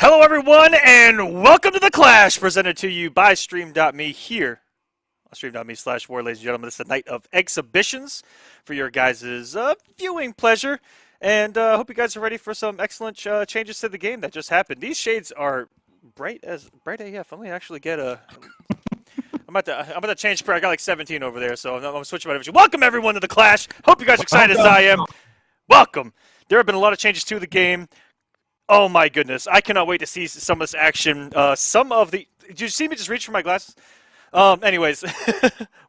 Hello, everyone, and welcome to The Clash, presented to you by Stream.me here on Stream.me/war, ladies and gentlemen. This is a night of exhibitions for your guys' viewing pleasure, and I hope you guys are ready for some excellent changes to the game that just happened. These shades are bright AF. Let me actually get a... I'm about to change prayer. I got like 17 over there, so I'm switching my division. Welcome, everyone, to The Clash. Hope you guys are excited as I am. Welcome. There have been a lot of changes to the game. Oh my goodness! I cannot wait to see some of this action. Did you see me just reach for my glasses? Anyways,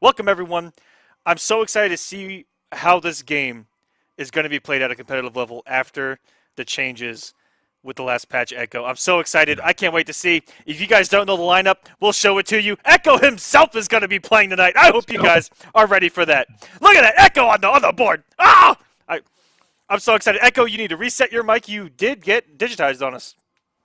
welcome everyone. I'm so excited to see how this game is going to be played at a competitive level after the changes with the last patch, Echo. I'm so excited. I can't wait to see. If you guys don't know the lineup, we'll show it to you. Echo himself is going to be playing tonight. I hope you guys are ready for that. Look at that, Echo on the board. Ah! I'm so excited. Echo, you need to reset your mic. You did get digitized on us.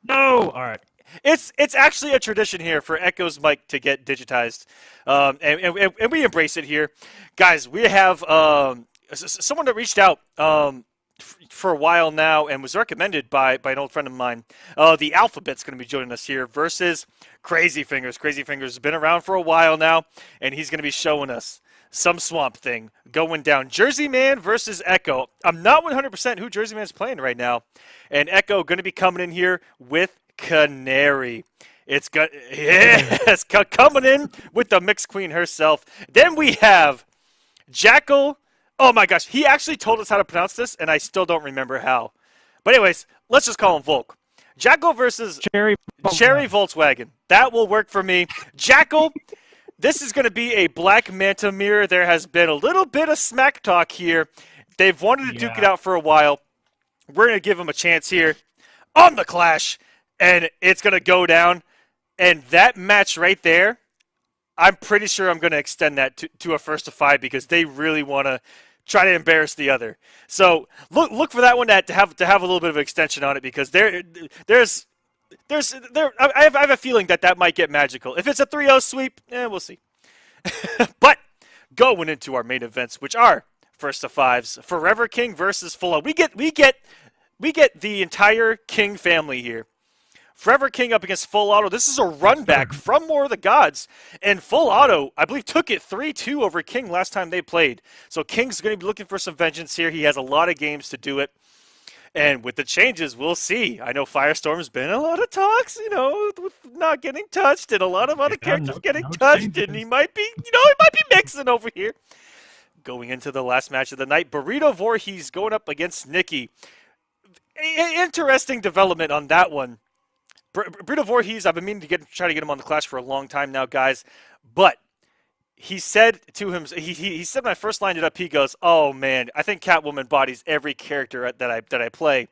No! All right. It's actually a tradition here for Echo's mic to get digitized, and we embrace it here. Guys, we have someone that reached out for a while now and was recommended by an old friend of mine. The Alphabet's going to be joining us here versus Crazy Fingers. Crazy Fingers has been around for a while now, and he's going to be showing us some Swamp Thing going down. Jersey Man versus Echo. I'm not 100% who Jersey Man's playing right now. And Echo going to be coming in here with Canary. It's got coming in with the Mix Queen herself. Then we have Jackal. Oh my gosh, he actually told us how to pronounce this, and I still don't remember how. But anyways, let's just call him Volk. Jackal versus Cherry Volkswagen. That will work for me. Jackal. This is going to be a Black Manta mirror. There has been a little bit of smack talk here. They've wanted to duke it out for a while. We're going to give them a chance here on the Clash, and it's going to go down. And that match right there, I'm pretty sure I'm going to extend that to a first to 5 because they really want to try to embarrass the other. So look for that one to have a little bit of an extension on it because there's I have a feeling that might get magical. If it's a 3-0 sweep, we'll see. But going into our main events, which are first to 5s, Forever King versus Full Auto. We get the entire King family here. Forever King up against Full Auto. This is a run back from War of the Gods. And Full Auto, I believe, took it 3-2 over King last time they played. So King's going to be looking for some vengeance here. He has a lot of games to do it. And with the changes, we'll see. I know Firestorm's been a lot of talks, with not getting touched and a lot of other characters getting touched, and he might be mixing over here. Going into the last match of the night, Burrito Voorhees going up against Nikki. Interesting development on that one. Burrito Voorhees, I've been meaning to try to get him on the Clash for a long time now, guys, but he said to him, he said when I first lined it up, he goes, "Oh man, I think Catwoman bodies every character that I play."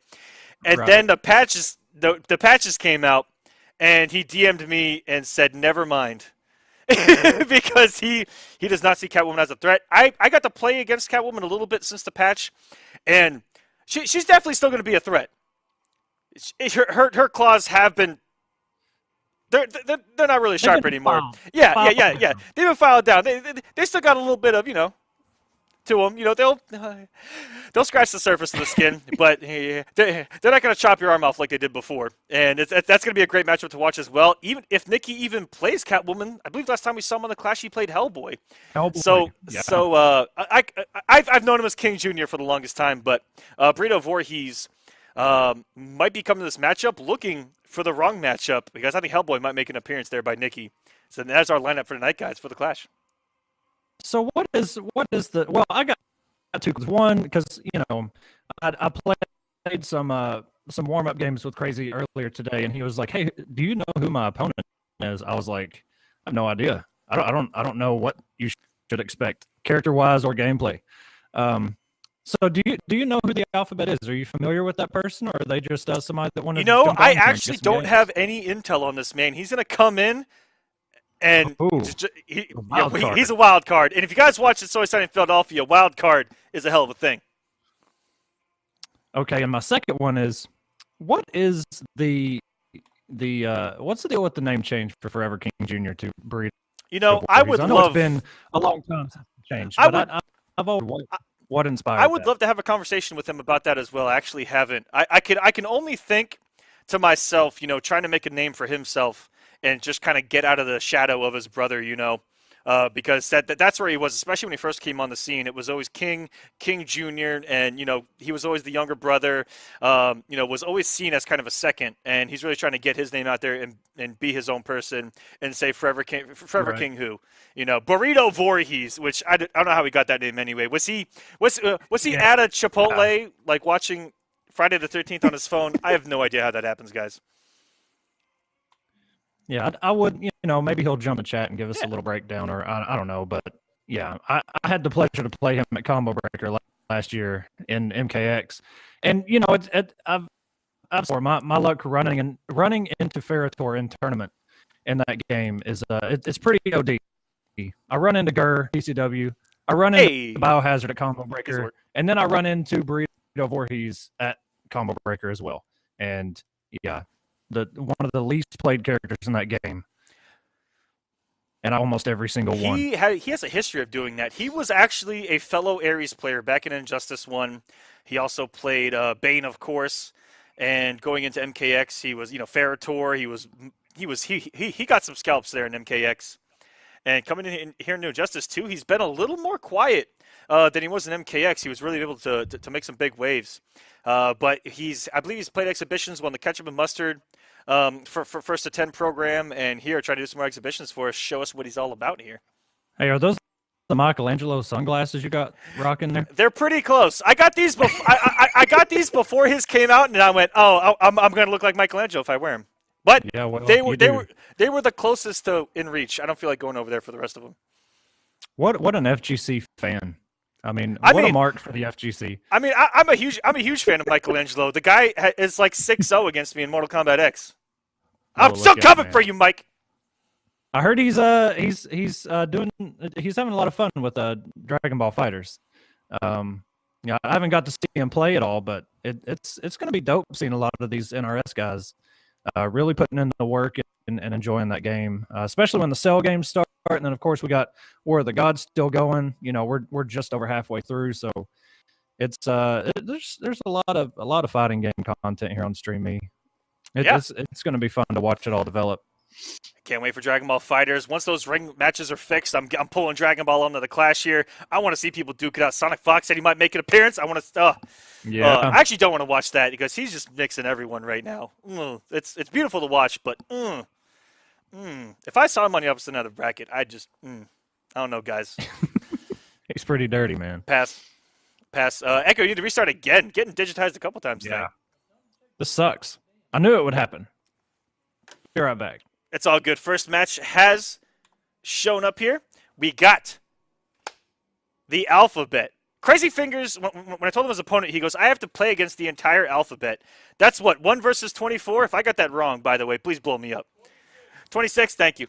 And then the patches came out, and he DM'd me and said, "Never mind," because he does not see Catwoman as a threat. I got to play against Catwoman a little bit since the patch, and she's definitely still going to be a threat. Her claws have been. They're not really sharp anymore. Yeah. They've been filed down. They still got a little bit of, to them. They'll scratch the surface of the skin, but they're not going to chop your arm off like they did before. And that's going to be a great matchup to watch as well. Even if Nikki even plays Catwoman, I believe last time we saw him on the Clash, he played Hellboy. I've known him as King Jr. for the longest time, but Burrito Voorhees might be coming to this matchup looking for the wrong matchup because I think Hellboy might make an appearance there by Nikki. So that's our lineup for tonight, guys, for the Clash. So what is the? Well, I got two. One because I played some warm up games with Crazy earlier today, and he was like, "Hey, do you know who my opponent is?" I was like, "I have no idea. I don't know what you should expect character wise or gameplay." So do you know who the Alphabet is? Are you familiar with that person, or are they just somebody that wanted to jump on I and actually get some don't games? have any intel on this man. He's going to come in, and he's a wild card. And if you guys watch the Soy Sign in Philadelphia, wild card is a hell of a thing. Okay, and my second one is, what is the what's the deal with the name change for Forever King Jr. to Burrito? I would know love. It's been a long time since it changed, but I've always what inspired. I would love to have a conversation with him about that as well. I actually haven't. I can only think to myself, trying to make a name for himself and just kind of get out of the shadow of his brother, because that's where he was, especially when he first came on the scene. It was always King Jr., and he was always the younger brother. Was always seen as kind of a second, and he's really trying to get his name out there and be his own person and say Forever King, Right. King who, Burrito Voorhees, which I don't know how he got that name anyway. Was he Yeah. at a Chipotle like watching Friday the 13th on his phone? I have no idea how that happens, guys. Yeah, I would, maybe he'll jump in chat and give us Yeah. a little breakdown, or I don't know, but yeah, I had the pleasure to play him at Combo Breaker last year in MKX, and I've for my luck running into Ferritor in tournament in that game is it's pretty OD. I run into Gurr TCW, I run into Hey, Biohazard at Combo his Breaker, work. and then I run into Burrito Voorhees at Combo Breaker as well, and yeah, one of the least played characters in that game, and almost every single one. He has a history of doing that. He was actually a fellow Ares player back in Injustice 1. He also played Bane, of course, and going into MKX, he was Ferritor. He got some scalps there in MKX, and coming in here in New Injustice 2, he's been a little more quiet than he was in MKX. He was really able to make some big waves, but I believe he's played exhibitions, won the Ketchup and Mustard for first to 10 program, and here trying to do some more exhibitions for us, show us what he's all about here. Hey, are those the Michelangelo sunglasses you got rocking there? They're pretty close. I got these before. I got these before his came out, and I went, "Oh, I'm going to look like Michelangelo if I wear them." But Yeah, well, they you do. were the closest to in reach. I don't feel like going over there for the rest of them. What an FGC fan. I mean, I what a mean- mark for the FGC. I mean, I'm a huge fan of Michelangelo. The guy is like 6-0 against me in Mortal Kombat X. I'm Oh, still look out, coming man. for you, Mike. I heard he's having a lot of fun with Dragon Ball Fighters. Yeah, I haven't got to see him play at all, but it's going to be dope seeing a lot of these NRS guys really putting in the work and enjoying that game, especially when the Cell games start. And then of course we got War of the Gods still going. We're just over halfway through, so it's there's a lot of fighting game content here on Stream Me. Yeah. It's going to be fun to watch it all develop. Can't wait for Dragon Ball Fighters. Once those ring matches are fixed, I'm pulling Dragon Ball onto the Clash here. I want to see people duke it out. Sonic Fox said he might make an appearance. I want to. Yeah. I actually don't want to watch that because he's just mixing everyone right now. It's beautiful to watch, but if I saw him on the opposite end of the bracket, I don't know, guys. He's pretty dirty, man. Pass. Echo, you need to restart again. Getting digitized a couple times today. This sucks. I knew it would happen. Be right back. It's all good. First match has shown up here. We got the Alphabet. Crazy Fingers, when I told him his opponent, he goes, I have to play against the entire Alphabet. That's what, 1 versus 24? If I got that wrong, by the way, please blow me up. 26, thank you.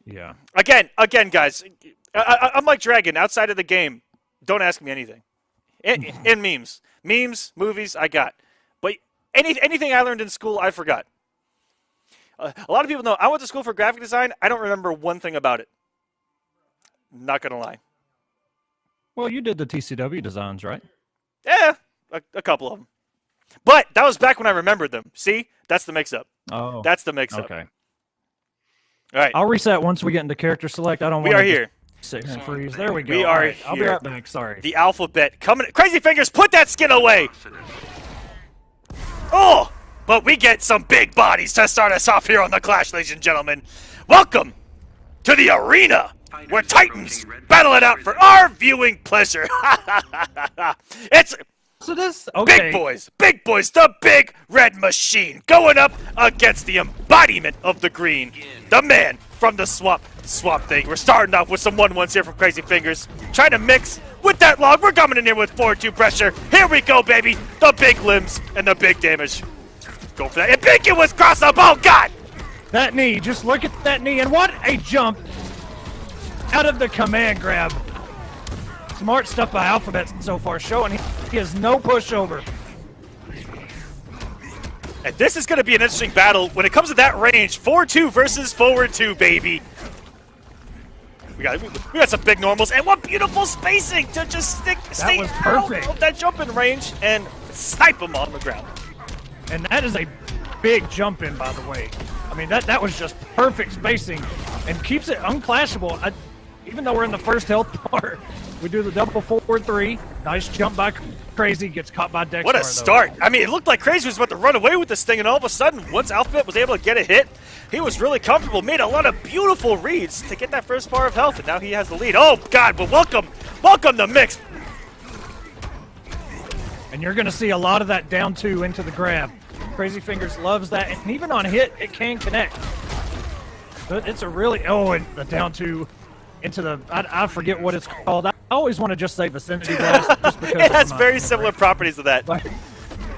Yeah. Again, guys, I'm like Dragon. Outside of the game, don't ask me anything. In memes. Memes, movies, I got. But anything I learned in school, I forgot. A lot of people know I went to school for graphic design. I don't remember one thing about it. Not going to lie. Well, you did the TCW designs, right? Yeah, a couple of them. But that was back when I remembered them. See? That's the mix-up. Oh. That's the mix-up. Okay. All right. I'll reset once we get into character select. I don't We want are to here. sit here and freeze. There we go. We All are right, I'll be here. right back. Sorry. The Alphabet coming. Crazy Fingers, put that skin away. Oh, but we get some big bodies to start us off here on the Clash, ladies and gentlemen. Welcome to the arena where Titans battle it out for our viewing pleasure. It's So this okay. big boys, the big red machine going up against the embodiment of the green, the man from the swamp thing. We're starting off with some 1-1s here from Crazy Fingers, trying to mix with that log. We're coming in here with 4-2 pressure. Here we go, baby. The big limbs and the big damage. Go for that ambiguous cross up. Oh God! That knee. Just look at that knee, and what a jump out of the command grab. Smart stuff by Alphabet so far, showing he has no pushover. And this is going to be an interesting battle when it comes to that range. 4-2 versus forward 2, baby. We got some big normals, and what beautiful spacing to just stay was out perfect. of that jumping range and snipe him on the ground. And that is a big jump in, by the way. I mean, that was just perfect spacing and keeps it unclashable. Even though we're in the first health bar, we do the double forward 3. Nice jump by Crazy, gets caught by Dexter. What a start. I mean, it looked like Crazy was about to run away with this thing, and all of a sudden, once Alphabet was able to get a hit, he was really comfortable, made a lot of beautiful reads to get that first bar of health, and now he has the lead. Oh, God, but welcome to Mix. And you're going to see a lot of that down 2 into the grab. Crazy Fingers loves that, and even on hit, it can connect. But it's a really, and the down 2 into the, I forget what it's called. I always want to just say Vicinity Blast. Just because it has very similar properties to that. But,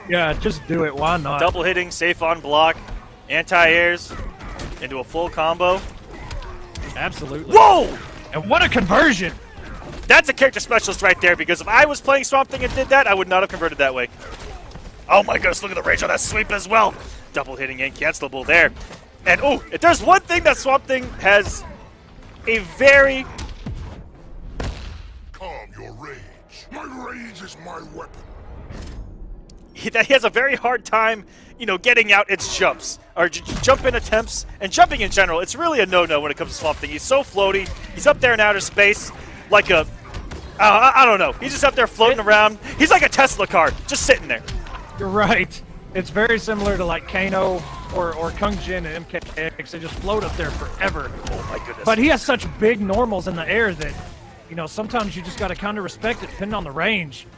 yeah, just do it. Why not? Double hitting, safe on block, anti-airs, into a full combo. Absolutely. Whoa! And what a conversion! That's a character specialist right there, because if I was playing Swamp Thing and did that, I would not have converted that way. Oh my goodness, look at the range on that sweep as well. Double hitting and cancelable there. And if there's one thing that Swamp Thing has a very... Calm your rage. My rage is my weapon. He has a very hard time, getting out its jumps, or jump-in attempts, and jumping in general. It's really a no-no when it comes to Swamp Thing. He's so floaty. He's up there in outer space like a... I don't know. He's just up there floating around. He's like a Tesla car, just sitting there. You're right. It's very similar to like Kano or Kung Jin and MKX. They just float up there forever. Oh my goodness. But he has such big normals in the air that, sometimes you just got to kind of respect it depending on the range.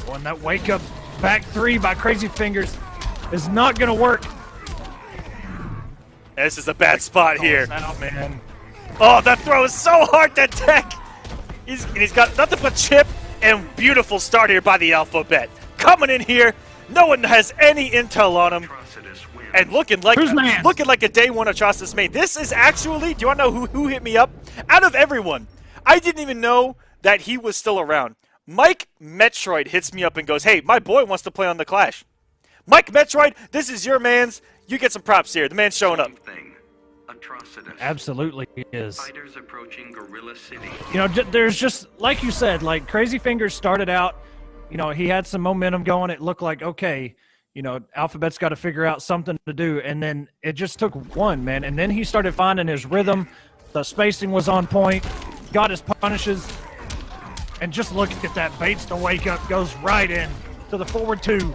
And that wake up back 3 by Crazy Fingers is not going to work. This is a bad spot here. Out, man. Oh, that throw is so hard to tech. He's got nothing but chip and beautiful start here by the Alphabet. Coming in here, no one has any intel on him. And looking like a day 1 Atrocitus main. This is actually, do you want to know who hit me up? Out of everyone, I didn't even know that he was still around. Mike Metroid hits me up and goes, hey, my boy wants to play on the Clash. Mike Metroid, this is your man's. You get some props here. The man's showing up. Absolutely is. Fighters approaching Gorilla City. There's just, like you said, like Crazy Fingers started out, he had some momentum going. It looked like, okay, Alphabet's got to figure out something to do. And then it just took one, man. And then he started finding his rhythm. The spacing was on point. Got his punishes. And just look at that. Baits to wake up. Goes right in to the forward 2.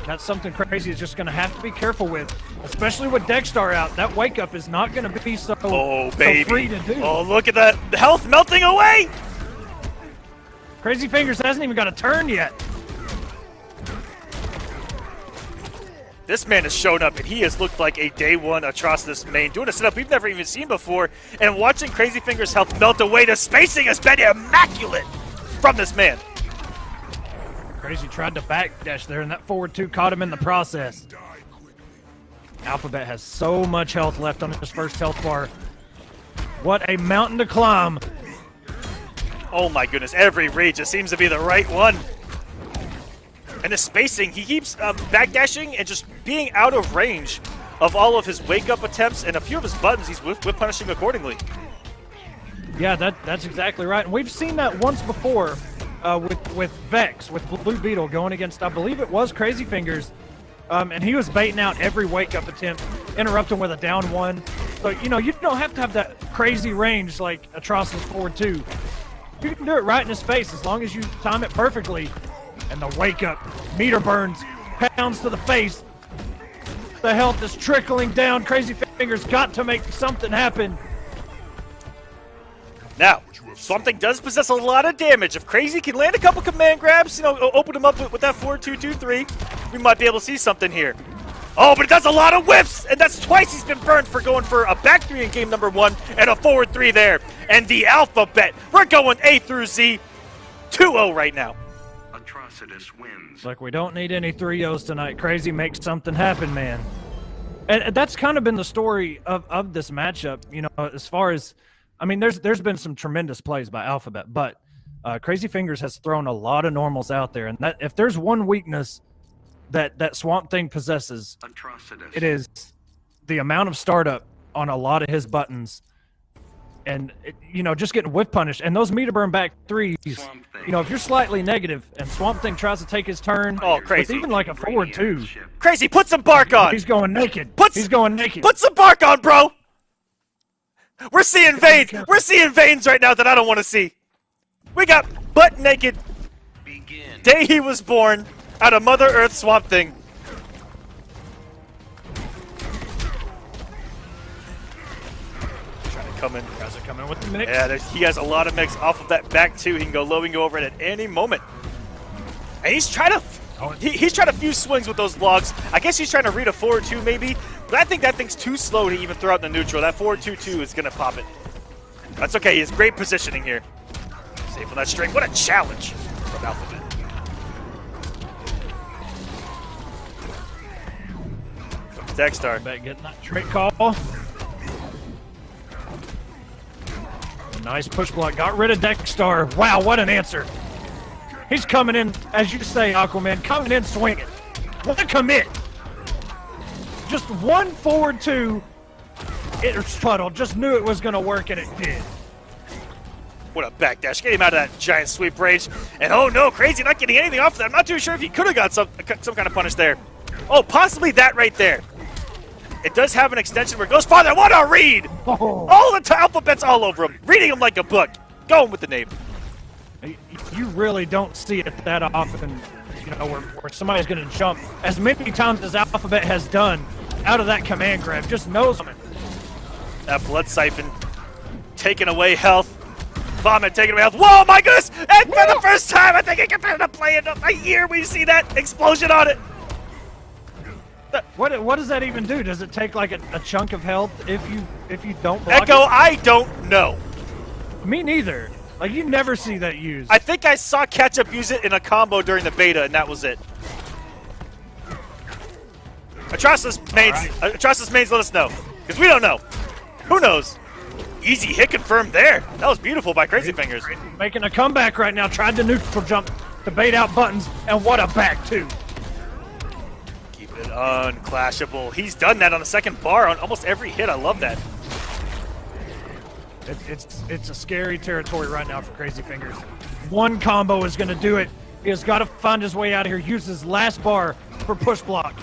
That's something Crazy is just going to have to be careful with. Especially with Dexter out. That wake up is not going to be so free to do. Oh, look at that. The health melting away. Crazy Fingers hasn't even got a turn yet. This man has shown up, and he has looked like a day 1 Atrocitus main, doing a setup we've never even seen before, and watching Crazy Fingers' health melt away. The spacing has been immaculate from this man. Crazy tried to backdash there, and that forward 2 caught him in the process. Alphabet has so much health left on his first health bar. What a mountain to climb. Oh my goodness, every read just seems to be the right one. And the spacing, he keeps backdashing and just being out of range of all of his wake-up attempts, and a few of his buttons he's whip punishing accordingly. Yeah, that's exactly right. And we've seen that once before with Vex, with Blue Beetle going against, I believe it was Crazy Fingers, and he was baiting out every wake-up attempt, interrupting with a down 1. So, you don't have to have that crazy range like Atrocitus forward 2. You can do it right in his face as long as you time it perfectly. And the wake-up, meter burns, pounds to the face. The health is trickling down. Crazy Fingers got to make something happen. Now, Swamp Thing does possess a lot of damage. If Crazy can land a couple command grabs, open him up with that 4-2-2-3, we might be able to see something here. Oh, but it does a lot of whiffs, and that's twice he's been burned for going for a back 3 in game number 1 and a forward 3 there. And the Alphabet, we're going A through Z, 2-0 right now. Atrocitus wins. Like, we don't need any 3-0s tonight. Crazy makes something happen, man. And that's kind of been the story of this matchup, as far as, I mean, there's been some tremendous plays by Alphabet, but Crazy Fingers has thrown a lot of normals out there. And that if there's one weakness that Swamp Thing possesses, Atrocitus. it is the amount of startup on a lot of his buttons. and just getting whiff punished. And those meter burn back threes, Swamp Thing. if you're slightly negative and Swamp Thing tries to take his turn, Oh, crazy. with even like a forward two, Crazy, put some bark on. he's going naked. He's going naked. Put some bark on, bro. We're seeing veins. We're seeing veins right now that I don't want to see. We got butt naked. Begin. Day he was born out of Mother Earth Swamp Thing. Trying to come in. Guys are coming with the mix. Yeah, he has a lot of mix off of that back two. He can go low and go over it at any moment. And he's trying to he's trying to fuse swings with those logs. I guess he's trying to read a forward two maybe, but I think that thing's too slow to even throw out in the neutral. That forward 2-2 is gonna pop it. That's okay. He has great positioning here. Safe on that string. What a challenge from Alphabet. Comes Dexter. Back getting that trick call. Nice push block. Got rid of Dexter. Wow, what an answer. He's coming in, as you say, Aquaman, coming in swinging. What a commit. Just one forward two. It was Puddle. Just knew it was going to work, and it did. What a backdash. Get him out of that giant sweep rage. And oh no, Crazy not getting anything off of that. I'm not too sure if he could have got some kind of punish there. Oh, possibly that right there. It does have an extension where it goes farther. What a read! Oh. All the Alphabet's all over him. Reading him like a book. Going with the name. You really don't see it that often, where somebody's going to jump as many times as Alphabet has done out of that command grab. Just knows it. That blood siphon taking away health. Vomit taking away health. Whoa, my goodness! And for the first time, I think I can put a play in a year. We see that explosion on it. What does that even do? Does it take like a chunk of health if you don't block Echo, it? I don't know. Me neither. Like, you never see that used. I think I saw Ketchup use it in a combo during the beta, and that was it. Atrocitus mains, let us know. Because we don't know. Who knows? Easy hit confirmed there. That was beautiful by Crazy Fingers. Making a comeback right now. Tried to neutral jump to bait out buttons, and what a back two. Keep it unclashable. He's done that on the second bar on almost every hit. I love that. It's a scary territory right now for Crazy Fingers. One combo is going to do it. He has got to find his way out of here. Use his last bar for push block,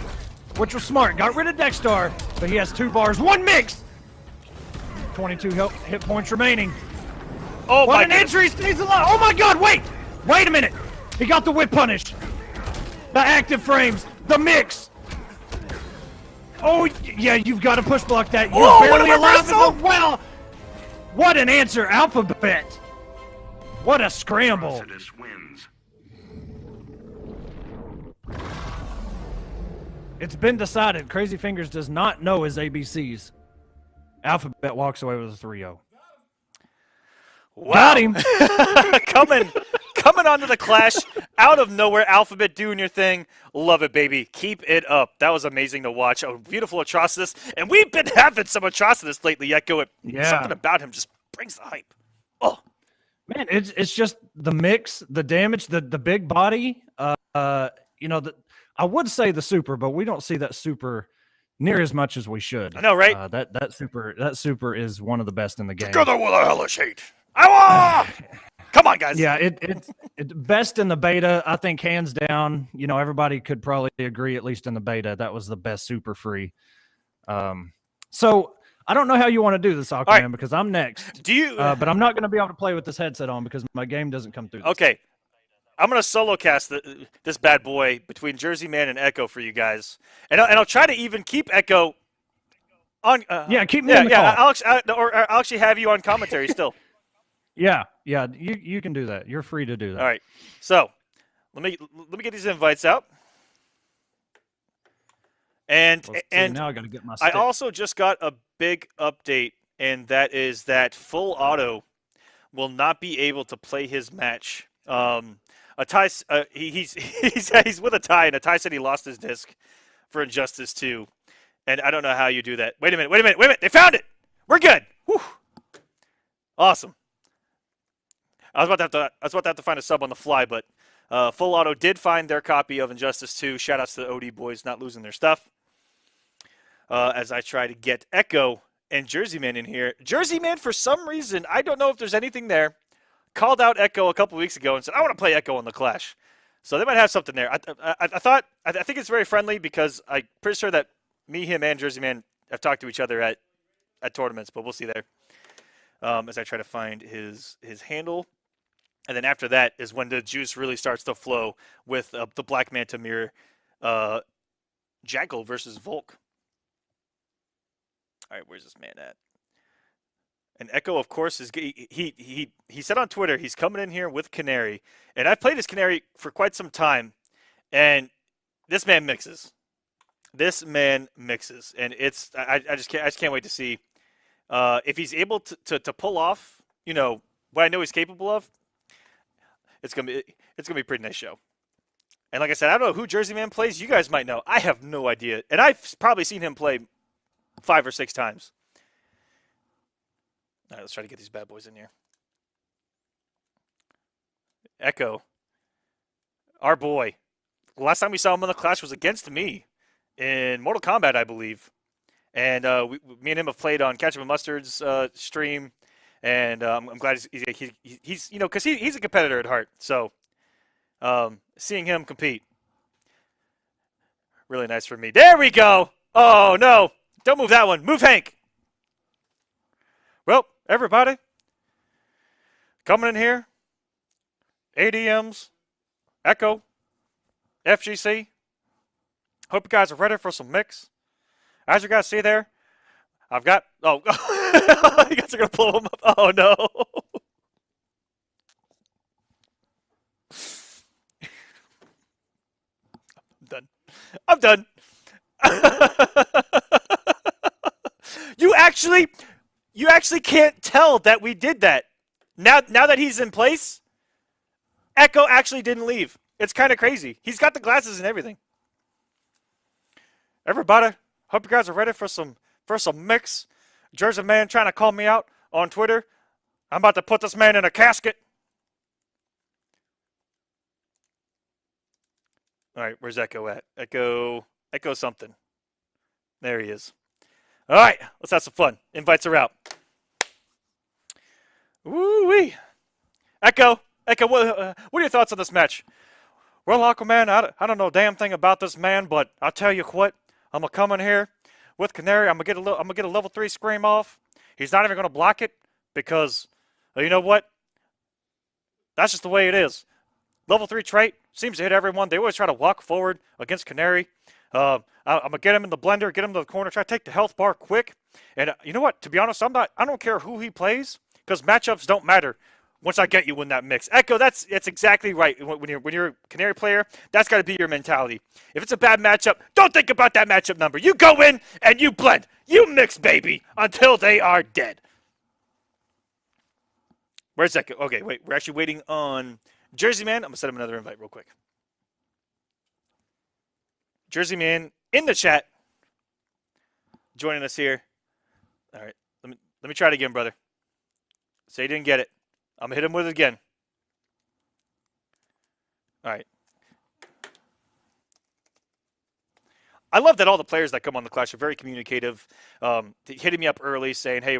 which was smart. Got rid of Dexter, but he has 2 bars. One mix! 22 hit points remaining. Oh, what my an goodness. entry! Stays alive. Oh my god, wait! Wait a minute! He got the whip punish. The active frames. The mix. Oh, yeah, you've got to push block that. You're Whoa, what barely a alive. reversal! Well, what an answer, Alphabet. What a scramble. Atrocitus wins. It's been decided. Crazy Fingers does not know his ABCs. Alphabet walks away with a 3-0. Wow. Got him. coming onto the clash out of nowhere. Alphabet doing your thing. Love it, baby. Keep it up. That was amazing to watch. A beautiful Atrocitus. And we've been having some Atrocitus lately, Echo. Something about him just brings the hype. Oh. Man, it's just the mix, the damage, the big body. I would say the super, but we don't see that super near as much as we should. I know, right? That super is one of the best in the game. Together with a hellish hate. Come on, guys. Yeah, it's best in the beta. I think hands down. Everybody could probably agree, at least in the beta, that was the best super free. So I don't know how you want to do this, Aquaman, right. because I'm next. Do you? But I'm not going to be able to play with this headset on because my game doesn't come through. Okay. I'm going to solo cast this bad boy between Jersey Man and Echo for you guys. And I'll try to even keep Echo on. Keep me in the call. I'll actually have you on commentary still. Yeah, you can do that. You're free to do that. All right. So let me get these invites out. And now I got to get my stick. I also just got a big update, and that is that Full Auto will not be able to play his match. He's with a tie, and a tie said he lost his disc for Injustice 2, and I don't know how you do that. Wait a minute! They found it. We're good. Whew. Awesome. I was about to have to find a sub on the fly, but Full Auto did find their copy of Injustice 2. Shout outs to the OD boys not losing their stuff. As I try to get Echo and Jersey Man in here. Jersey Man, for some reason, I don't know if there's anything there, called out Echo a couple weeks ago and said, I want to play Echo in the Clash. So they might have something there. I think it's very friendly because I'm pretty sure that me, him, and Jersey Man have talked to each other at tournaments, but we'll see there. As I try to find his handle. And then after that is when the juice really starts to flow with the Black Manta Mirror Jackal versus Volk. All right, where's this man at? And Echo, of course, is he said on Twitter he's coming in here with Canary, and I've played as Canary for quite some time, and this man mixes. This man mixes, and it's I just can't wait to see if he's able to pull off, you know, what I know he's capable of. It's gonna be a pretty nice show. And like I said, I don't know who Jersey Man plays. You guys might know. I have no idea, and I've probably seen him play 5 or 6 times. All right, let's try to get these bad boys in here. Echo, our boy. The last time we saw him in the Clash was against me in Mortal Kombat, I believe. And me and him have played on Ketchup and Mustard's stream. And I'm glad he's you know, because he's a competitor at heart. So seeing him compete, really nice for me. There we go. Oh, no. Don't move that one. Move Hank. Well, everybody, coming in here, ADMs, Echo, FGC. Hope you guys are ready for some mix. As you guys see there, I've got, oh, you guys are going to blow him up. Oh, no. I'm done. You actually can't tell that we did that. Now that he's in place, Echo actually didn't leave. It's kind of crazy. He's got the glasses and everything. Everybody, hope you guys are ready for some mix. Jersey Man trying to call me out on Twitter. I'm about to put this man in a casket. All right, where's Echo at? Echo something. There he is. All right, let's have some fun. Invites are out. Woo-wee. Echo, what are your thoughts on this match? Well, Aquaman, I don't know a damn thing about this man, but I'll tell you what. I'm gonna come in here with Canary. I'm gonna get a level 3 scream off. He's not even gonna block it because, you know what? That's just the way it is. Level 3 trait seems to hit everyone. They always try to walk forward against Canary. I'm gonna get him in the blender, get him to the corner, try to take the health bar quick. And you know what? To be honest, I don't care who he plays because matchups don't matter once I get you in that mix. Echo, that's exactly right. When you're a Canary player, that's got to be your mentality. If it's a bad matchup, don't think about that matchup number. You go in and you blend. You mix, baby, until they are dead. Where's Echo? Okay, wait. We're actually waiting on Jersey Man. I'm going to send him another invite real quick. Jersey Man in the chat joining us here. All right. Let me try it again, brother. Say you didn't get it. I'm going to hit him with it again. All right. I love that all the players that come on the Clash are very communicative, hitting me up early saying, hey,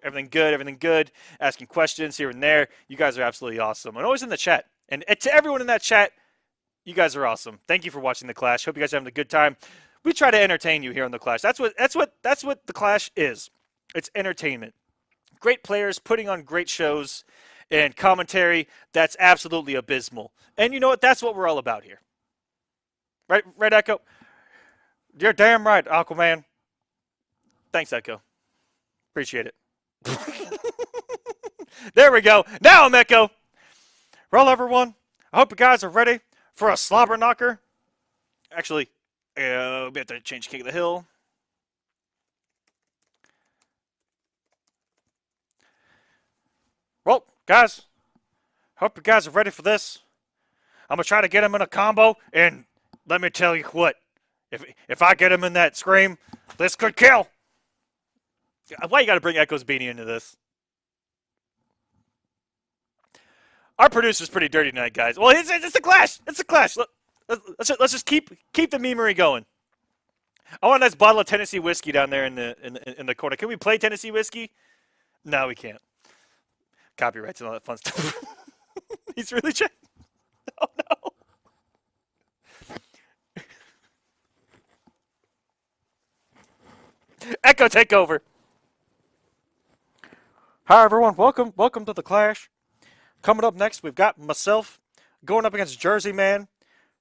everything good, asking questions here and there. You guys are absolutely awesome. And always in the chat. And to everyone in that chat, you guys are awesome. Thank you for watching the Clash. Hope you guys are having a good time. We try to entertain you here on the Clash. That's what the Clash is. It's entertainment. Great players putting on great shows and commentary that's absolutely abysmal. And you know what? That's what we're all about here. Right, Echo? You're damn right, Aquaman. Thanks, Echo. Appreciate it. There we go. Now I'm Echo. Well, everyone, I hope you guys are ready for a slobber knocker. Actually, we have to change King of the Hill. Well, guys, hope you guys are ready for this. I'm going to try to get him in a combo, and let me tell you what. If I get him in that scream, this could kill. Why you got to bring Echo's beanie into this? Our producer's pretty dirty tonight, guys. Well, it's the Clash. It's the Clash. Let's just keep the memery going. I want a nice bottle of Tennessee whiskey down there in the corner. Can we play Tennessee whiskey? No, we can't. Copyrights and all that fun stuff. He's really trying. Oh no. Echo, take over. Hi everyone, welcome to the Clash. Coming up next, we've got myself going up against Jersey Man.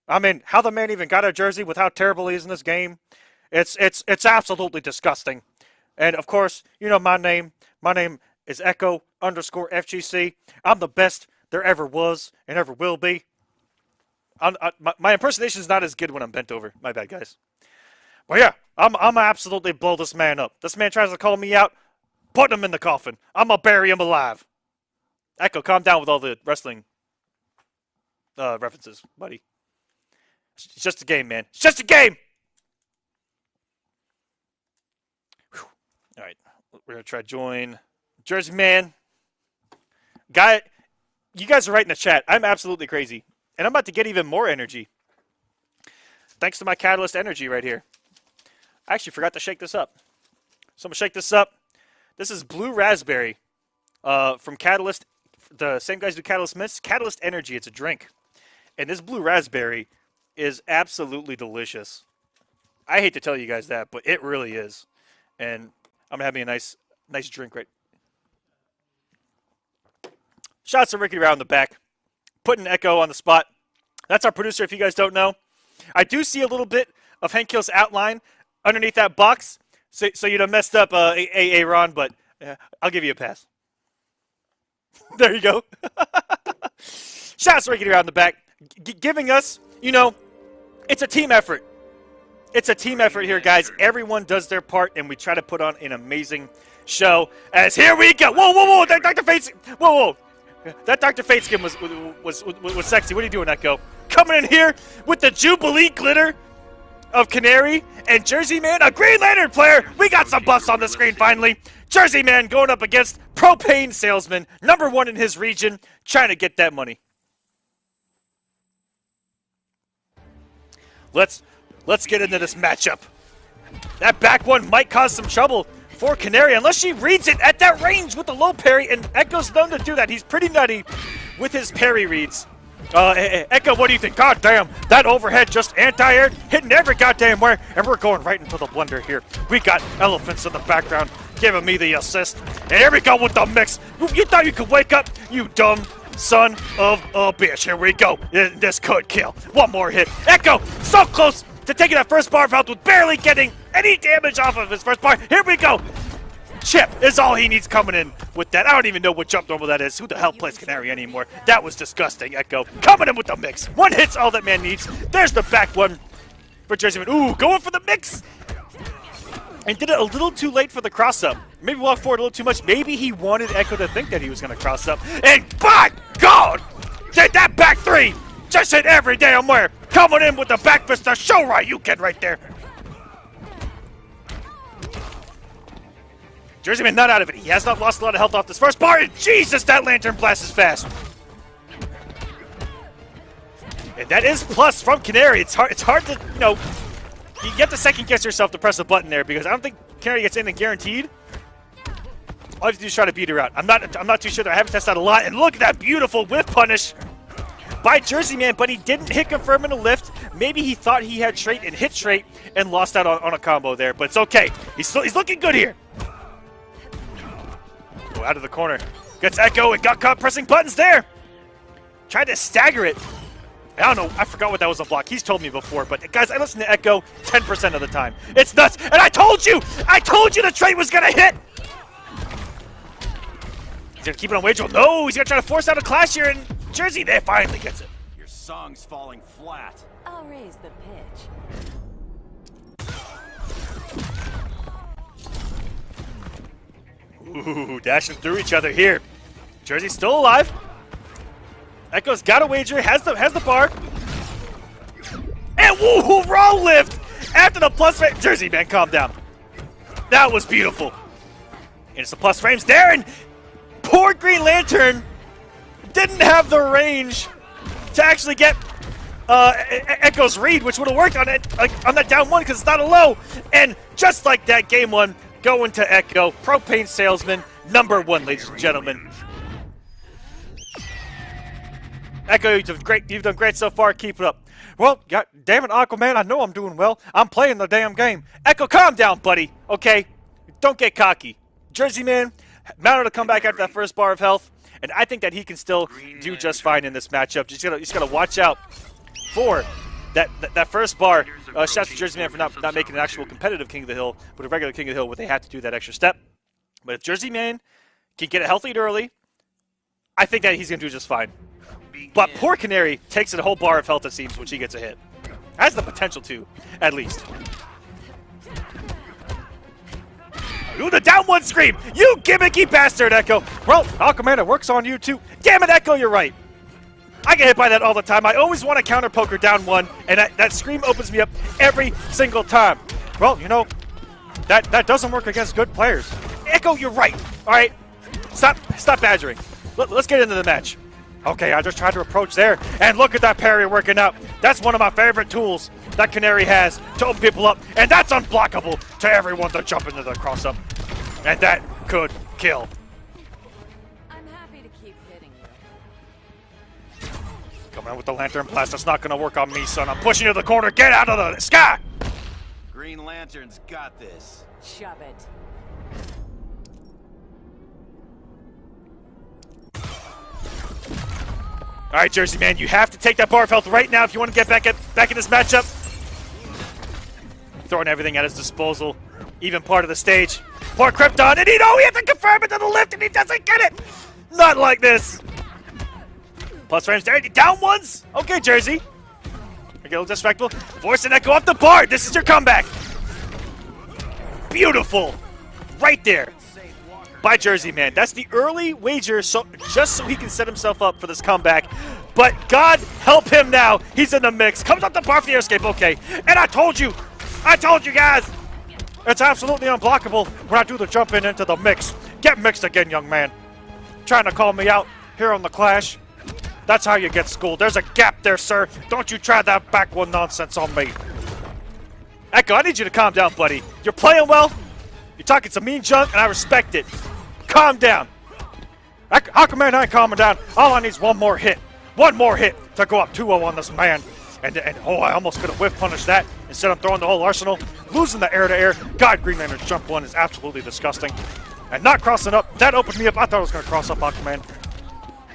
I mean, how the man even got a jersey with how terrible he is in this game, it's absolutely disgusting. And of course, you know my name. My name is Echo_FGC. I'm the best there ever was and ever will be. My impersonation is not as good when I'm bent over. My bad, guys. But yeah, I'm absolutely blow this man up. This man tries to call me out, put him in the coffin. I'm gonna bury him alive. Echo, calm down with all the wrestling references, buddy. It's just a game, man. It's just a game! Whew. All right, we're gonna try to join Jersey Man. Guy, you guys are right in the chat. I'm absolutely crazy. And I'm about to get even more energy. Thanks to my Catalyst energy right here. I actually forgot to shake this up. So I'm going to shake this up. This is Blue Raspberry from Catalyst. The same guys do Catalyst Mist. Catalyst Energy. It's a drink. And this Blue Raspberry is absolutely delicious. I hate to tell you guys that, but it really is. And I'm going to have me a nice drink right. Shots of Ricky around the back. Putting Echo on the spot. That's our producer, if you guys don't know. I do see a little bit of Hank Hill's outline underneath that box. So you'd have messed up Ron, but I'll give you a pass. There you go. Shots Ricky around the back. Giving us, you know, it's a team effort. It's a team effort here, guys. Everyone does their part, and we try to put on an amazing show. As here we go. Whoa. That Dr. Fate's. Whoa. That Dr. Fate skin was sexy. What are you doing, Echo? Coming in here with the Jubilee glitter of Canary and Jersey Man, a Green Lantern player. We got some buffs on the screen finally. Jersey Man going up against Propane Salesman, #1 in his region, trying to get that money. Let's get into this matchup. That back one might cause some trouble for Canary, unless she reads it at that range with the low parry, and Echo's known to do that. He's pretty nutty with his parry reads. Echo, what do you think? God damn, that overhead just anti-aired, hitting every goddamn where, and we're going right into the blender here. We got elephants in the background giving me the assist, and here we go with the mix. You thought you could wake up, you dumb son of a bitch. Here we go. This could kill. One more hit. Echo, so close to taking that first bar out with barely getting any damage off of his first bar. Here we go. Chip is all he needs coming in with that. I don't even know what jump normal that is. Who the hell plays Canary anymore? That was disgusting, Echo. Coming in with the mix. One hit's all that man needs. There's the back one for Jersey Man. Ooh, going for the mix. And did it a little too late for the cross-up. Maybe walked forward a little too much. Maybe he wanted Echo to think that he was going to cross up. And by God, did that back three just hit every damn where. Coming in with the back fist to show right you can right there. Jersey Man not out of it. He has not lost a lot of health off this first bar. And Jesus, that Lantern Blast is fast. And that is plus from Canary. It's hard to, you know, you have to second guess yourself to press a button there because I don't think Canary gets anything guaranteed. All you have to do is try to beat her out. I'm not too sure that I haven't tested out a lot. And look at that beautiful whiff punish by Jersey Man, but he didn't hit confirm in a lift. Maybe he thought he had straight and hit straight and lost out on a combo there, but it's okay. He's looking good here. Go out of the corner. Gets Echo and got caught pressing buttons there. Tried to stagger it. I don't know. I forgot what that was a block. He's told me before, but guys, I listen to Echo 10% of the time. It's nuts. And I told you the trade was going to hit. He's going to keep it on wage roll. No, he's going to try to force out a clash here, and Jersey there finally gets it. Your song's falling flat. I'll raise the pitch. Ooh, dashing through each other here. Jersey's still alive. Echo's got a wager, has the bar. And woo, roll lift after the plus frame. Jersey Man, calm down. That was beautiful. And it's the plus frames there, and poor Green Lantern didn't have the range to actually get Echo's read, which would have worked on it, like on that down one because it's not a low. And just like that, game one going to Echo, Propane Salesman #1, ladies and gentlemen. Echo, you've done great so far. Keep it up. Well, God damn it, Aquaman, I know I'm doing well. I'm playing the damn game. Echo, calm down, buddy. Okay, don't get cocky. Jersey Man mounted a comeback after that first bar of health, and I think that he can still do just fine in this matchup. Just gotta watch out for that first bar. Shouts to Jersey Man for not making an actual competitive King of the Hill, but a regular King of the Hill where they have to do that extra step. But if Jersey Man can get it health lead early, I think that he's gonna do just fine. But poor Canary takes it a whole bar of health, it seems, when she gets a hit. Has the potential to, at least. Ooh, the down one scream! You gimmicky bastard, Echo! Well, Aquaman, it works on you too. Damn it, Echo, you're right. I get hit by that all the time. I always want to counter poker down one, and that scream opens me up every single time. Well, you know, that doesn't work against good players. Echo, you're right. All right, stop badgering. Let's get into the match. Okay, I just tried to approach there, and look at that parry working out. That's one of my favorite tools that Canary has to open people up, and that's unblockable to everyone to jump into the cross-up. And that could kill. I'm happy to keep hitting you. Coming in with the Lantern Blast. That's not going to work on me, son. I'm pushing you to the corner. Get out of the sky! Green Lantern's got this. Shove it. All right, Jersey Man, you have to take that bar of health right now if you want to get back in this matchup. Throwing everything at his disposal, even part of the stage. Poor Krypton, and he had to confirm it to the lift, and he doesn't get it. Not like this. Plus range there, down ones. Okay, Jersey. I get a little disrespectful. Forcing Echo off the bar. This is your comeback. Beautiful, right there. By Jersey Man. That's the early wager, just so he can set himself up for this comeback. But God help him now. He's in the mix. Comes up the bar for the air escape. Okay. And I told you guys, it's absolutely unblockable when I do the jump in into the mix. Get mixed again, young man. Trying to call me out here on the Clash. That's how you get schooled. There's a gap there, sir. Don't you try that back one nonsense on me. Echo, I need you to calm down, buddy. You're playing well. You're talking some mean junk, and I respect it. Calm down. Aquaman, I ain't calming down. All I need is one more hit. One more hit to go up 2-0 on this man. And oh, I almost could have whiff punished that. Instead of throwing the whole arsenal. Losing the air-to-air. God, Green Lantern's jump one is absolutely disgusting. And not crossing up, that opened me up. I thought I was going to cross up Aquaman.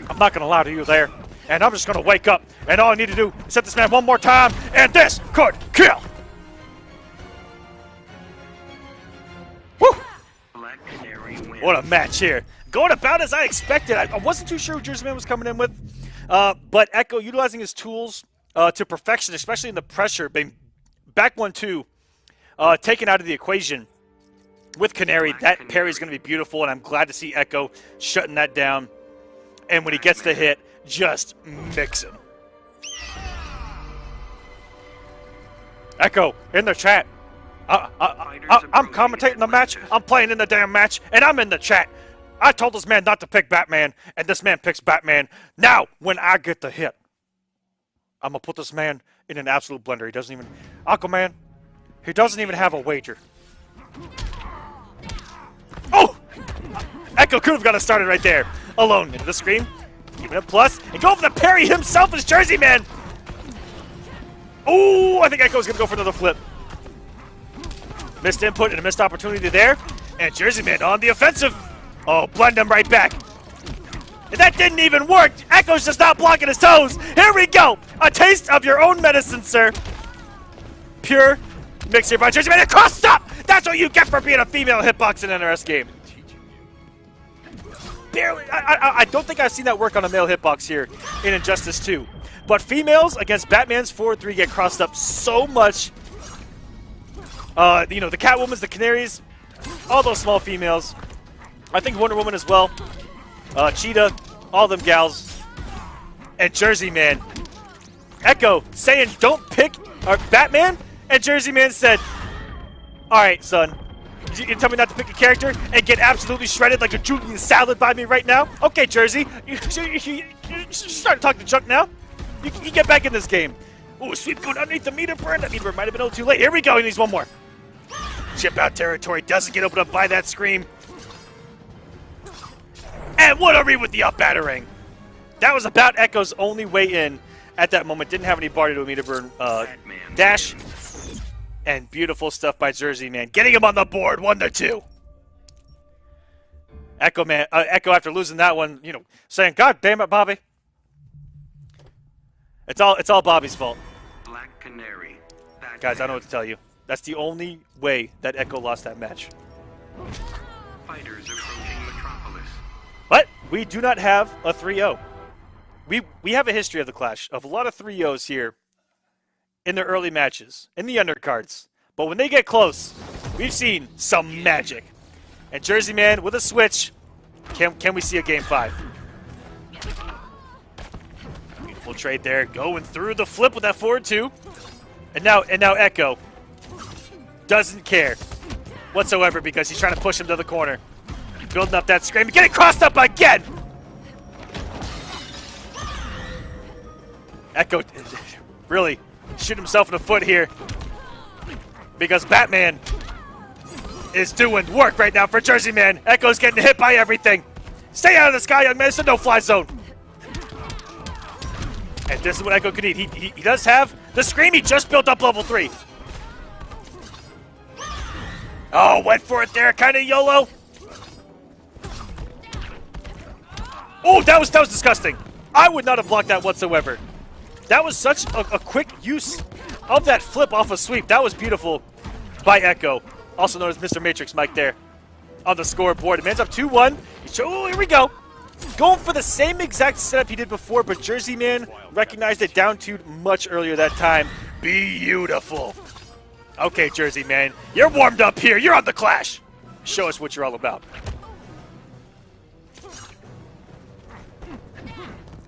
I'm not going to lie to you there. And I'm just going to wake up. And all I need to do is hit this man one more time. And this could kill. Woo! What a match here. Going about as I expected. I wasn't too sure who Jersey Man was coming in with. But Echo utilizing his tools to perfection, especially in the pressure. Back 1-2, taken out of the equation with Canary. That parry is going to be beautiful, and I'm glad to see Echo shutting that down. And when he gets the hit, just mix him. Echo, in the chat. I'm commentating the match. I'm playing in the damn match, and I'm in the chat. I told this man not to pick Batman, and this man picks Batman. Now, when I get the hit, I'm going to put this man in an absolute blender. He doesn't even... Aquaman, he doesn't even have a wager. Oh! Echo could have got us started right there. Alone into the screen. Even a plus. And go for the parry himself as Jersey Man. Oh, I think Echo's going to go for another flip. Missed input and a missed opportunity there. And Jersey Man on the offensive. Oh, blend him right back. And that didn't even work. Echo's just not blocking his toes. Here we go. A taste of your own medicine, sir. Pure mix here by Jersey Man. Cross stop. That's what you get for being a female hitbox in an NRS game. Barely. I don't think I've seen that work on a male hitbox here in Injustice 2. But females against Batman's 4-3 get crossed up so much. You know, the Catwomans, the Canaries, all those small females. I think Wonder Woman as well. Cheetah, all them gals. And Jersey Man. Echo saying don't pick Batman. And Jersey Man said, alright, son. You tell me not to pick a character and get absolutely shredded like a Julian salad by me right now? Okay, Jersey. You're starting to talk to junk now. You get back in this game. Ooh, sweep going underneath the meter burn. That meter burn might have been a little too late. Here we go. He needs one more. Chip out territory. Doesn't get opened up by that scream. And what a read with the up battering. That was about Echo's only way in at that moment. Didn't have any bar to do a meter burn dash. And beautiful stuff by Jersey Man. Getting him on the board. 1-2. Echo after losing that one, saying, God damn it, Bobby. It's all Bobby's fault. Black Canary. Guys, I don't know what to tell you. That's the only way that Echo lost that match. Fighters approaching Metropolis. But we do not have a 3-0. We have a history of the Clash of a lot of 3-0s here in their early matches, in the undercards. But when they get close, we've seen some magic. And Jersey Man with a switch, can we see a Game 5? Beautiful trade there, going through the flip with that forward 2. And now Echo doesn't care whatsoever because he's trying to push him to the corner. Building up that scream, getting crossed up again! Echo really shoot himself in the foot here because Batman is doing work right now for Jersey Man. Echo's getting hit by everything. Stay out of the sky, young man. It's a no-fly zone. And this is what Echo could need. He does have the scream. He just built up level 3. Oh, went for it there. Kind of YOLO. Oh, that was disgusting. I would not have blocked that whatsoever. That was such a quick use of that flip off a sweep. That was beautiful by Echo. Also known as Mr. Matrix Mike there on the scoreboard. Man's up 2-1. Oh, here we go. Going for the same exact setup he did before, but Jersey Man recognized it down 2 much earlier that time. Beautiful. Okay, Jersey Man, you're warmed up here. You're on the Clash. Show us what you're all about.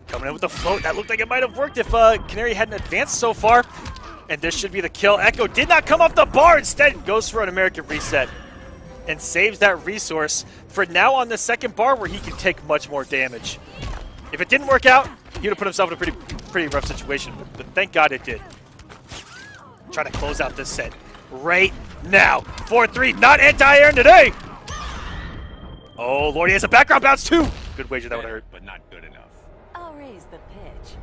Coming in with the float. That looked like it might have worked if Canary hadn't advanced so far. And this should be the kill. Echo did not come off the bar. Instead, goes for an American reset. And saves that resource for now on the second bar where he can take much more damage. If it didn't work out, he would have put himself in a pretty rough situation. But thank God it did. Trying to close out this set right now. 4-3, not anti-airing today. Oh, Lord, he has a background bounce too. Good wager, that would hurt. But not good enough. I'll raise the pitch.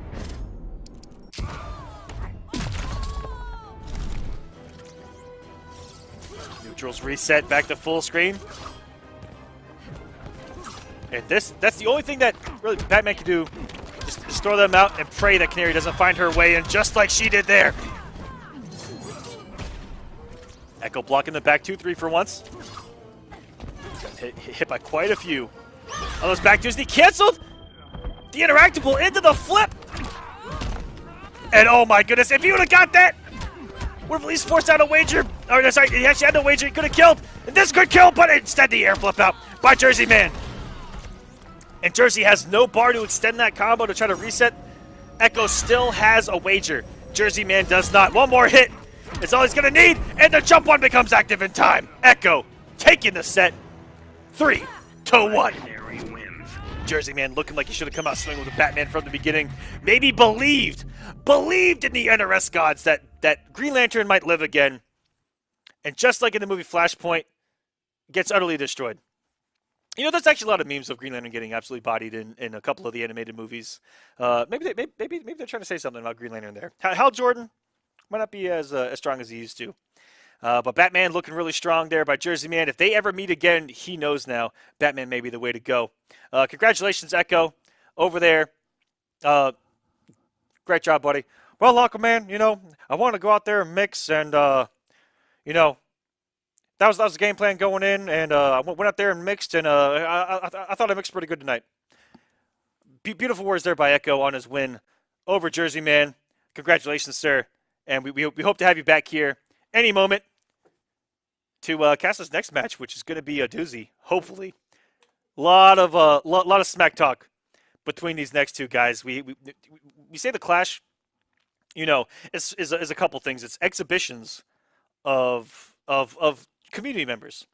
Neutrals reset back to full screen. And that's the only thing that really Batman can do. Just throw them out and pray that Canary doesn't find her way in just like she did there. Echo blocking the back 2-3 for once. Hit by quite a few. On those back twos, he canceled the interactable into the flip. And oh my goodness, if he would have got that, would have at least forced out a wager. Or no, sorry, he actually had no wager. He could have killed. And this could kill, but instead the air flip out by Jersey Man. And Jersey has no bar to extend that combo to try to reset. Echo still has a wager. Jersey Man does not. One more hit. It's all he's going to need. And the jump one becomes active in time. Echo taking the set. 3-1. Canary wins. Jersey Man looking like he should have come out swinging with the Batman from the beginning. Maybe believed in the NRS gods that Green Lantern might live again. And just like in the movie Flashpoint, gets utterly destroyed. You know, there's actually a lot of memes of Green Lantern getting absolutely bodied in a couple of the animated movies. Maybe they're trying to say something about Green Lantern there. Hal Jordan might not be as strong as he used to. But Batman looking really strong there by Jersey Man. If they ever meet again, he knows now Batman may be the way to go. Congratulations, Echo, over there. Great job, buddy. Well, Aquaman, you know, I want to go out there and mix, and, you know, that was the game plan going in, and I went out there and mixed, and I thought I mixed pretty good tonight. Beautiful words there by Echo on his win over Jersey Man. Congratulations, sir. And we hope to have you back here any moment to cast this next match, which is going to be a doozy, hopefully. Lot of smack talk between these next two guys. We say the Clash, you know, is a couple things. It's exhibitions of community members,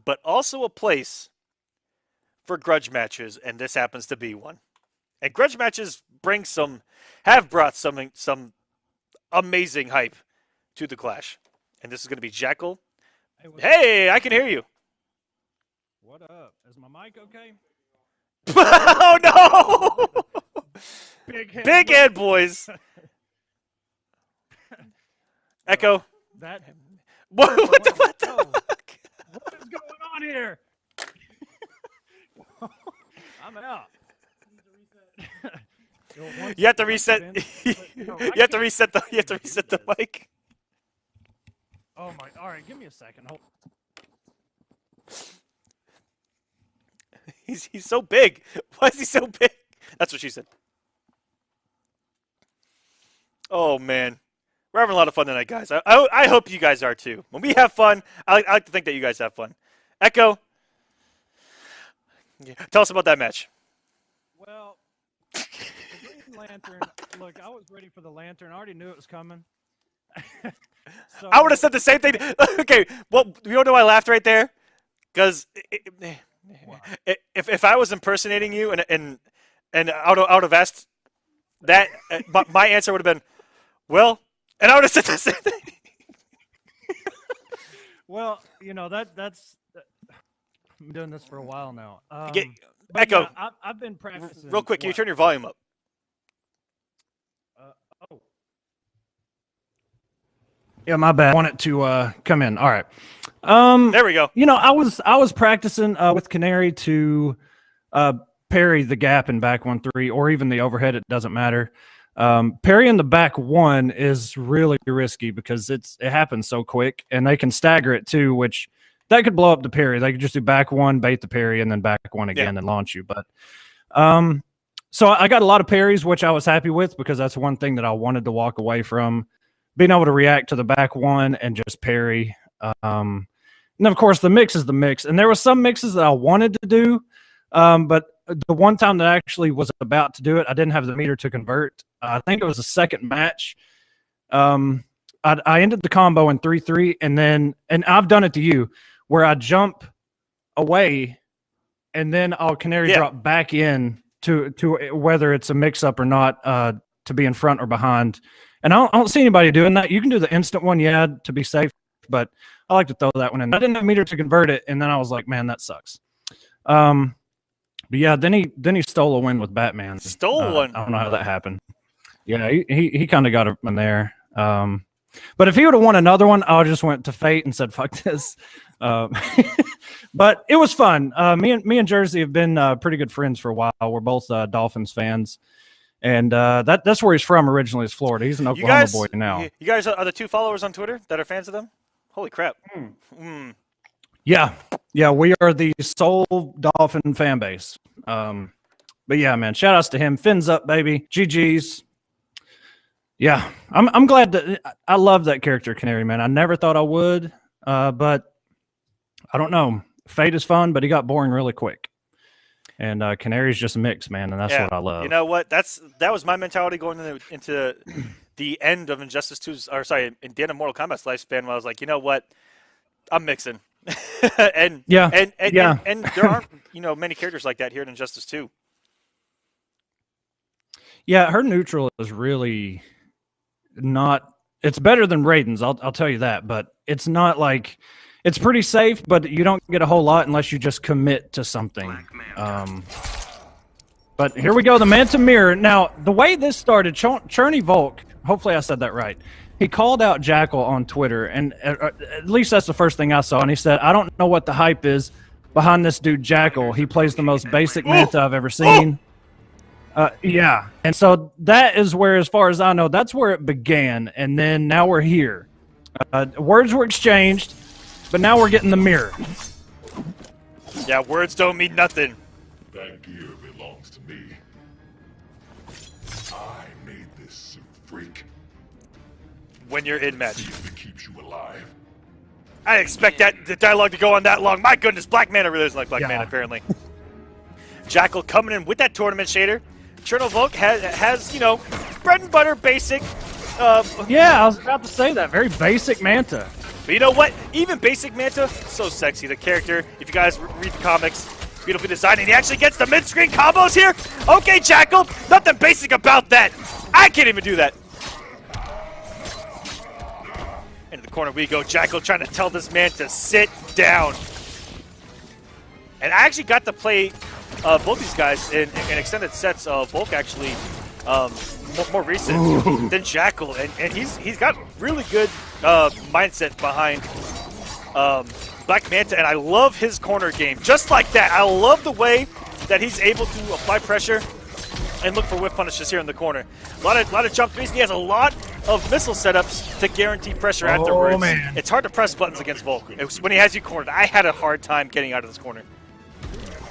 but also a place for grudge matches, and this happens to be one. And grudge matches have brought some amazing hype to the Clash. And this is going to be Jackal. Hey, Hey, I can hear you. what up? Is my mic okay? Oh, no! Big head, boys. Echo. That. What the fuck? What is going on here? I'm out. You have to reset. You have to reset the. You have to reset the mic. Oh my! All right, give me a second. Hold. He's so big. Why is he so big? That's what she said. Oh man, we're having a lot of fun tonight, guys. I hope you guys are too. When we have fun, I like to think that you guys have fun. Echo, tell us about that match. Well, the Green Lantern. Look, I was ready for the lantern. I already knew it was coming. So, I would have said the same thing. Okay, well, you know why I laughed right there? Because if I was impersonating you and out of Est, that my answer would have been, well, and I would have said the same thing. Well, you know that's. I'm doing this for a while now. Get, but Echo, yeah, I've been practicing. real quick, can you what? turn your volume up? Oh. Yeah, my bad. I want it to come in. All right. There we go. You know, I was practicing with Canary to parry the gap in back 1-3 or even the overhead. It doesn't matter. Parrying the back one is really risky because it happens so quick, and they can stagger it too, which that could blow up the parry. They could just do back one, bait the parry, and then back one again and launch you. But so I got a lot of parries, which I was happy with because that's one thing that I wanted to walk away from, being able to react to the back one and just parry. And of course, the mix is the mix. And there were some mixes that I wanted to do, but the one time that I actually was about to do it, I didn't have the meter to convert. I think it was the second match. I ended the combo in 3-3, and I've done it to you, where I jump away, and then I'll canary drop back in to whether it's a mix-up or not, to be in front or behind. And I don't see anybody doing that. You can do the instant one, to be safe, but I like to throw that one in. I didn't have meter to convert it, and then I was like, man, that sucks. But yeah, then he stole a win with Batman. Stole one. I don't know how that happened. Yeah, he kind of got him in there. But if he would have won another one, I just went to Fate and said, fuck this. But it was fun. Me and Jersey have been pretty good friends for a while. We're both Dolphins fans. And that's where he's from originally, is Florida. He's an Oklahoma boy now. You guys are the two followers on Twitter that are fans of them? Holy crap. Yeah, we are the sole Dolphin fan base. But yeah, man, shout outs to him. Fins up, baby. GG's. Yeah, I'm glad that I love that character, Canary, man. I never thought I would, but I don't know. Fate is fun, but he got boring really quick. And Canary's just a mix, man, and that's what I love. You know what? That was my mentality going into the end of Injustice 2's, or sorry, in the end of Mortal Kombat's lifespan, where I was like, you know what? I'm mixing. and there aren't many characters like that here in Injustice 2. Yeah, her neutral is really not. It's better than Raiden's, I'll tell you that, but it's not like. It's pretty safe, but you don't get a whole lot unless you just commit to something. But here we go, the Manta Mirror. Now, the way this started, Cherny Volk, hopefully I said that right, he called out Jackal on Twitter, and at least that's the first thing I saw, and he said, I don't know what the hype is behind this dude Jackal. He plays the most basic Manta I've ever seen. Yeah, and so that is where, as far as I know, that's where it began, and then now we're here. Words were exchanged. But now we're getting the mirror. Yeah, words don't mean nothing. That gear belongs to me. I made this suit, freak. When you're in See match. if it keeps you alive. I expect the dialogue to go on that long. My goodness, Black Manta really doesn't like Black Manta, apparently. Jackal coming in with that tournament shader. Cherno Volk has bread and butter basic. Yeah, I was about to say that. Very basic Manta. But you know what? Even basic Manta, so sexy. The character, if you guys read the comics, beautifully designed, and he actually gets the mid-screen combos here. Okay, Jackal, nothing basic about that. I can't even do that. corner we go. Jackal trying to tell this man to sit down. And I actually got to play both these guys in extended sets. Volk actually more recent than Jackal, and he's got really good mindset behind Black Manta, and I love his corner game. Just like that, I love the way that he's able to apply pressure and look for whiff punishes here in the corner. A lot of jump threes, and he has a lot of missile setups to guarantee pressure afterwards. Man. It's hard to press buttons against Volk. When he has you cornered, I had a hard time getting out of this corner.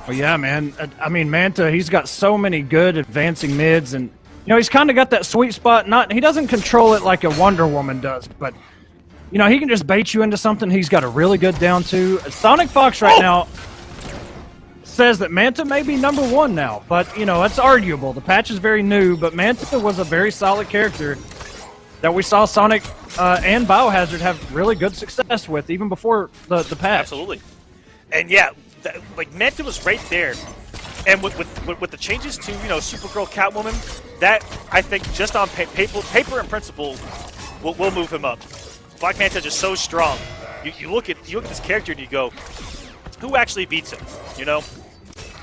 Well, yeah, man. I mean, Manta, he's got so many good advancing mids, and he's kind of got that sweet spot. He doesn't control it like a Wonder Woman does, but he can just bait you into something. He's got a really good down two. Sonic Fox right now says that Manta may be number one now, but it's arguable. The patch is very new, but Manta was a very solid character that we saw Sonic and Biohazard have really good success with even before the patch. Absolutely, and yeah, Manta was right there, and with the changes to Supergirl, Catwoman, that I think just on paper and principle will move him up. Black Manta just so strong. You look at this character and you go, who actually beats him?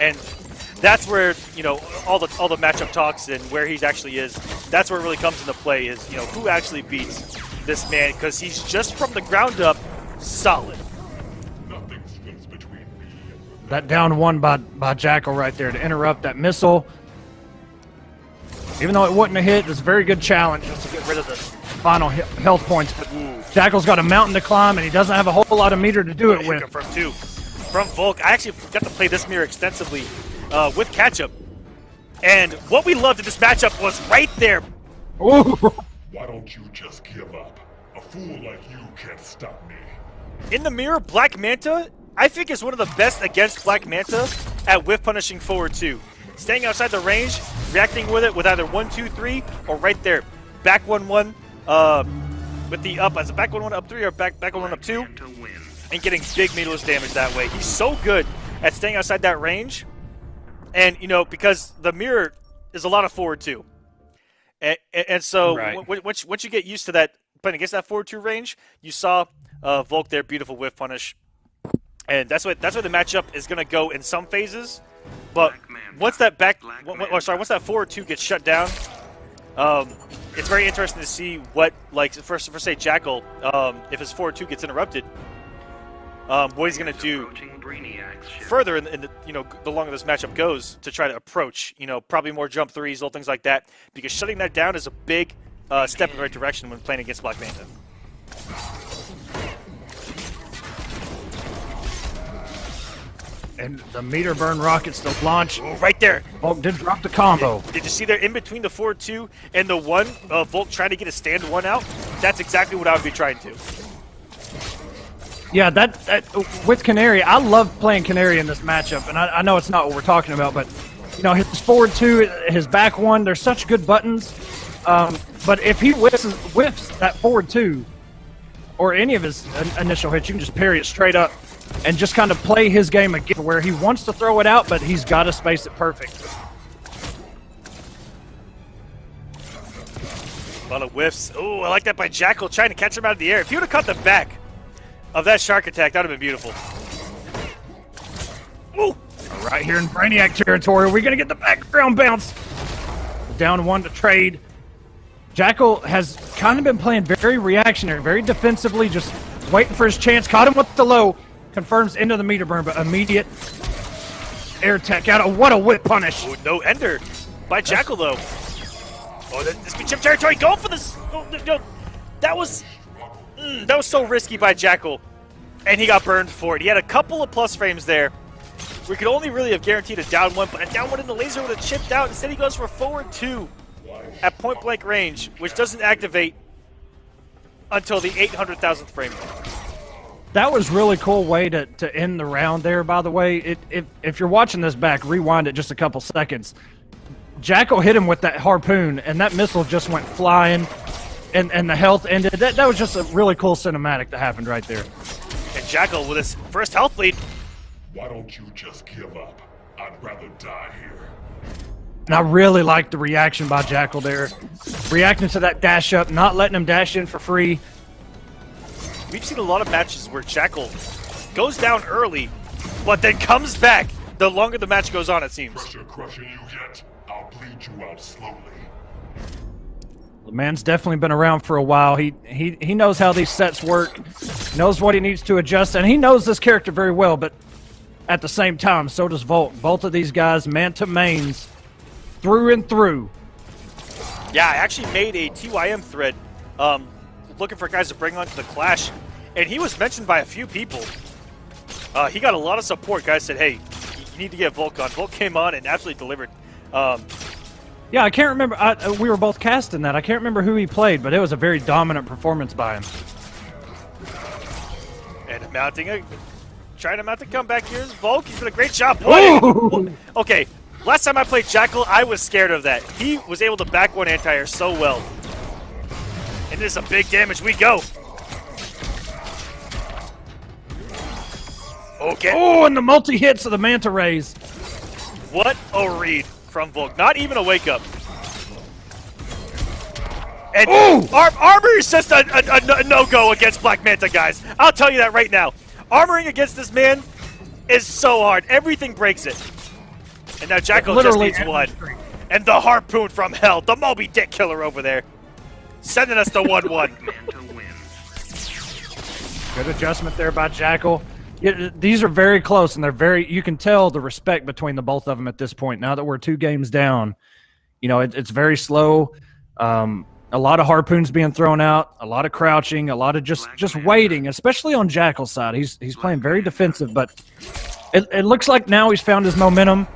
And that's where all the matchup talks and where he actually is. That's where it really comes into play. Is who actually beats this man, because he's just from the ground up solid. Nothing stands between me and That down one by Jackal right there to interrupt that missile. Even though it wouldn't have hit, it's a very good challenge just to get rid of the final health points. But Jackal's got a mountain to climb, and he doesn't have a whole lot of meter to do it with. From Volk. I actually got to play this mirror extensively with Ketchup. And what we loved in this matchup was right there. Ooh. Why don't you just give up? A fool like you can't stop me. In the mirror, Black Manta, I think, is one of the best against Black Manta at whiff punishing forward 2. Staying outside the range, reacting with it with either 1, 2, 3, or right there. Back 1, 1 with the up. As a back 1, 1 up 3 or back 1, 1 up 2. And getting big meterless damage that way. He's so good at staying outside that range. And, because the mirror is a lot of forward 2. And so once you get used to that, playing against that forward 2 range, you saw Volk there, beautiful whiff punish. And that's where the matchup is going to go in some phases. But once that once that forward 2 gets shut down, it's very interesting to see what, for say Jackal, if his forward 2 gets interrupted, what he's going to do further in the longer this matchup goes to try to approach, probably more jump threes, little things like that, because shutting that down is a big step in the right direction when playing against Black Manta. And the meter burn rockets to launch. Ooh, right there. Volk did drop the combo. Did you see there in between the forward 2 and the 1, Volk trying to get a stand 1 out? That's exactly what I would be trying to. Yeah, that with Canary, I love playing Canary in this matchup, and I know it's not what we're talking about, but his forward 2, his back 1, they're such good buttons. But if he whiffs that forward 2 or any of his initial hits, you can just parry it straight up and just kind of play his game again, where he wants to throw it out, but he's got to space it perfect. A lot of whiffs. Oh, I like that by Jackal, trying to catch him out of the air. If he would have caught the back of that shark attack, that would have been beautiful. Ooh. Right here in Brainiac territory, we're going to get the background bounce. Down 1 to trade. Jackal has kind of been playing very reactionary, very defensively, just waiting for his chance. Caught him with the low. Confirms into the meter burn, but immediate air tech out. What a whip punish. Oh, no ender by Jackal, though. Oh, this be chip territory. Go for this. Oh, no. That was so risky by Jackal, and he got burned for it. He had a couple of plus frames there. We could only really have guaranteed a down 1, but a down 1 in the laser would have chipped out. Instead, he goes for forward 2 at point-blank range, which doesn't activate until the 800,000th frame. That was really cool way to end the round there, by the way. If you're watching this back, rewind it just a couple seconds. Jackal hit him with that harpoon, and that missile just went flying, and the health ended. That was just a really cool cinematic that happened right there. And Jackal with his first health lead. Why don't you just give up? I'd rather die here. And I really liked the reaction by Jackal there. Reacting to that dash up, not letting him dash in for free. we've seen a lot of matches where Jackal goes down early, but then comes back the longer the match goes on, it seems. Pressure crushing you yet? I'll bleed you out slowly. The man's definitely been around for a while. He knows how these sets work, knows what he needs to adjust, and he knows this character very well, but at the same time, so does Volk. Both of these guys, Manta mains, through and through. Yeah, I actually made a TYM thread looking for guys to bring onto the Clash, and he was mentioned by a few people. He got a lot of support. Guys said, hey, you need to get Volk on. Volk came on and absolutely delivered. Yeah, I can't remember. We were both casting that. I can't remember who he played, but it was a very dominant performance by him. And trying to mount a comeback here is Volk. He's done a great job playing. Okay, last time I played Jackal, I was scared of that. He was able to back one anti-air so well. And this is a big damage. We go. Okay. Oh, and the multi-hits of the Manta Rays. What a read from Volk. Not even a wake-up. And Armor is just a no-go against Black Manta, guys. I'll tell you that right now. Armoring against this man is so hard. Everything breaks it. And now Jackal just needs one. And the Harpoon from hell. The Moby Dick killer over there. Sending us to 1-1. Manta wins. Good adjustment there by Jackal. These are very close, and they're you can tell the respect between the both of them at this point. Now that we're 2 games down, you know, it's very slow. A lot of harpoons being thrown out, a lot of crouching, a lot of just waiting, especially on Jackal's side. He's playing very defensive, but it looks like now he's found his momentum.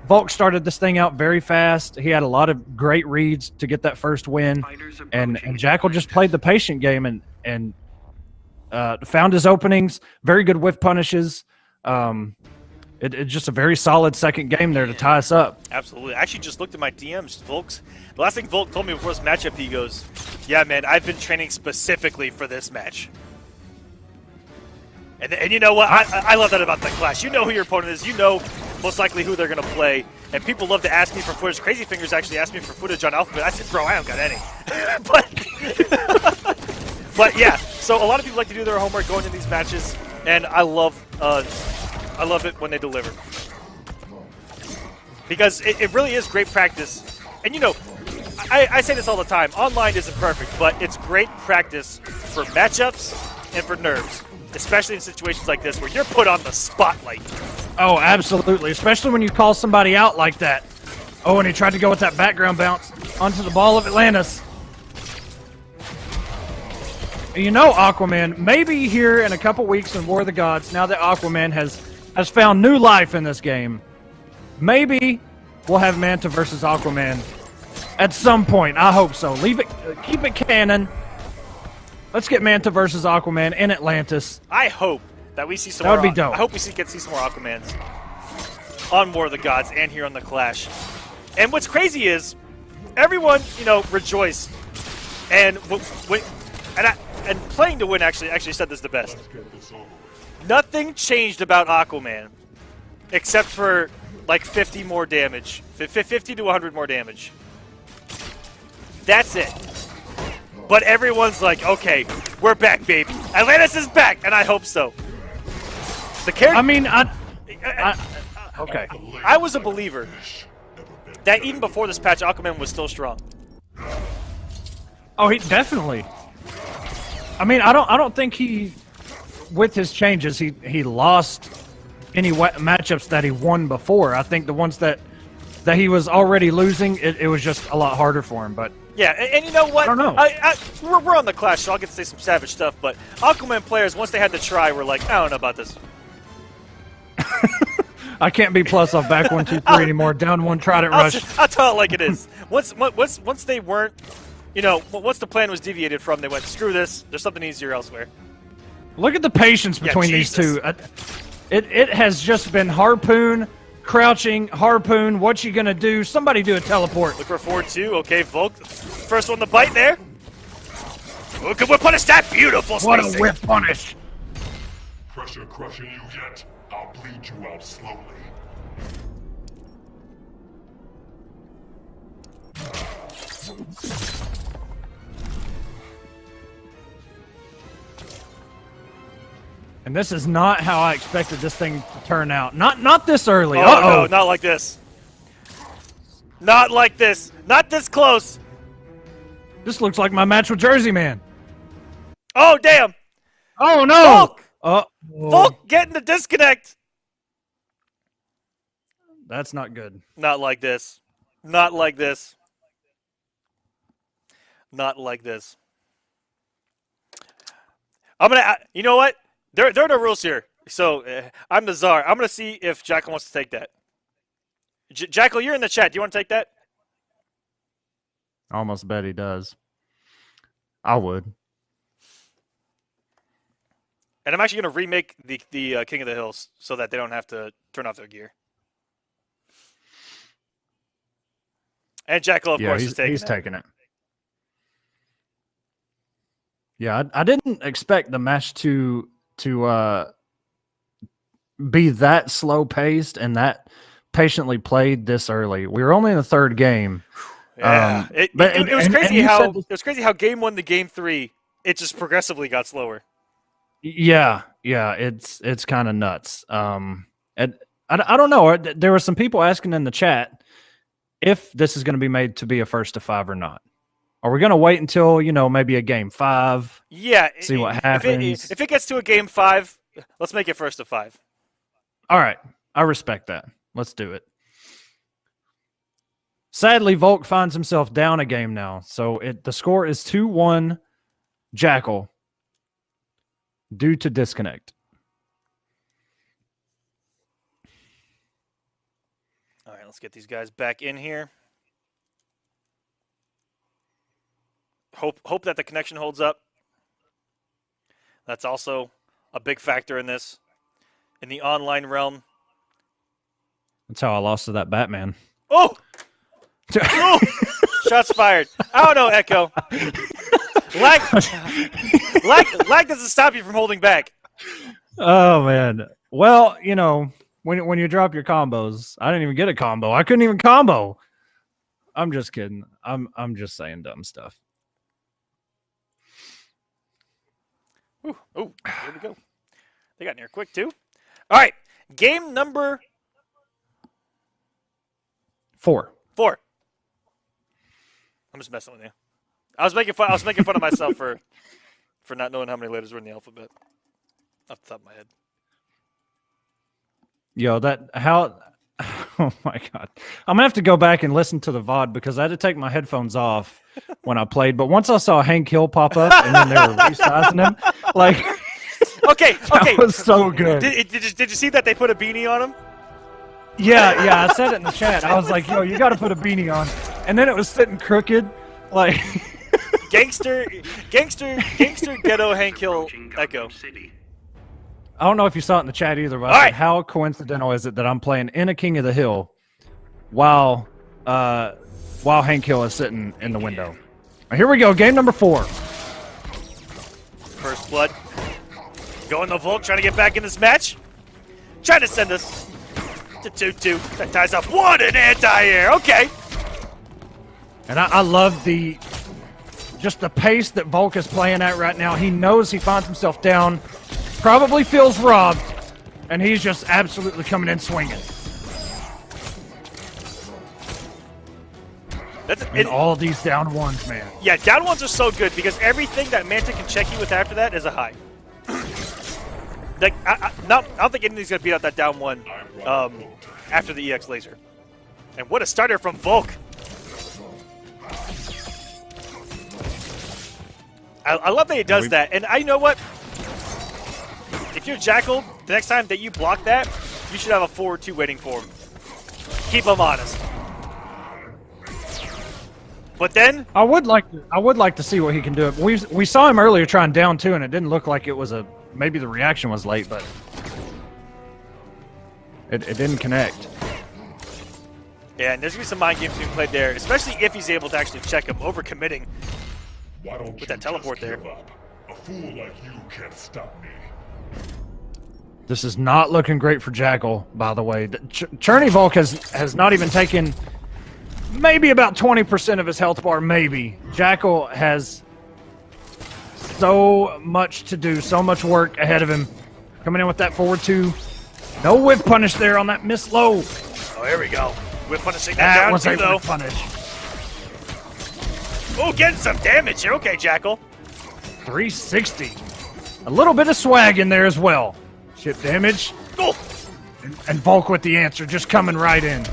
Volk started this thing out very fast. He had a lot of great reads to get that first win, and Jackal just played the patient game and found his openings. Very good whiff punishes. It's just a very solid second game there to tie us up. Absolutely. I actually just looked at my DMs. The last thing Volk told me before this matchup, he goes, yeah, man, I've been training specifically for this match. And you know what? I love that about the Clash. You know who your opponent is. You know most likely who they're going to play. And people love to ask me for footage. Crazy Fingers actually asked me for footage on Alphabet. I said, bro, I don't got any. But yeah, so a lot of people like to do their homework going into these matches, and I love it when they deliver. Because it really is great practice. And you know, I say this all the time, online isn't perfect, but it's great practice for matchups and for nerves. Especially in situations like this where you're put on the spotlight. Oh, absolutely. Especially when you call somebody out like that. Oh, and he tried to go with that background bounce onto the ball of Atlantis. You know, Aquaman, maybe here in a couple weeks in War of the Gods, now that Aquaman has found new life in this game, maybe we'll have Manta versus Aquaman at some point. I hope so. Keep it canon. Let's get Manta versus Aquaman in Atlantis. I hope that we see some that more. Would be dope. I hope we get to see some more Aquamans on War of the Gods and here on the Clash. And what's crazy is everyone, you know, rejoiced. And and playing to win actually said this the best. Nothing changed about Aquaman except for like 50 more damage, 50 to 100 more damage. That's it. But everyone's like, okay, we're back, baby. Atlantis is back, and I hope so. The character. I mean, okay. I was a believer that even before this patch, Aquaman was still strong. Oh, he definitely. I mean, I don't think he, with his changes, he lost any matchups that he won before. I think the ones that he was already losing, it was just a lot harder for him. But yeah, and you know what? I don't know. We're on the Clash, so I'll get to say some savage stuff. But Aquaman players, once they had to try, were like, I don't know about this. I can't be plus off back 1, 2, 3 anymore. Down one, tried it, rush. I'll tell it like it is. Once they weren't, you know, once the plan was deviated from, they went, screw this. There's something easier elsewhere. Look at the patience between these two. It has just been harpoon, crouching, harpoon. What you gonna do? Somebody do a teleport. Look for 4-2. Okay, Volk. First one to bite there. Oh, good whip punish that. Beautiful spacing. What a whip punish. Pressure crushing you yet? I'll bleed you out slowly. And this is not how I expected this thing to turn out. Not this early. Oh, Uh-oh. no, not like this. Not like this. Not this close. This looks like my match with Jersey Man. Oh, damn. Oh, no. Volk! Oh, Volk getting the disconnect. that's not good. Not like this. Not like this. Not like this. I'm going to, you know what? There are no rules here. So I'm the czar. I'm going to see if Jackal wants to take that. Jackal, you're in the chat. Do you want to take that? I almost bet he does. I would. And I'm actually going to remake the King of the Hills so that they don't have to turn off their gear. And Jackal, of course, is taking he's it. taking it. Yeah, I didn't expect the match to be that slow paced and that patiently played this early. We were only in the third game. Yeah, it was and crazy you how said this- it was crazy how game 1 to game 3 it just progressively got slower. Yeah, it's kind of nuts. And I don't know. There were some people asking in the chat if this is going to be made to be a first to 5 or not. Are we going to wait until, maybe a game 5? Yeah, See what happens. If it gets to a game 5, let's make it first to 5. All right. I respect that. Let's do it. Sadly, Volk finds himself down a game now. So the score is 2-1 Jackal due to disconnect. All right, let's get these guys back in here. Hope that the connection holds up. That's also a big factor in this. In the online realm. That's how I lost to that Batman. Oh! Oh! Shots fired. I don't know, Echo. Lag doesn't stop you from holding back. Oh man. Well, when you drop your combos, I didn't even get a combo. I couldn't even combo. I'm just kidding. I'm just saying dumb stuff. Ooh, here we go. They got near quick too. All right, game number 4. I'm just messing with you. I was making fun of myself for not knowing how many letters were in the alphabet off the top of my head. Yo, oh my God. I'm gonna have to go back and listen to the VOD because I had to take my headphones off when I played. But once I saw Hank Hill pop up and then they were resizing him, like Okay. that was so good. Did you see that they put a beanie on him? Yeah, I said it in the chat. I was like, yo, you gotta put a beanie on. And then it was sitting crooked, like Gangster ghetto Hank Hill Echo. I don't know if you saw it in the chat either, but All right. how coincidental is it that I'm playing in a King of the Hill while Hank Hill is sitting in the window? Here we go, game number 4. First blood. Going the Volk, trying to get back in this match. Trying to send us to 2-2. That ties up 1 and anti-air. Okay. And I love just the pace that Volk is playing at right now. He knows he finds himself down, probably feels robbed, and he's just absolutely coming in swinging. And all these down ones, man. Yeah, down ones are so good because everything that Manta can check you with after that is a high. Like, I don't think anything's going to beat out that down one after the EX laser. And what a starter from Volk. I love that he does that. And you know what? If you're Jackal, the next time that you block that, you should have a forward 2 waiting for him. Keep him honest. But then I would like to see what he can do. We saw him earlier trying down 2, and it didn't look like it was maybe the reaction was late, but it didn't connect. yeah, and there's gonna be some mind games being played there, especially if he's able to actually check him, overcommitting. Why don't With you that teleport just there. give up? A fool like you can't stop me. This is not looking great for Jackal, by the way. Churny Volk has not even taken maybe about 20% of his health bar, maybe. Jackal has so much to do, so much work ahead of him. Coming in with that forward 2. No whip punish there on that miss low. Oh, here we go. Whip punishing that That down was too, a though. whip punish. Oh, getting some damage here. Okay, Jackal. 360. A little bit of swag in there as well. Chip damage. Oh, And Volk with the answer, just coming right in.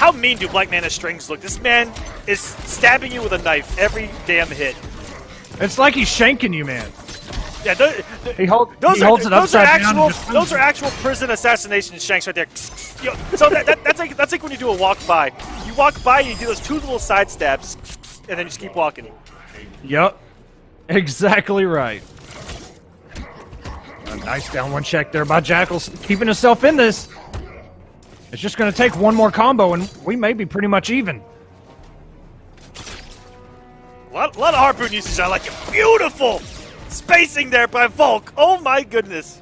how mean do Black Mana strings look? This man is stabbing you with a knife every damn hit. It's like he's shanking you, man. Yeah, He holds it those upside are down. actual, and just those are actual prison assassination shanks right there. You know, so that's like when you do a walk by. You walk by and you do those 2 little side stabs, and then you just keep walking. Yep. Exactly right. A nice down 1 check there by Jackal, keeping himself in this. It's just going to take 1 more combo, and we may be pretty much even. A lot of harpoon usage. I like it. Beautiful spacing there by Volk. Oh my goodness.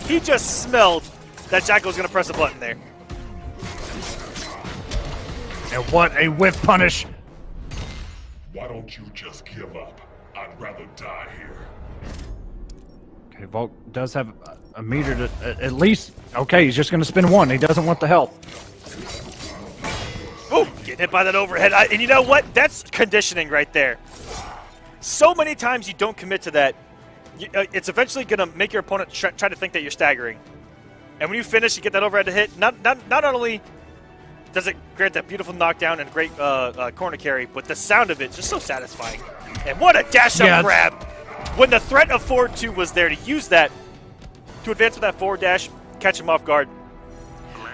He just smelled that Jackal was going to press a button there. And what a whip punish. Why don't you just give up? I'd rather die here. Okay, Volk does have a meter to at least. Okay, he's just going to spin 1. He doesn't want the health. Ooh, getting hit by that overhead. And you know what? That's conditioning right there. So many times you don't commit to that, it's eventually going to make your opponent try to think that you're staggering. And when you finish, you get that overhead to hit. Not only does it grant that beautiful knockdown and great corner carry, but the sound of it is just so satisfying. And what a dash-up grab. When the threat of forward 2 was there, to use that to advance with that forward dash, catch him off guard.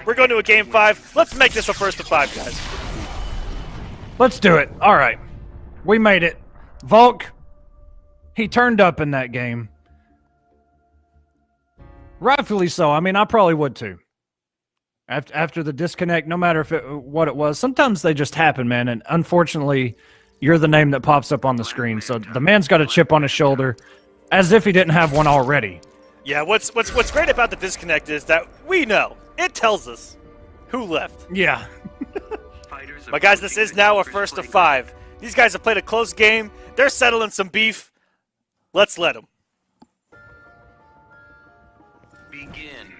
We're going to a game 5. Let's make this a first of 5, guys. Let's do it. All right. We made it. Volk, he turned up in that game. Rightfully so. I mean, I probably would too. After the disconnect, no matter what it was, sometimes they just happen, man. And unfortunately, you're the name that pops up on the screen. So the man's got a chip on his shoulder, as if he didn't have one already. Yeah, what's great about the disconnect is that we know. It tells us who left. Yeah. But guys, this is now a first of 5. These guys have played a close game. They're settling some beef. Let's let them. Begin.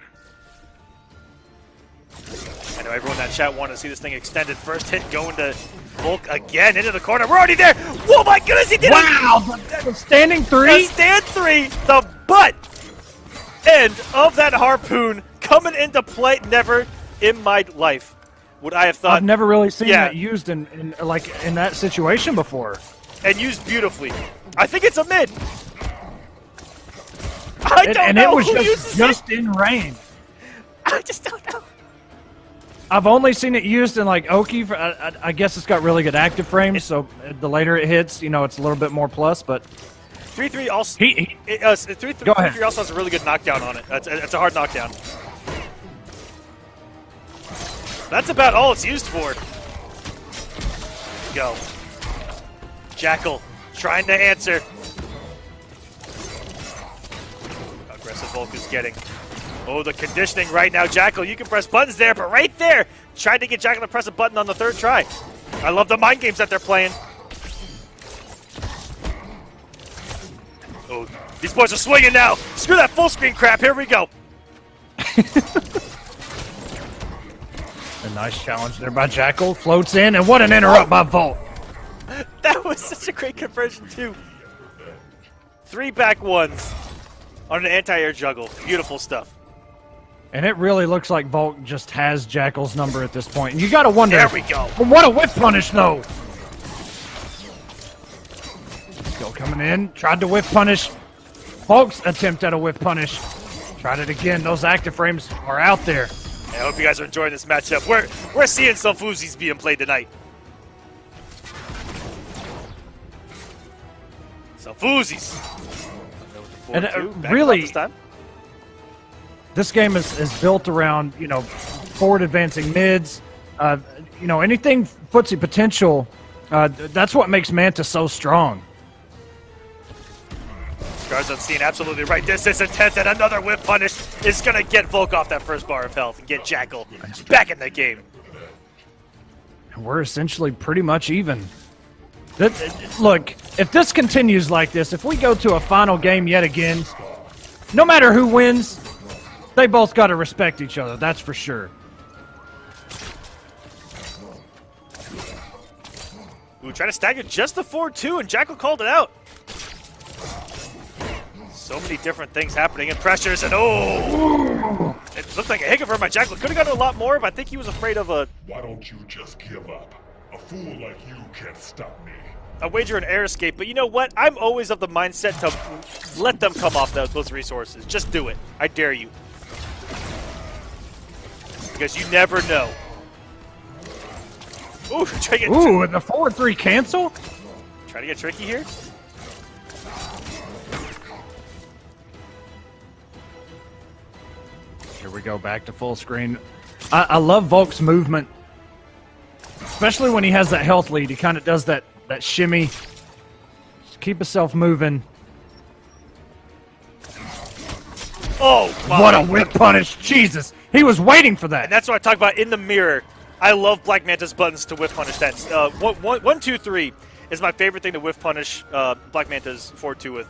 I know everyone in that chat wanted to see this thing extended. First hit going to Volk again into the corner. We're already there. Whoa, my goodness, he did it! Wow! The standing 3? The stand 3, the butt end of that harpoon coming into play. Never in my life would I have thought. I've never really seen Yeah. that used in that situation before. And used beautifully. I think it's a mid. I don't know it was who uses just in range. I just don't know. I've only seen it used in like Oki. I guess it's got really good active frames, so the later it hits, you know, it's a little bit more plus. But 3-3 also. Go 3-3 ahead. also has a really good knockdown on it. It's a hard knockdown. That's about all it's used for. Go. Jackal trying to answer. How aggressive Volk is getting. Oh, the conditioning right now. Jackal, you can press buttons there, but right there, tried to get Jackal to press a button on the 3rd try. I love the mind games that they're playing. Oh, these boys are swinging now. Screw that full screen crap. Here we go. A nice challenge there by Jackal. Floats in, and what an interrupt by Volk. That was such a great conversion, too. 3 back ones on an anti-air juggle. Beautiful stuff. And it really looks like Volk just has Jackal's number at this point. And you got to wonder. There we go. What a whip punish, though. Still coming in. Tried to whip punish. Volk's attempt at a whip punish. Tried it again. Those active frames are out there. I hope you guys are enjoying this matchup. We're seeing some Fuzis being played tonight. Some Fuzis. And really, this game is built around, you know, forward advancing mids. You know, anything footsie potential. That's what makes Manta so strong. Scars Unseen, absolutely right. This is intense, and another whip punish is going to get Volk off that first bar of health and get Jackal back in the game. And we're essentially pretty much even. Look, if this continues like this, if we go to a final game yet again, no matter who wins, they both got to respect each other. That's for sure. Ooh, try to stagger just the 4-2, and Jackal called it out. So many different things happening and pressures, and oh! It looked like a hiccup for my Jackal. Could have gotten a lot more, but I think he was afraid of a Why don't you just give up? A fool like you can't stop me. wager an air escape. But you know what? I'm always of the mindset to let them come off those resources. Just do it. I dare you. Because you never know. Ooh, try to get Ooh, the 4-3 cancel? try to get tricky here. Here we go, back to full screen. I love Volk's movement. Especially when he has that health lead. He kind of does that shimmy. Just keep himself moving. Oh, my. What a whip punish. Jesus. He was waiting for that. And that's what I talk about in the mirror. I love Black Manta's buttons to whiff punish that. 1, 2, 3 is my favorite thing to whiff punish Black Manta's 4-2 with.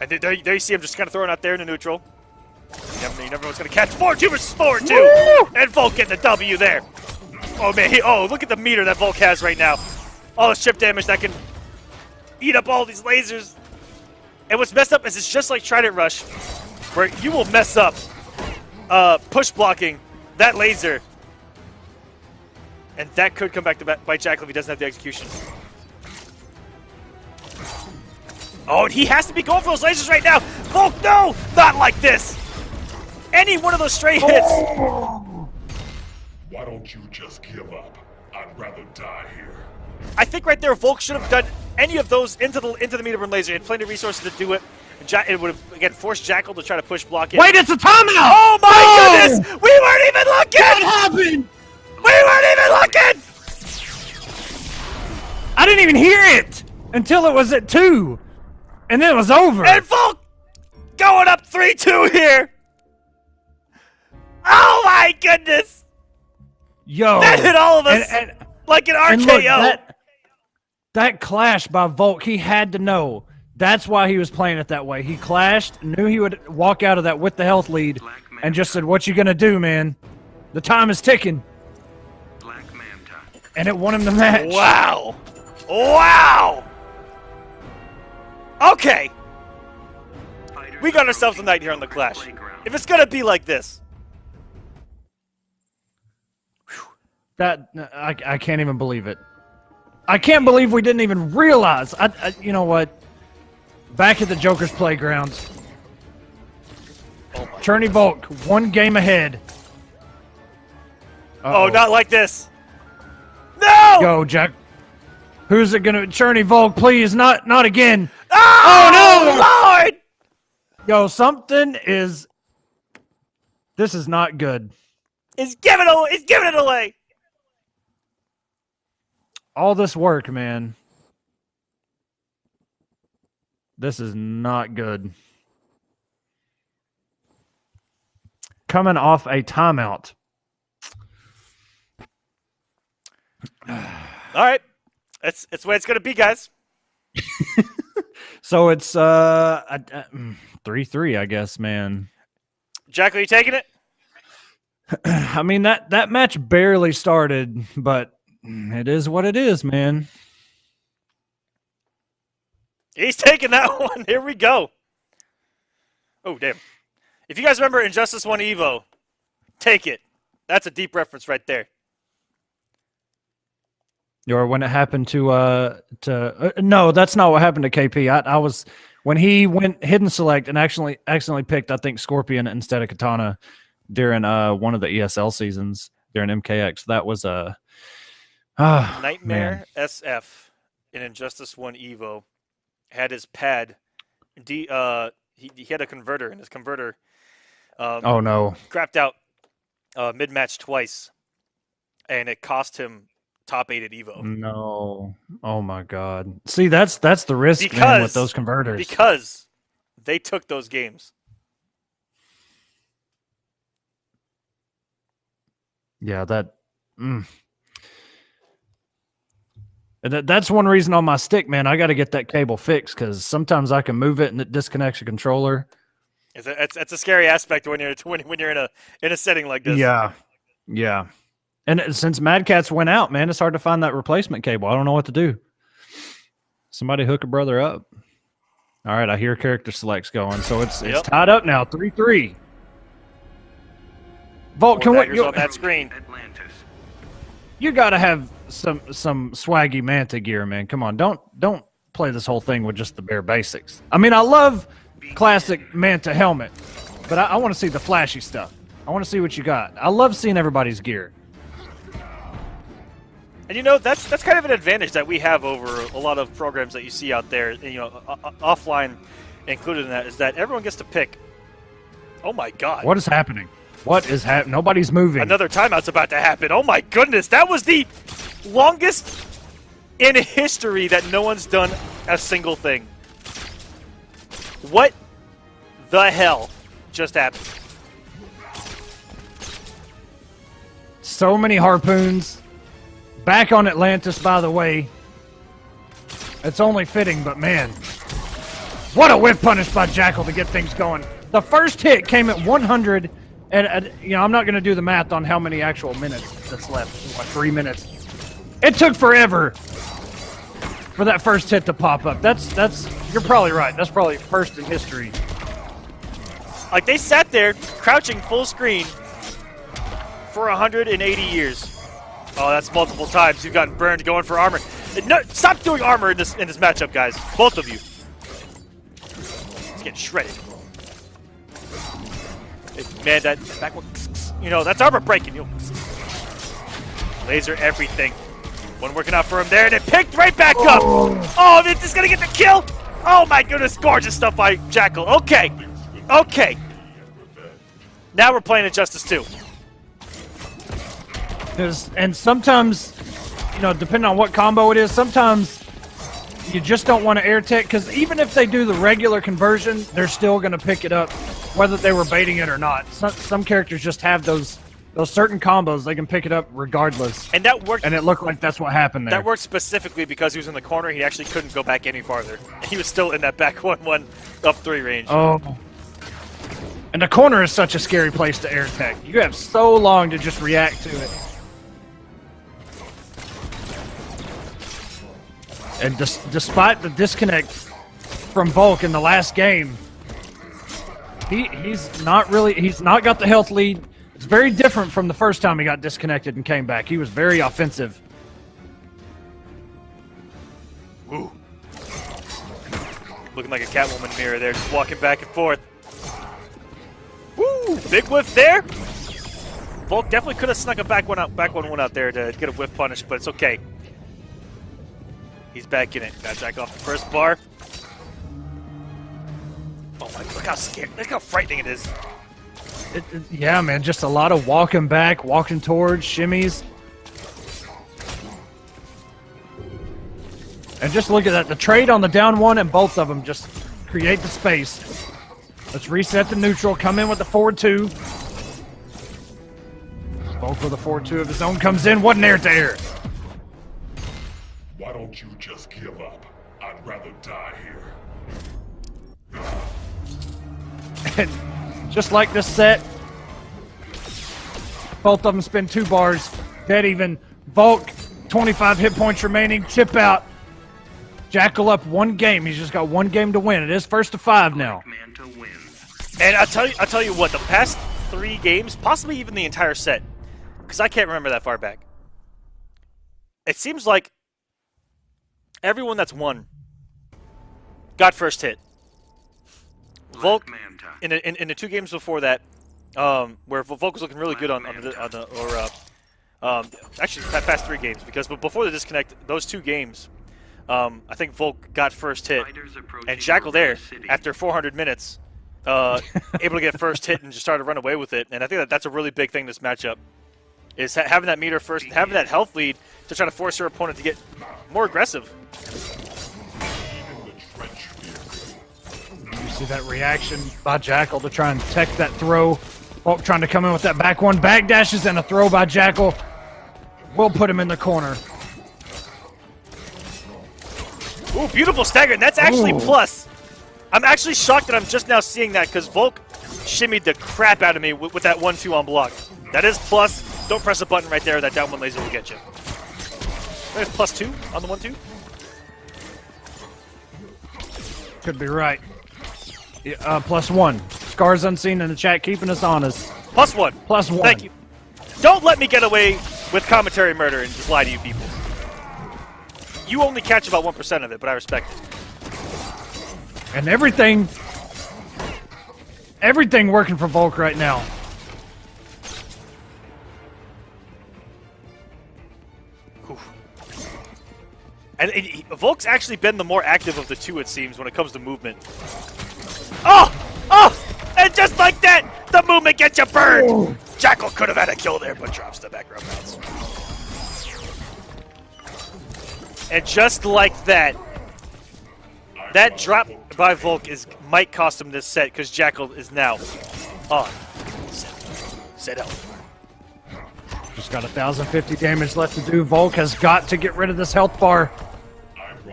And there you see him just kind of throwing out there in the neutral. You never know what's going to catch. 4-2 versus 4-2. Woo! And Volk getting the W there. Oh, man. Look at the meter that Volk has right now. All the chip damage that can eat up all these lasers. And what's messed up is it's just like Trident Rush, where you will mess up push blocking that laser. And that could come back to bite Jackal if he doesn't have the execution. Oh, and he has to be going for those lasers right now. Volk, no! Not like this! Any one of those straight hits. Why don't you just give up? I'd rather die here. I think right there, Volk should have done any of those into the meter burn laser. He had plenty of resources to do it. It would have, again, forced Jackal to try to push block it. Wait, it's a timeout! Oh my goodness! We weren't even looking! What happened? We weren't even looking! I didn't even hear it until it was at 2. And then it was over. And Volk going up 3-2 here! Oh my goodness! Yo. That hit all of us like an RKO. And look, that clash by Volk, he had to know. That's why he was playing it that way. He clashed, knew he would walk out of that with the health lead, and just said, what you going to do, man? The time is ticking. Black Manta. And it won him the match. Wow. Wow. Okay. We got ourselves a night here on the Clash. If it's going to be like this. That I can't even believe it. I can't believe we didn't even realize. You know what? Back at the Joker's playground. Cherney Volk, 1 game ahead. Oh, not like this. No! Go, Jack. Who's it gonna? Cherney Volk, please, not again. Oh, no! Lord! Yo, something is. This is not good. He's giving it away. All this work, man. This is not good. Coming off a timeout. All right. It's the way it's going to be, guys. So it's 3-3, I guess, man. Jack, are you taking it? I mean, that match barely started, but it is what it is, man. He's taking that one. Here we go. Oh, damn. If you guys remember Injustice 1 Evo, take it. That's a deep reference right there. Or when it happened to no, that's not what happened to KP. I was when he went hidden select and accidentally picked, I think, Scorpion instead of Katana during one of the ESL seasons during MKX. That was a Nightmare SF in Injustice 1 Evo had his pad. He had a converter, and his converter oh no, crapped out mid-match twice, and it cost him top 8 at Evo. No. Oh my God. See, that's the risk, man, with those converters. Because they took those games. Yeah, that That's one reason on my stick, man. I got to get that cable fixed because sometimes I can move it and it disconnects the controller. It's a scary aspect when you're in a setting like this. Yeah. And since Mad Catz went out, man, it's hard to find that replacement cable. I don't know what to do. Somebody hook a brother up. All right, I hear character selects going, so it's tied up now, 3-3. Volt, can we on that screen? Atlantis. You got to have some swaggy Manta gear, man. Come on, don't play this whole thing with just the bare basics. I mean, I love classic Manta helmet, but I want to see the flashy stuff. I want to see what you got. I love seeing everybody's gear. And that's kind of an advantage that we have over a lot of programs that you see out there, offline included in that, is that everyone gets to pick. Oh my God. What is happening? What is happening? Nobody's moving. Another timeout's about to happen. Oh my goodness, that was the longest in history that no one's done a single thing. What the hell just happened? So many harpoons. Back on Atlantis, by the way. It's only fitting, but man. What a whip punish by Jackal to get things going. The first hit came at 100, and I'm not going to do the math on how many actual minutes that's left. What, 3 minutes? It took forever for that first hit to pop up. You're probably right. That's probably first in history. Like, they sat there, crouching full screen for 180 years. Oh, that's multiple times. You've gotten burned going for armor. No, stop doing armor in this matchup, guys. Both of you. It's getting shredded. Man, that back one, that's armor breaking. Laser everything. One working out for him there, and it picked right back up. Oh, this is gonna get the kill. Oh my goodness, gorgeous stuff by Jackal. Okay. Now we're playing Injustice 2. And sometimes, depending on what combo it is, sometimes you just don't want to air tech, because even if they do the regular conversion, they're still going to pick it up, whether they were baiting it or not. Some characters just have those certain combos, they can pick it up regardless. And that worked. And it looked like that's what happened there. That worked specifically because he was in the corner. He actually couldn't go back any farther. He was still in that back 1-1 up 3 range. Oh. And the corner is such a scary place to air tech. You have so long to just react to it. And despite the disconnect from Volk in the last game, he's not got the health lead. It's very different from the first time he got disconnected and came back. He was very offensive. Ooh. Looking like a Catwoman mirror there, just walking back and forth. Woo! Big whiff there. Volk definitely could have snuck a back one out there to get a whiff punish, but it's okay. He's back in it. Got Jack off the first bar. Oh my God, look how scary, look how frightening it is. Yeah, man, just a lot of walking back, walking towards, shimmies. And just look at that, the trade on the down one, and both of them just create the space. Let's reset the neutral, come in with the forward 2. Volk with a forward 2 of his own comes in, what an air to air. Why don't you just give up? I'd rather die here. And just like this set, both of them spend 2 bars, dead even. Volk, 25 hit points remaining, chip out. Jackal up 1 game. He's just got 1 game to win. It is first to 5 now. Manta wins. And I'll tell you what, the past 3 games, possibly even the entire set, because I can't remember that far back. It seems like everyone that's won got first hit. Volk in the 2 games before that, where Volk was looking really good actually the past 3 games, because before the disconnect, those 2 games, I think Volk got first hit, and Jackal there after 400 minutes, able to get first hit and just started to run away with it. And I think that's a really big thing this matchup, is having that meter first and having that health lead to try to force your opponent to get more aggressive. You see that reaction by Jackal to try and tech that throw. Volk trying to come in with that back one. Back dashes and a throw by Jackal. Will put him in the corner. Ooh, beautiful stagger, and that's actually Ooh. plus. I'm actually shocked that I'm just now seeing that because Volk shimmied the crap out of me with that 1-2 on block. That is plus. Don't press a button right there. That down one laser will get you. There's +2 on the 1-2. Could be right. Yeah, +1. Scars Unseen in the chat keeping us honest. +1. +1. Thank you. Don't let me get away with commentary murder and just lie to you people. You only catch about 1% of it, but I respect it. And everything working for Volk right now. And Volk's actually been the more active of the two, it seems, when it comes to movement. Oh! Oh! And just like that, the movement gets you burned! Oh. Jackal could have had a kill there, but drops the background bounce. And just like that, that drop by Volk might cost him this set, because Jackal is now on. Set up. Just got 1,050 damage left to do. Volk has got to get rid of this health bar.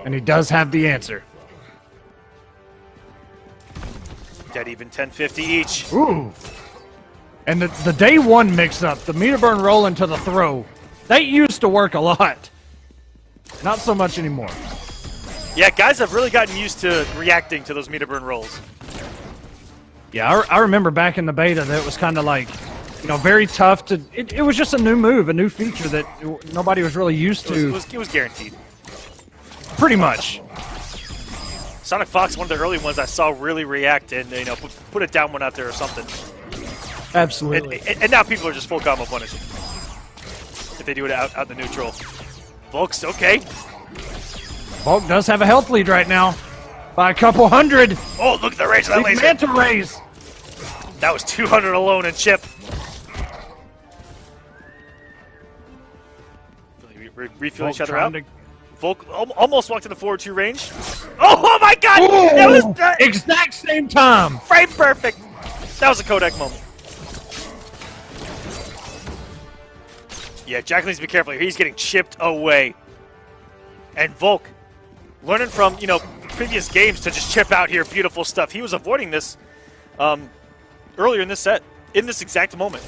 And he does have the answer. Dead even 1050 each. Ooh. And the day one mix-up, the meter burn roll into the throw, that used to work a lot. Not so much anymore. Yeah, guys have really gotten used to reacting to those meter burn rolls. Yeah, I remember back in the beta that it was kind of like, you know, very tough to... It was just a new move, a new feature that nobody was really used to. It was guaranteed. Pretty much. Sonic Fox, one of the early ones I saw really react and, you know, put a down one out there or something. Absolutely. And now people are just full combo punishing. If they do it out in the neutral. Volk's okay. Volk does have a health lead right now. By a couple hundred. Oh, look at the range of that Big laser. Manta raise. That was 200 alone in chip. Refill each other out. Volk almost walked in the forward 2 range. Oh my god! Ooh, That was exact same time. frame perfect. That was a Kodak moment. Yeah, Jack needs to be careful here. He's getting chipped away. And Volk, learning from, you know, previous games to just chip out here. Beautiful stuff. He was avoiding this earlier in this set, in this exact moment.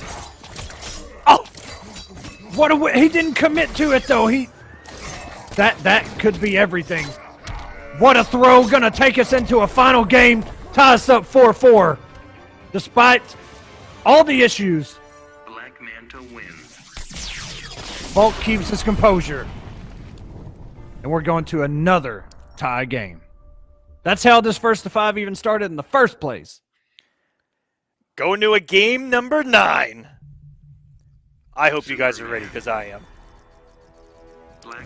Oh! He didn't commit to it though. That could be everything. What a throw, gonna take us into a final game, tie us up 4-4. Despite all the issues, Black Manta wins. Volk keeps his composure. And we're going to another tie game. That's how this first to 5 even started in the first place. Going to a game number 9. I hope you guys are ready, because I am.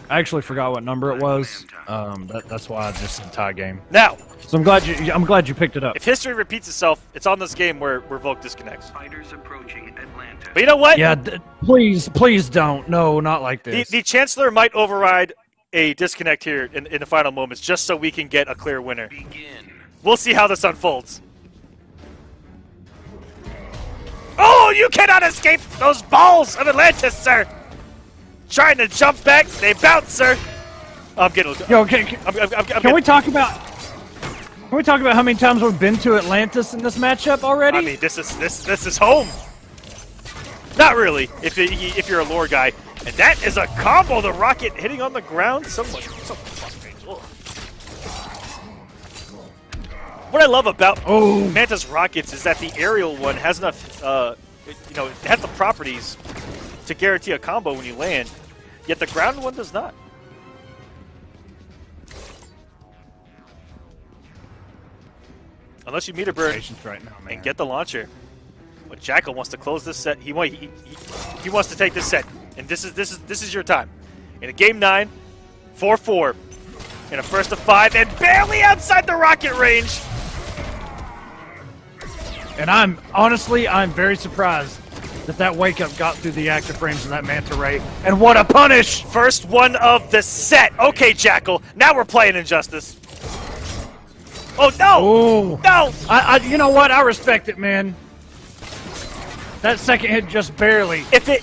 I actually forgot what number it was. That's why I just said tie game. Now, So I'm glad you picked it up. if history repeats itself, it's on this game where Volk disconnects. Fighters approaching Atlanta. But you know what? Yeah, please don't. No, not like this. The Chancellor might override a disconnect here in the final moments, just so we can get a clear winner. Begin. We'll see how this unfolds. Oh, you cannot escape those balls of Atlantis, sir! Trying to jump back, they bounce, sir. I'm getting. Yo, I'm can we talk about? Can we talk about how many times we've been to Atlantis in this matchup already? I mean, this is home. Not really, if you're a lore guy. And that is a combo. The rocket hitting on the ground. So frustrating. Ugh. What I love about Manta's rockets is that the aerial one has enough, you know, it has the properties to guarantee a combo when you land, yet the ground one does not. Unless you meter burn right now, man. and get the launcher. But Jackal wants to close this set. He wants to take this set, and this is your time. In a game 9, 4-4, in a first of 5, and barely outside the rocket range. And I'm very surprised that wake up got through the active frames of that Manta Ray. And what a punish! First one of the set. Okay, Jackal. Now we're playing Injustice. Oh no! Oh No! you know what? I respect it, man. That second hit just barely.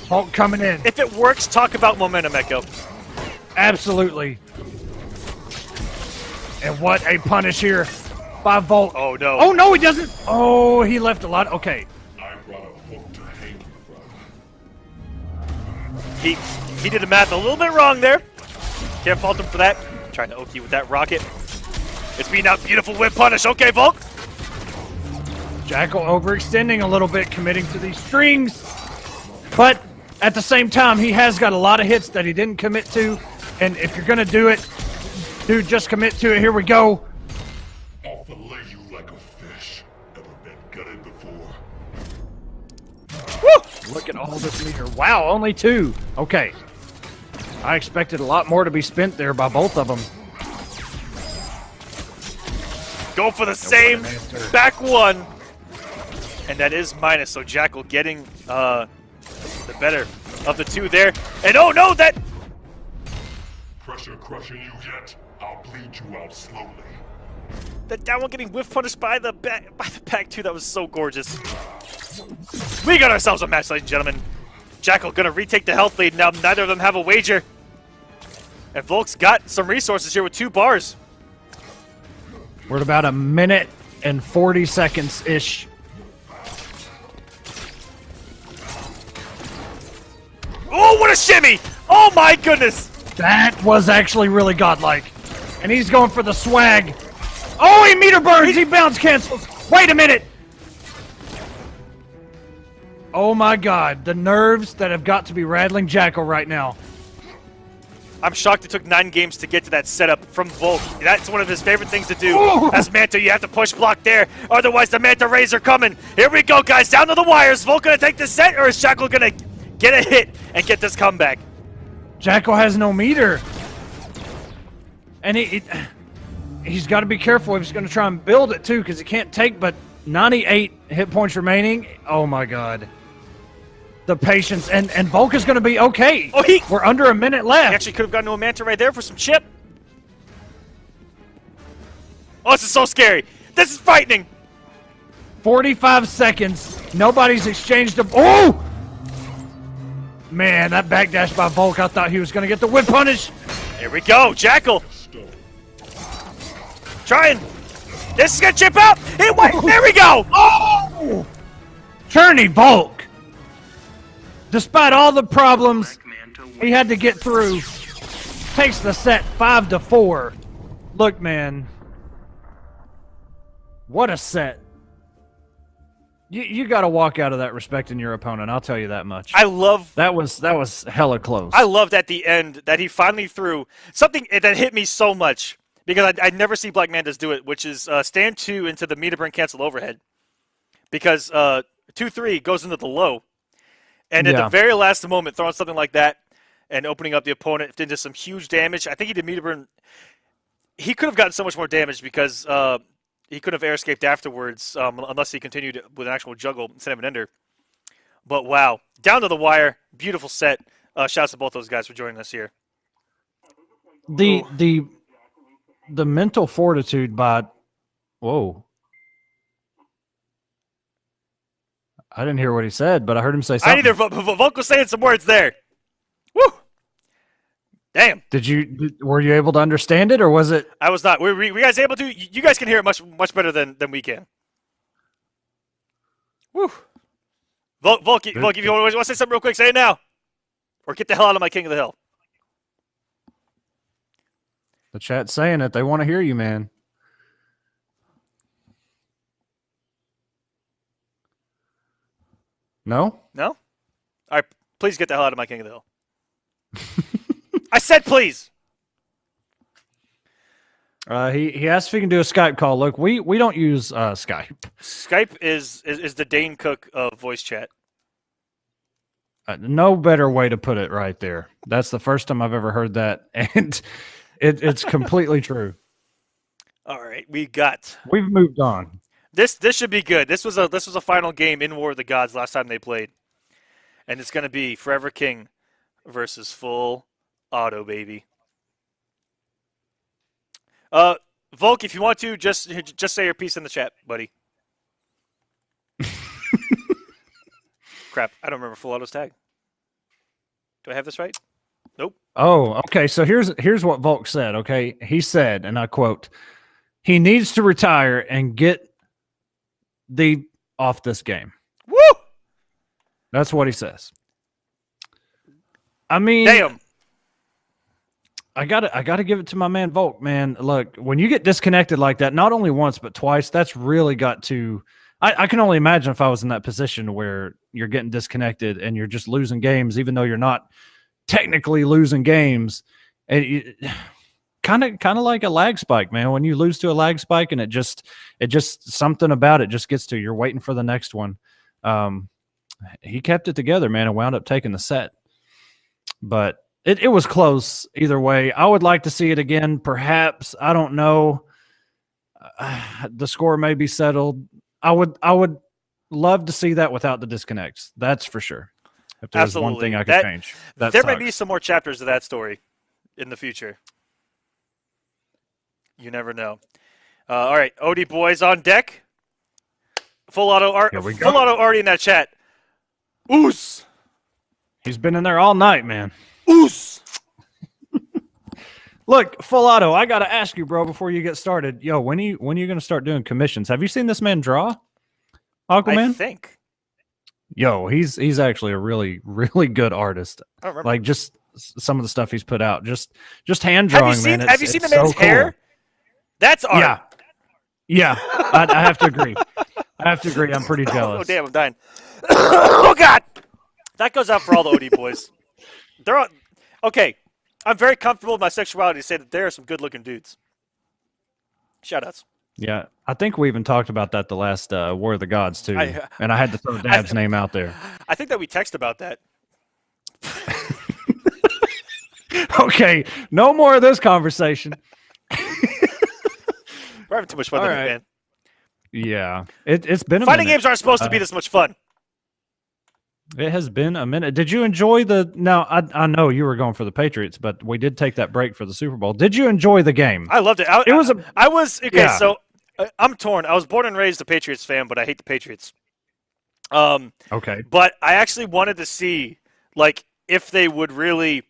Hulk coming in. If it works, talk about momentum, Echo. Absolutely. And what a punish here by Volk. Oh, no. Oh, no, he doesn't. Oh, he left a lot. Okay. I brought a hook to hang you from. He did the math a little bit wrong there. Can't fault him for that. Trying to Oki with that rocket. It's being out beautiful whip punish. Okay, Volk. Jackal overextending a little bit, committing to these strings. But at the same time, he has got a lot of hits that he didn't commit to. And if you're going to do it, dude, just commit to it. Here we go. I'll fillet you like a fish. Ever been gutted before? Woo! Look at all this meter. Wow, only 2. Okay. I expected a lot more to be spent there by both of them. Go for the same back one. And that is minus, so Jackal getting the better of the 2 there. And oh no, that... Pressure crushing you yet? I'll bleed you out slowly. That one getting whiff punished by the back too. That was so gorgeous. We got ourselves a match, ladies and gentlemen. Jackal gonna retake the health lead. Now neither of them have a wager. And Volk's got some resources here with 2 bars. We're at about 1 minute and 40 seconds-ish. Oh, what a shimmy! Oh my goodness! That was actually really godlike. And he's going for the swag. Oh, he meter burns! He bounce cancels! Wait a minute! Oh my god, the nerves that have got to be rattling Jackal right now. I'm shocked it took 9 games to get to that setup from Volk. That's one of his favorite things to do. Ooh. As Manta, you have to push block there. Otherwise, the Manta Rays are coming. Here we go, guys. Down to the wires. Volk gonna take the set, or is Jackal gonna get a hit and get this comeback? Jackal has no meter. And he's got to be careful if he's going to try and build it, too, because he can't take but 98 hit points remaining. Oh, my God. The patience. And Volk is going to be okay. Oh, we're under 1 minute left. He actually could have gotten to a Manta Ray there for some chip. Oh, this is so scary. This is frightening. 45 seconds. Nobody's exchanged a... Oh! Man, that backdash by Volk, I thought he was going to get the whip punish. Here we go. Jackal. Trying. This is going to chip out. It went. There we go. Oh! Journey Volk. Despite all the problems he had to get through, takes the set 5-4. Look, man. What a set. You got to walk out of that respecting your opponent. I'll tell you that much. I love that was hella close. I loved at the end that he finally threw something that hit me so much because I'd never see Black Mantas do it, which is stand 2 into the meter burn cancel overhead because 2-3 goes into the low, and at the very last moment throwing something like that and opening up the opponent into some huge damage. I think he did meter burn. He could have gotten so much more damage because. He could have air escaped afterwards unless he continued with an actual juggle instead of an ender. But wow, down to the wire, beautiful set. Shouts to both those guys for joining us here. The mental fortitude by whoa. I didn't hear what he said, but I heard him say something. Volk was saying some words there. Woo! Damn. Were you able to understand it, or was it? I was not. Were you guys able to? You guys can hear it much better than we can. Woo. Volk, if you want to say something real quick, say it now. Or get the hell out of my King of the Hill. The chat's saying it. They want to hear you, man. No? No? All right, please get the hell out of my King of the Hill. I said please. He asked if he can do a Skype call. Look, we don't use Skype. Skype is the Dane Cook of voice chat. No better way to put it right there. That's the first time I've ever heard that, and it's completely true. All right, we've moved on. This should be good. This was a final game in War of the Gods last time they played, and it's going to be Forever King versus Full Auto, baby. Volk, if you want to, just say your piece in the chat, buddy. Crap, I don't remember Full Auto's tag. Do I have this right? Nope. Oh, okay. So here's what Volk said, okay? He said, and I quote, He needs to retire and get the off this game. Woo! That's what he says. I mean, Damn. I gotta give it to my man Volk, man. Look, when you get disconnected like that, not only once but twice, that's really got to. I can only imagine if I was in that position where you're getting disconnected and you're just losing games, even though you're not technically losing games, and kind of like a lag spike, man. When you lose to a lag spike and it just something about it just gets to you. You're waiting for the next one. He kept it together, man, and wound up taking the set, but. It was close either way. I would like to see it again. Perhaps, I don't know. The score may be settled. I would love to see that without the disconnects. That's for sure. If there's one thing I could change, there may be some more chapters of that story in the future. You never know. All right, OD boys on deck. Full auto already in that chat. Oos. He's been in there all night, man. Oos. Look, Full Auto, I got to ask you, bro, before you get started. Yo, when are you going to start doing commissions? Have you seen this man draw? Aquaman? I think. Yo, he's actually a really, really good artist. I don't remember. Like, just some of the stuff he's put out. Just hand drawing, man. Have you seen the man's hair? Cool. That's art. Yeah. I have to agree. I'm pretty jealous. Oh, damn, I'm dying. Oh, God. That goes out for all the OD boys. They're all, okay. I'm very comfortable with my sexuality to say that there are some good-looking dudes. Shoutouts. Yeah, I think we even talked about that the last War of the Gods too, and I had to throw Dab's name out there. I think that we texted about that. Okay, no more of this conversation. We're having too much fun, man. Yeah, it's been a fighting minute. games aren't supposed to be this much fun. It has been a minute. Did you enjoy the? Now I know you were going for the Patriots, but we did take that break for the Super Bowl. Did you enjoy the game? I loved it. I was okay. Yeah. So I'm torn. I was born and raised a Patriots fan, but I hate the Patriots. Okay. But I actually wanted to see like if they would really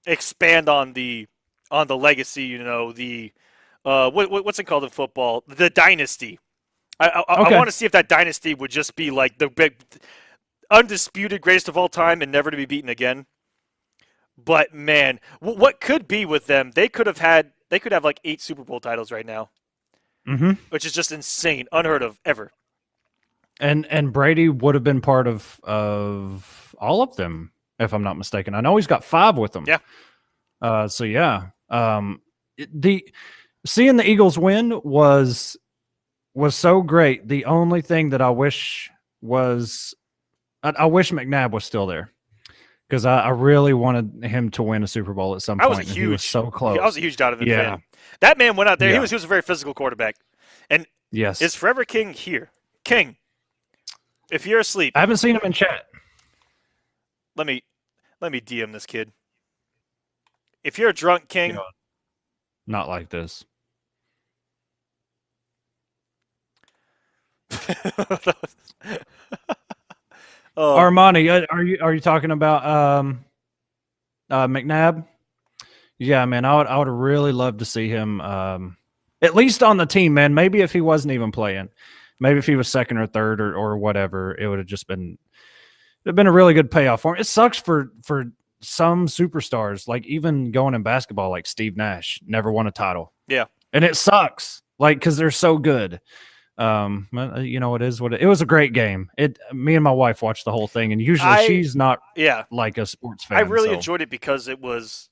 expand on the legacy. You know, the what's it called in football? The dynasty. I want to see if that dynasty would just be like the big. Undisputed greatest of all time and never to be beaten again. But man, what could be with them? They could have like 8 Super Bowl titles right now, which is just insane, unheard of ever. And Brady would have been part of all of them, if I'm not mistaken. I know he's got 5 with them. Yeah. So yeah, seeing the Eagles win was so great. The only thing that I wish was. I wish McNabb was still there because I really wanted him to win a Super Bowl at some point. He was so close. I was a huge Donovan fan. That man went out there. Yeah. He was a very physical quarterback. And yes, is Forever King here? King, if you're asleep, I haven't seen him in chat. Let me DM this kid. If you're a drunk, King, not like this. Armani, are you talking about McNabb? Yeah, man, I would really love to see him at least on the team, man. Maybe if he wasn't even playing, maybe if he was second or third or whatever, it would have just been a really good payoff for him. It sucks for some superstars, like even going in basketball, like Steve Nash never won a title. Yeah, and it sucks, like because they're so good. You know, it was a great game. Me and my wife watched the whole thing, and usually she's not like a sports fan. I really enjoyed it because it was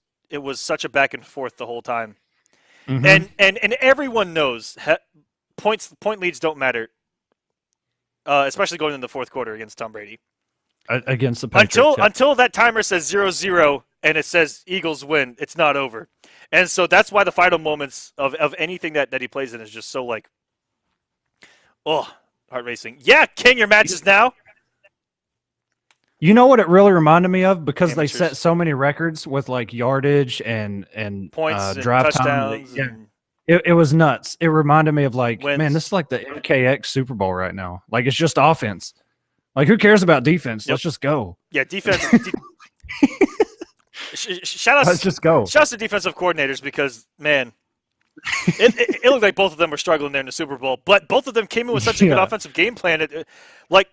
such a back and forth the whole time. Mm-hmm. And everyone knows point leads don't matter, especially going in the fourth quarter against Tom Brady. Against the Patriots. Until that timer says 0-0 and it says Eagles win, it's not over. And so that's why the final moments of anything that he plays in is just so like, oh, heart racing. Yeah, King, your match is now. You know what it really reminded me of? Because Amateurs. they set so many records with like yardage and points and drive touchdowns. time. It was nuts. It reminded me of like, wins. Man, this is like the MKX Super Bowl right now. Like it's just offense. Like who cares about defense? Yep. Let's just go. Yeah, defense. Shout out. Let's just go. Shout out to defensive coordinators because man, it looked like both of them were struggling there in the Super Bowl, but both of them came in with such a good Yeah. offensive game plan. Like,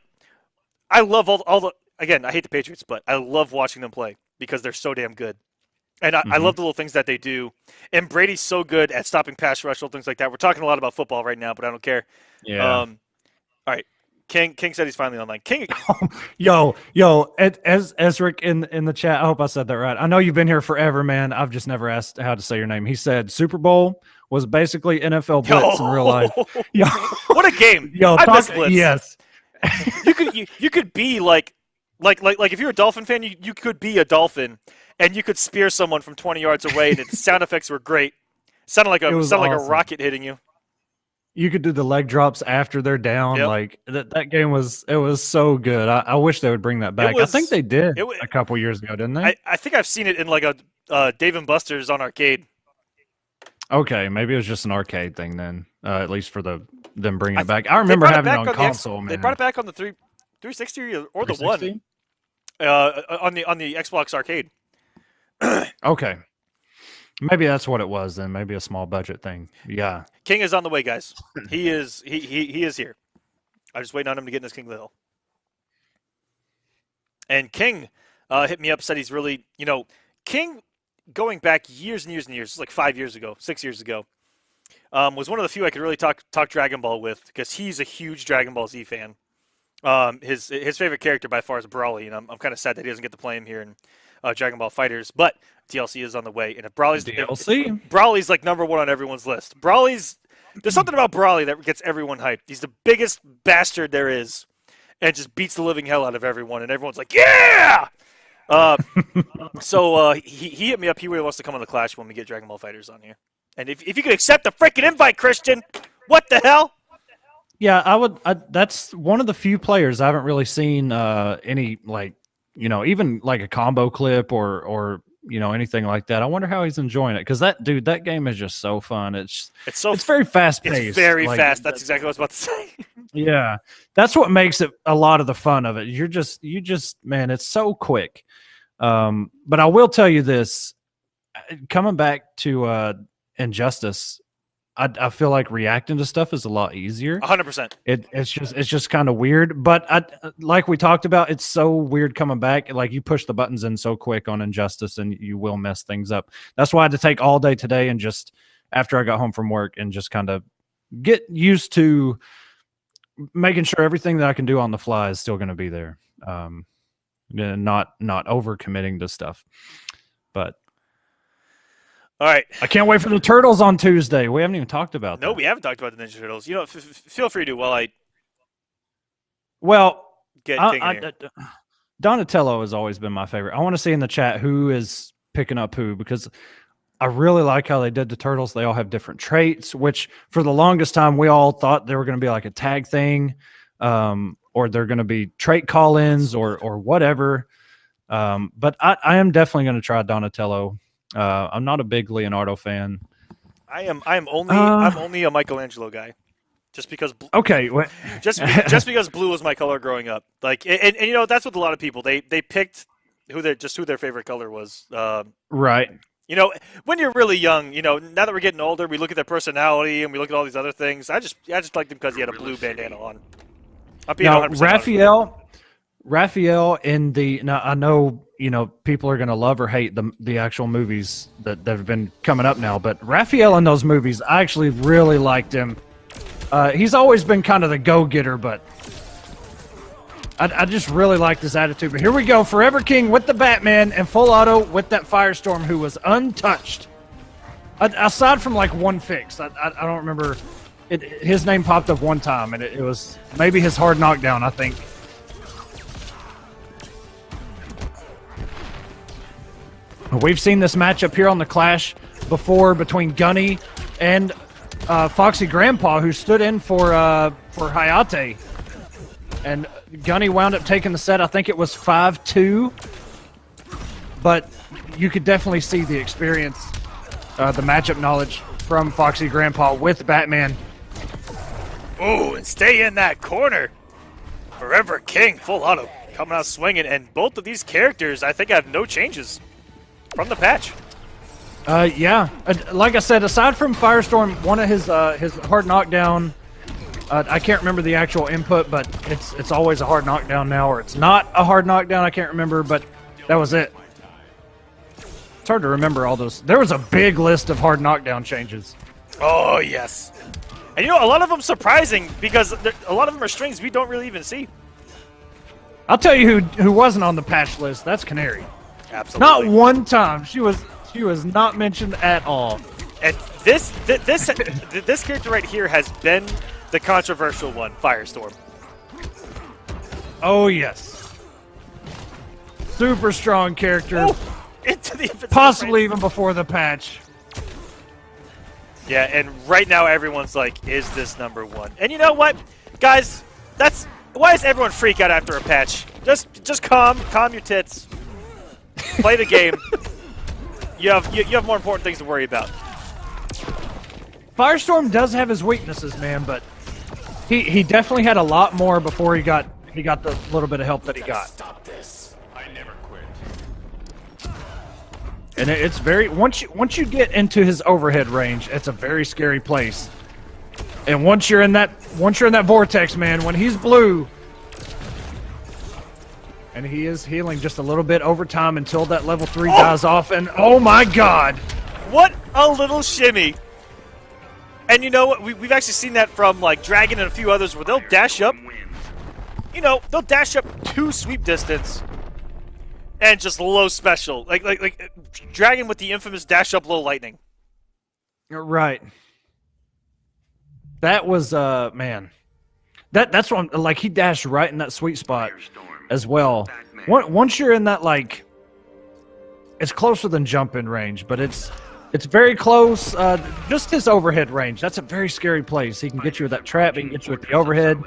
I love all the. Again, I hate the Patriots, but I love watching them play because they're so damn good. And I love the little things that they do. And Brady's so good at stopping pass rush, little things like that. We're talking a lot about football right now, but I don't care. Yeah. All right. King said he's finally online. King, Yo, as Rick in the chat, I hope I said that right. I know you've been here forever, man. I've just never asked how to say your name. He said Super Bowl was basically NFL Blitz in real life. Yo, what a game! yo, I talk- miss Blitz. yes. You could be like if you're a Dolphin fan, you could be a Dolphin, and you could spear someone from 20 yards away, and the sound effects were great. Sounded like It was a awesome. rocket hitting you. You could do the leg drops after they're down. Yep. Like that game was so good. I wish they would bring that back. I was- think they did it wa- a couple years ago, didn't they? I think I've seen it in like a Dave and Buster's on arcade. Okay, maybe it was just an arcade thing then. At least for them bringing I it back. th- I they remember brought it having it back on the X- console, man. They brought it back on the 360 or the 360? one on the Xbox arcade. Okay. Maybe that's what it was then. Maybe a small budget thing. Yeah. King is on the way, guys. He is here. I'm just waiting on him to get in his King of the Hill. And King hit me up, said he's really, King going back years and years and years, like 5 years ago, 6 years ago, was one of the few I could really talk Dragon Ball with because he's a huge Dragon Ball Z fan. His favorite character by far is Brawly, and I'm kind of sad that he doesn't get to play him here in Dragon Ball Fighters. But DLC is on the way, and if DLC? Brawly's like number one on everyone's list. There's something about Brawly that gets everyone hyped. He's the biggest bastard there is, and just beats the living hell out of everyone, and everyone's like, yeah! So he hit me up. He really wants to come on the Clash when we get Dragon Ball Fighters on here. And if you could accept the freaking invite, Christian, what the hell? Yeah, I would. That's one of the few players I haven't really seen any even like a combo clip or anything like that. I wonder how he's enjoying it because that game is just so fun. It's very fast paced. It's very fast. That's exactly what I was about to say. Yeah, that's what makes it a lot of the fun of it. You just man, it's so quick. But I will tell you this: coming back to Injustice. I feel like reacting to stuff is a lot easier. 100%. It's just kind of weird, but like we talked about, it's so weird coming back. Like you push the buttons in so quick on Injustice, and you will mess things up. That's why I had to take all day today, and just after I got home from work, and just kind of get used to making sure everything that I can do on the fly is still going to be there. Not over committing to stuff, but. All right. I can't wait for the Turtles on Tuesday. We haven't even talked about that. No, we haven't talked about the Ninja Turtles. Feel free to while I Well, get King in here. Donatello has always been my favorite. I want to see in the chat who is picking up who because I really like how they did the Turtles. They all have different traits, which for the longest time we all thought they were going to be like a tag thing, or they're going to be trait call-ins or whatever. But I am definitely going to try Donatello. I'm not a big Leonardo fan. I'm only a Michelangelo guy, just because. Okay, just because blue was my color growing up. Like, and that's with a lot of people. They picked who their favorite color was. Right. When you're really young, now that we're getting older, we look at their personality and we look at all these other things. I just liked him because he had a blue bandana on. I'm being Now 100% Raphael in the now I know people are gonna love or hate the actual movies that have been coming up now, but Raphael in those movies, I actually really liked him. He's always been kind of the go-getter, but I just really liked his attitude. But here we go, Forever King with the Batman and Full Auto with that Firestorm, who was untouched. Aside from like one fix, I don't remember. His name popped up one time, and it was maybe his hard knockdown, I think. We've seen this matchup here on the Clash before between Gunny and Foxy Grandpa, who stood in for Hayate. And Gunny wound up taking the set. I think it was 5-2. But you could definitely see the experience, the matchup knowledge from Foxy Grandpa with Batman. Oh, and stay in that corner. Forever King, Full Auto, coming out swinging. And both of these characters, I think, have no changes from the patch. Yeah. Like I said, aside from Firestorm, one of his hard knockdown, I can't remember the actual input, but it's always a hard knockdown now, or it's not a hard knockdown. I can't remember, but that was it. It's hard to remember all those. There was a big list of hard knockdown changes. Oh, yes. And you know, a lot of them surprising because a lot of them are strings we don't really even see. I'll tell you who wasn't on the patch list. That's Canary. Absolutely. Not one time. She was not mentioned at all. And this character right here has been the controversial one, Firestorm. Oh yes. Super strong character. Oh, into the invincible possibly range. even before the patch. Yeah, and right now everyone's like, is this number one? And you know what, guys? Why does everyone freak out after a patch? Just calm your tits. Play the game. You have more important things to worry about. Firestorm does have his weaknesses, man, but he definitely had a lot more before he got the little bit of help that he got. Stop this. I never quit. And it's very once you get into his overhead range, it's a very scary place. And once you're in that vortex, man, when he's blue, and he is healing just a little bit over time until that level 3 dies off, and oh my god! What a little shimmy! And you know what? We've actually seen that from like Dragon and a few others where they'll dash up. You know, they'll dash up 2 sweep distance and just low special. Like Dragon with the infamous dash up low lightning. Right. That was man. That's what I'm, like he dashed right in that sweet spot as well. Once you're in that, like, it's closer than jump in range, but it's very close. Just his overhead range. That's a very scary place. He can get you with that trap. He can get you with the overhead.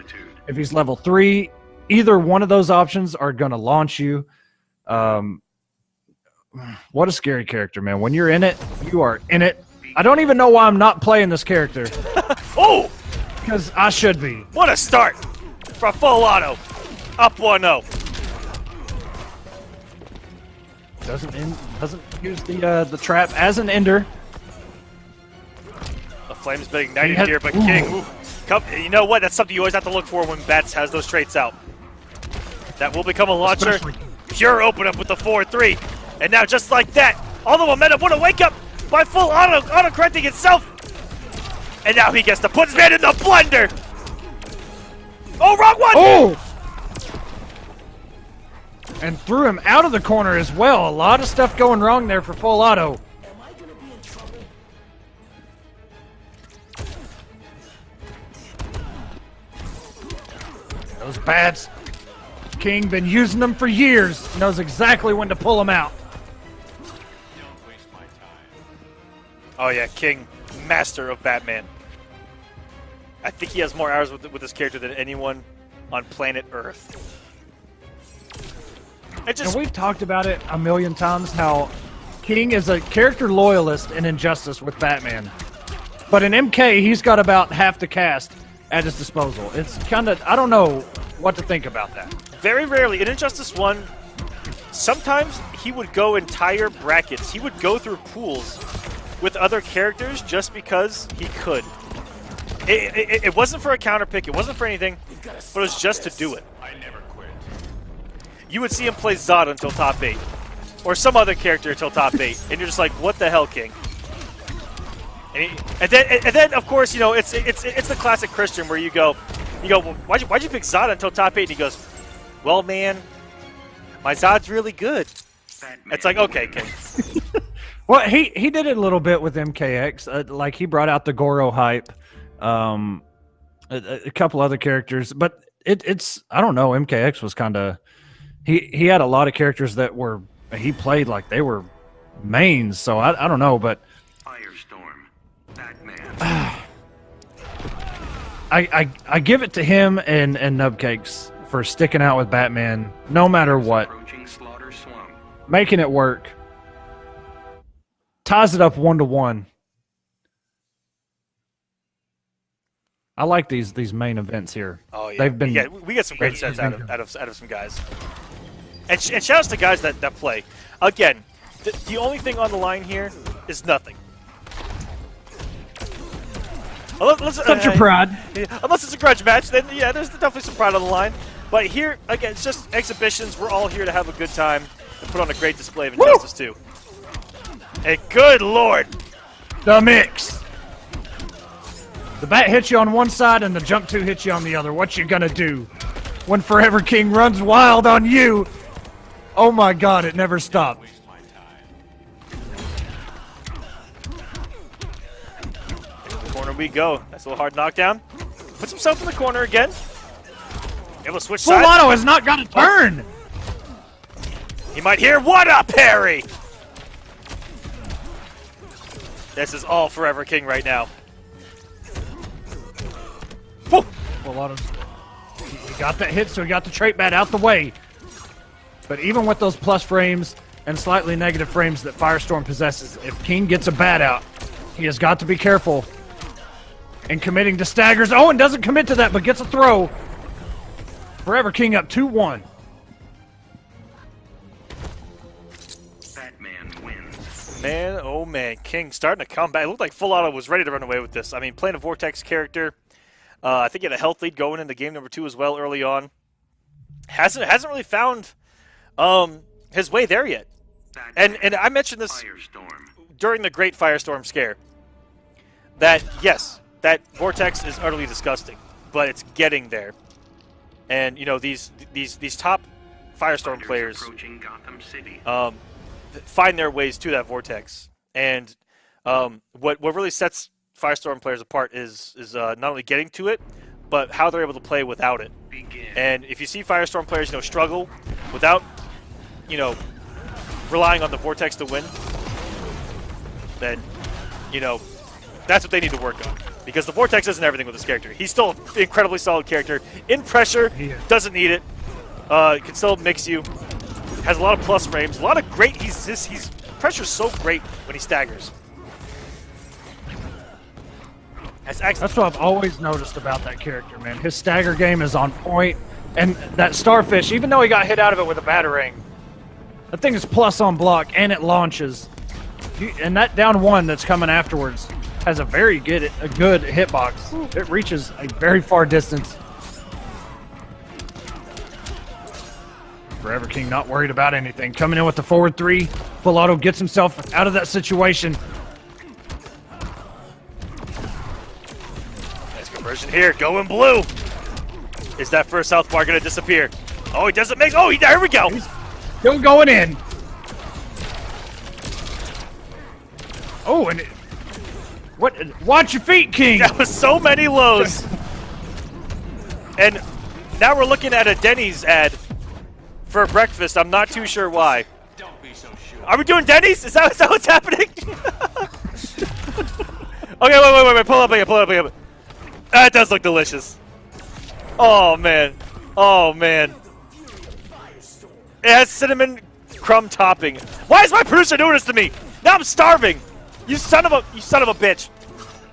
If he's level 3, either one of those options are going to launch you. What a scary character, man. When you're in it, you are in it. I don't even know why I'm not playing this character. Oh! Because I should be. What a start for full auto. Up 1-0. Doesn't use the trap as an ender. The flame's been ignited here, but King, you know what? That's something you always have to look for when Bats has those traits out. That will become a launcher. Pure open up with the 4-3. And now just like that, all the momentum, what a wake up by full auto-correcting itself. And now he gets to put his man in the blender. Oh, wrong one! Oh! And threw him out of the corner as well. A lot of stuff going wrong there for full auto. Those bats. King been using them for years. Knows exactly when to pull them out. Oh yeah, King, master of Batman. I think he has more hours with this character than anyone on planet Earth. And we've talked about it a million times, how King is a character loyalist in Injustice with Batman. But in MK, he's got about half the cast at his disposal. It's kind of, I don't know what to think about that. Very rarely, in Injustice 1, sometimes he would go entire brackets. He would go through pools with other characters just because he could. It wasn't for a counter pick, it wasn't for anything, but it was just to do it. I never quit. You would see him play Zod until top 8, or some other character until top 8, and you're just like, what the hell, King? And then of course, you know, it's the classic Christian where you go, well, why'd you pick Zod until top 8? And he goes, well, man, my Zod's really good. It's like, okay, King. Well, he did it a little bit with MKX. Like, he brought out the Goro hype, a couple other characters, but it's I don't know. MKX was kind of he had a lot of characters that were he played like they were mains. So I don't know, but Firestorm, Batman. I give it to him and Nubcakes for sticking out with Batman no matter what, Approaching Slaughter Swamp. making it work. Ties it up 1-1. I like these main events here. Oh yeah, They've been we get some great sets out of some guys. And shout outs to guys that play. Again, the only thing on the line here is nothing. Such your pride. Unless it's a grudge match, then yeah, there's definitely some pride on the line. But here, again, it's just exhibitions. We're all here to have a good time and put on a great display of Injustice 2. And good lord! The mix. The bat hits you on one side and the jump 2 hits you on the other. What you gonna do when Forever King runs wild on you? Oh my god, it never stopped. Corner we go. That's a little hard knockdown. Puts himself in the corner again. Able to switch Full sides. Auto has not got a turn. He might hear, what up, Harry? This is all Forever King right now. Woo! Full Auto. He got that hit, so he got the trait bat out the way. But even with those plus frames and slightly negative frames that Firestorm possesses, if King gets a bat out, he has got to be careful in committing to staggers. Oh, and doesn't commit to that, but gets a throw. Forever King up 2-1. Batman wins. Man, oh man, King starting to come back. It looked like Full Auto was ready to run away with this. I mean, playing a Vortex character. I think he had a health lead going into game number 2 as well early on. Hasn't really found his way there yet. And I mentioned this Firestorm. during the Great Firestorm scare. That yes, that Vortex is utterly disgusting, but it's getting there. And you know these top Firestorm players Approaching Gotham City. find their ways to that Vortex. And what really sets Firestorm players apart is not only getting to it, but how they're able to play without it. Begin. And if you see Firestorm players, struggle without, relying on the Vortex to win, then, that's what they need to work on. Because the Vortex isn't everything with this character. He's still an incredibly solid character. In pressure, doesn't need it. Can still mix you. Has a lot of plus frames. A lot of great. He's pressure's so great when he staggers. That's what I've always noticed about that character, man. His stagger game is on point, and that Starfish, even though he got hit out of it with a Batarang, that thing is plus on block, and it launches. And that down 1 that's coming afterwards has a good hitbox. It reaches a very far distance. Forever King not worried about anything. Coming in with the forward 3. Full Auto gets himself out of that situation. Conversion here, going blue. Is that first South Bar going to disappear? Oh, he doesn't make. Oh, there we go. He's still going in. Oh, and what? Watch your feet, King. That was so many lows. And now we're looking at a Denny's ad for breakfast. I'm not too sure why. Don't be so sure. Are we doing Denny's? Is that what's happening? Okay, wait. Pull up again. That does look delicious. Oh, man. It has cinnamon crumb topping. Why is my producer doing this to me? Now I'm starving. You son of a bitch.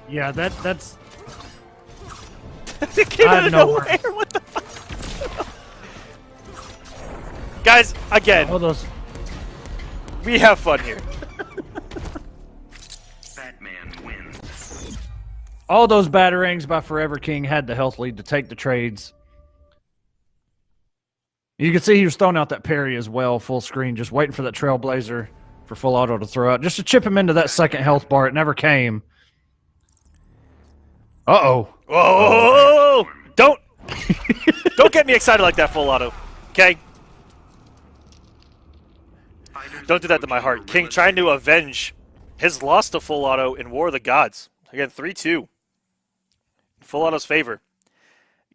Yeah, that's. It came out of nowhere. What the fuck? Guys, again, All those. we have fun here. Batman wins. All those Batarangs by Forever King had the health lead to take the trades. You can see he was throwing out that parry as well, full screen, just waiting for that Trailblazer for Full Auto to throw out, just to chip him into that second health bar. It never came. Uh-oh. Whoa! Don't get me excited like that, Full Auto. Okay? Don't do that to my heart. King trying to avenge his loss to Full Auto in War of the Gods. Again, 3-2. Full Auto's favor.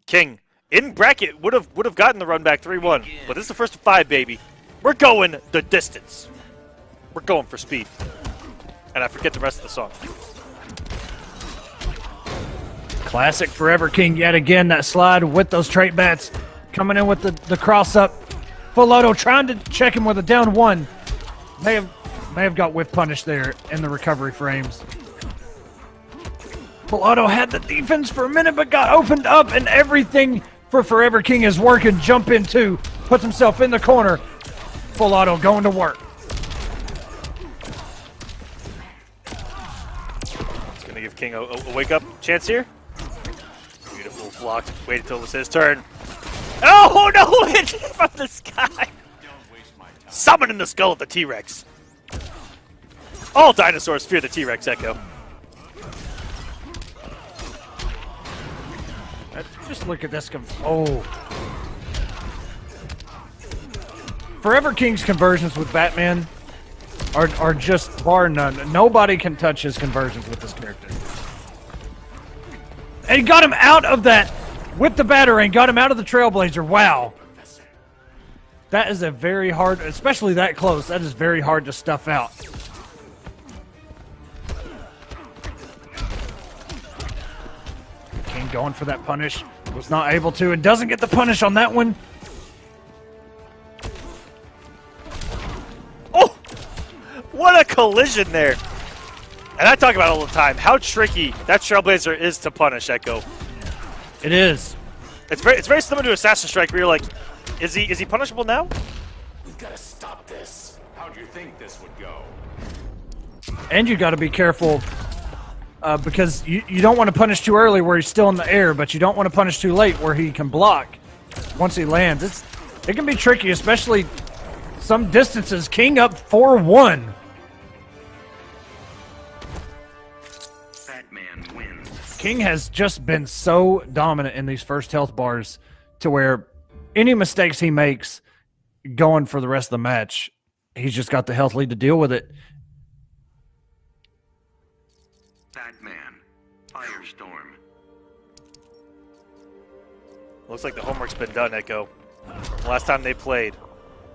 King, in bracket, would have gotten the run back 3-1. But this is the first of 5, baby. We're going the distance. We're going for speed. And I forget the rest of the song. Classic Forever King yet again. That slide with those trait bats. Coming in with the cross-up. Full Auto trying to check him with a down 1. May have got whiff punished there in the recovery frames. Full Auto had the defense for a minute, but got opened up, and everything for Forever King is working. Jump in 2, puts himself in the corner. Full Auto going to work. King a wake up chance here. Beautiful block. Wait until it was his turn. Oh no! It's from the sky. Summoning the skull of the T-Rex. All dinosaurs fear the T-Rex, Echo. Just look at this. Oh. Forever King's conversions with Batman are just bar none. Nobody can touch his conversions with this character. And he got him out of that with the Batarang, got him out of the Trailblazer. Wow. That is a very hard, especially that close, that is very hard to stuff out. King going for that punish. Was not able to and doesn't get the punish on that one. Oh! What a collision there. And I talk about it all the time, how tricky that Trailblazer is to punish, Echo. It is. It's very similar to Assassin Strike where you're like, is he punishable now? We've got to stop this. How'd you think this would go? And you got to be careful because you don't want to punish too early where he's still in the air, but you don't want to punish too late where he can block once he lands. It can be tricky, especially some distances. King up 4-1. Batman wins. King has just been so dominant in these first health bars to where any mistakes he makes going for the rest of the match, he's just got the health lead to deal with it. Batman. Firestorm. Looks like the homework's been done, Echo. Last time they played,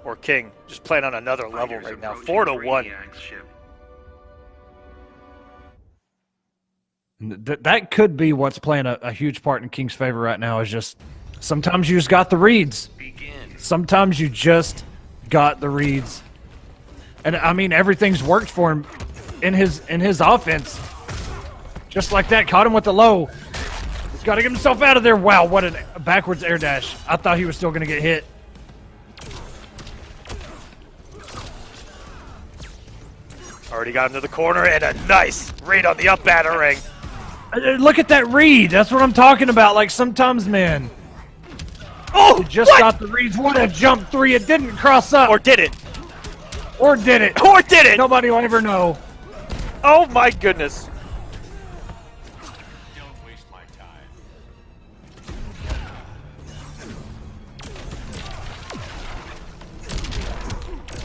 or King, just playing on another level Fighters right now. approaching 4-1. Brainiac's ship. That could be what's playing a huge part in King's favor right now is just sometimes you just got the reads. Begin. Sometimes you just got the reads. And I mean everything's worked for him in his offense. Just like that, caught him with the low. He's got to get himself out of there. Wow, what a backwards air dash. I thought he was still going to get hit. Already got him to the corner and a nice read on the up Batarang. Look at that read. That's what I'm talking about. Like sometimes, man. Oh, Just what? got the reads. What a jump three. It didn't cross up. Or did it? Or did it? Or did it? Nobody will ever know. Oh my goodness. Don't waste my time.